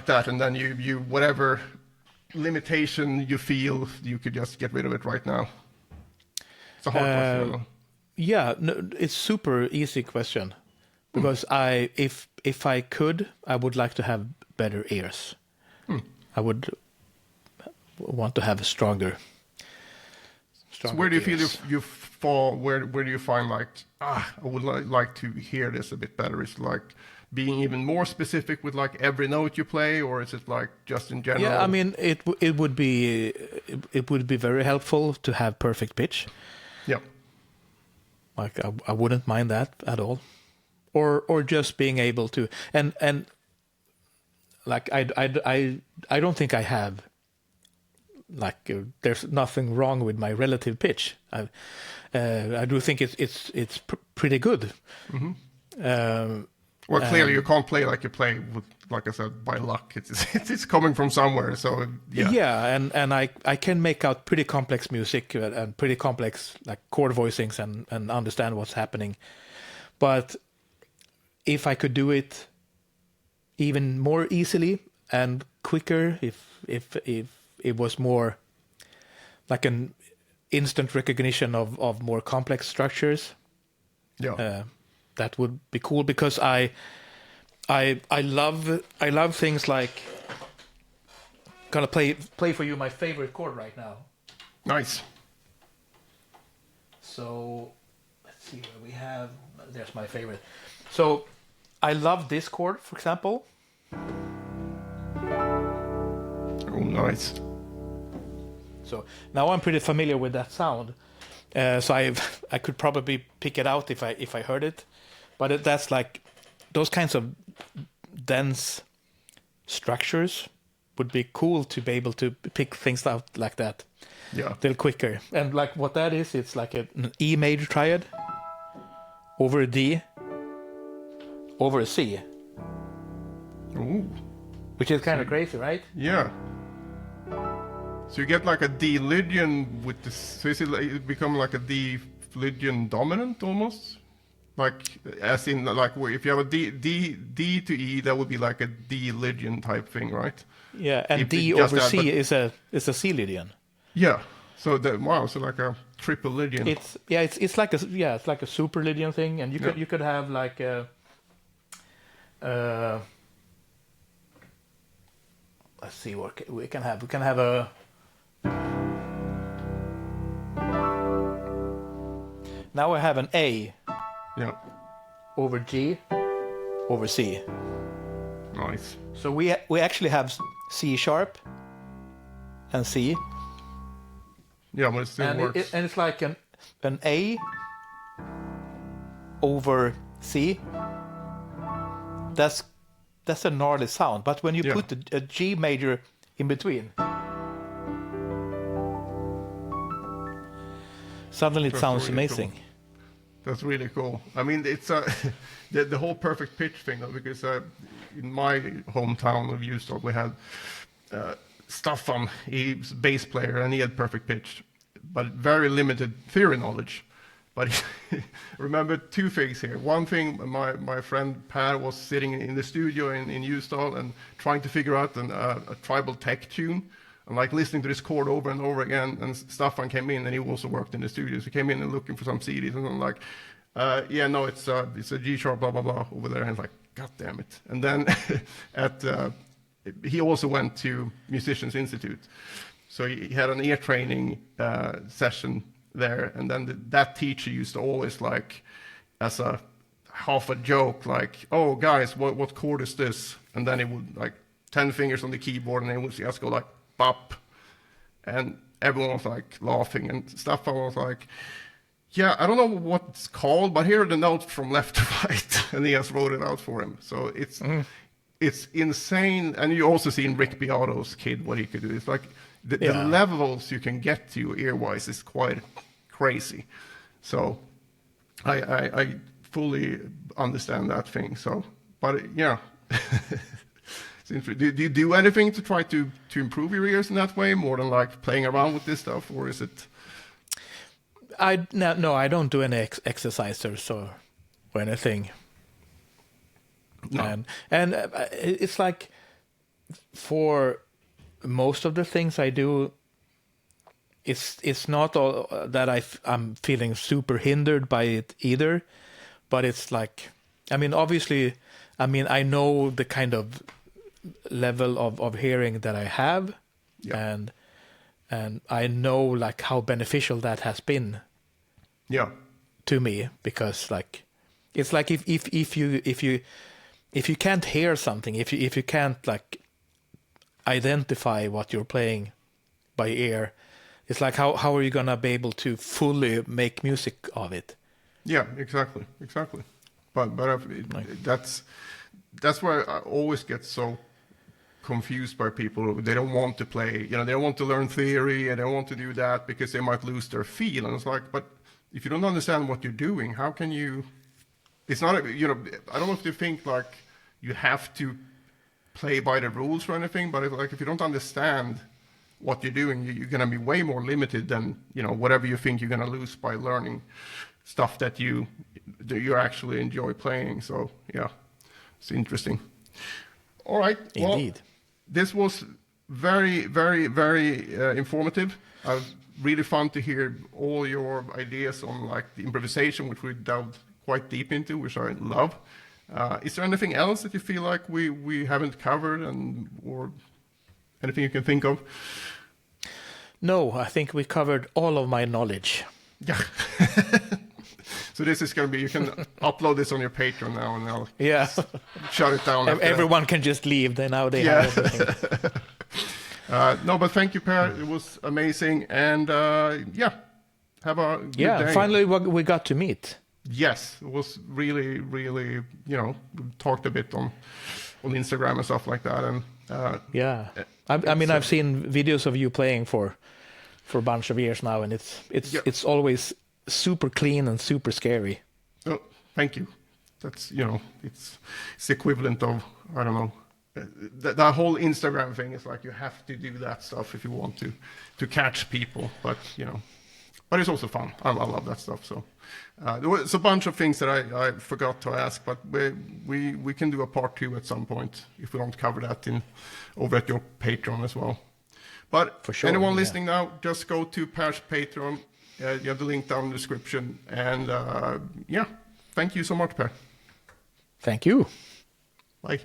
that, and then you whatever limitation you feel, you could just get rid of it right now? It's a hard question. Yeah, no, it's super easy question, because if I could, I would like to have better ears. I would want to have a stronger so where do you feel you fall? Where do you find like, I would like to hear this a bit better? Is it like being even more specific with like every note you play, or is it like just in general? Yeah, I mean it would be very helpful to have perfect pitch. Yeah. Like I wouldn't mind that at all. Or just being able to and like I don't think I have like there's nothing wrong with my relative pitch. I do think it's pretty good. Well, clearly you can't play like you play with, like I said, by luck. It's coming from somewhere. So yeah. Yeah, and I can make out pretty complex music and pretty complex like chord voicings and understand what's happening, but if I could do it even more easily and quicker, if it was more like an instant recognition of more complex structures, that would be cool, because I love things like, gonna play for you my favorite chord right now. Nice. So let's see what we have. There's my favorite. So I love this chord, for example. Oh, nice. So now I'm pretty familiar with that sound. So I could probably pick it out if I heard it. But that's like those kinds of dense structures would be cool to be able to pick things out like that. Yeah. A little quicker. And like what that is, it's like an E major triad over a D over a C. Ooh. Which is kind of crazy, right? Yeah. So you get like a D Lydian with this. So is it, like, it become like a D Lydian dominant almost? Like, as in, like, if you have a D to E, that would be like a D Lydian type thing, right? Yeah, and If D it just over that, C but- is a C Lydian. Yeah. So wow, so like a triple Lydian. It's like a super Lydian thing, and you could have like a let's see what we can have. We can have a now I have an A Yeah. over G over C. Nice. So we actually have C sharp and C. Yeah, but it still works. And it's like an A over C. That's a gnarly sound. But when you put a G major in between, suddenly it sounds really amazing. Cool. That's really cool. I mean, it's the whole perfect pitch thing, though, because in my hometown of Ljusdal, we had Staffan. He's a bass player, and he had perfect pitch, but very limited theory knowledge. But remember two things here. One thing, my friend Per was sitting in the studio in Ljusdal and trying to figure out a tribal tech tune, and like listening to this chord over and over again. And Staffan came in, and he also worked in the studio. So he came in and looking for some CDs, and I'm like, yeah, no, it's a G sharp, blah blah blah over there. And he's like, God damn it! And then he also went to Musicians Institute, so he had an ear training session there, and then that teacher used to always, like, as a half a joke, like, oh guys, what chord is this? And then he would, like, 10 fingers on the keyboard, and he would just go like bop, and everyone was like laughing, and Staffan was like, yeah, I don't know what it's called, but here are the notes from left to right. And he just wrote it out for him. So it's insane. And you also see in Rick Beato's Kid what he could do. It's like the levels you can get to ear-wise is quite crazy. So I fully understand that thing. So, but yeah. Do you do anything to try to improve your ears in that way, more than like playing around with this stuff, or is it? No, I don't do any exercises or anything. No. And it's like, for most of the things I do, it's not all that I'm feeling super hindered by it either, but it's like, I mean, obviously, I mean, I know the kind of level of hearing that I have, and I know like how beneficial that has been to me, because like it's like if you can't hear something, if you can't like identify what you're playing by ear, it's like how are you gonna be able to fully make music of it? Yeah, exactly. But that's where I always get so confused by people. They don't want to play, they don't want to learn theory, and they don't want to do that because they might lose their feel. And it's like, but if you don't understand what you're doing, how can you? It's not, I don't know if you think like you have to play by the rules or anything, but if you don't understand what you're doing, you're going to be way more limited than, whatever you think you're going to lose by learning stuff that you actually enjoy playing. So yeah, it's interesting. All right. Indeed. Well, this was very, very, very informative. Really fun to hear all your ideas on like the improvisation, which we delved quite deep into, which I love. Is there anything else that you feel like we haven't covered, or anything you can think of? No, I think we covered all of my knowledge. Yeah. So this is going to be, you can upload this on your Patreon now, and I'll shut it down. Everyone can just leave. Now they have everything. No, but thank you, Per. It was amazing. And have a good day. Finally we got to meet. Yes, it was really, really, you know, we talked a bit on Instagram and stuff like that. And yeah, I mean, I've seen videos of you playing for a bunch of years now, and it's always super clean and super scary. Oh, thank you. That's, you know, it's the equivalent of, I don't know, the whole Instagram thing is like you have to do that stuff if you want to catch people, but you know, but it's also fun. I love that stuff. So there was a bunch of things that I forgot to ask, but we can do a part 2 at some point if we don't cover that over at your Patreon as well. But for sure, anyone listening now, just go to Per's Patreon. You have the link down in the description, and yeah, thank you so much, Per. Thank you. Bye.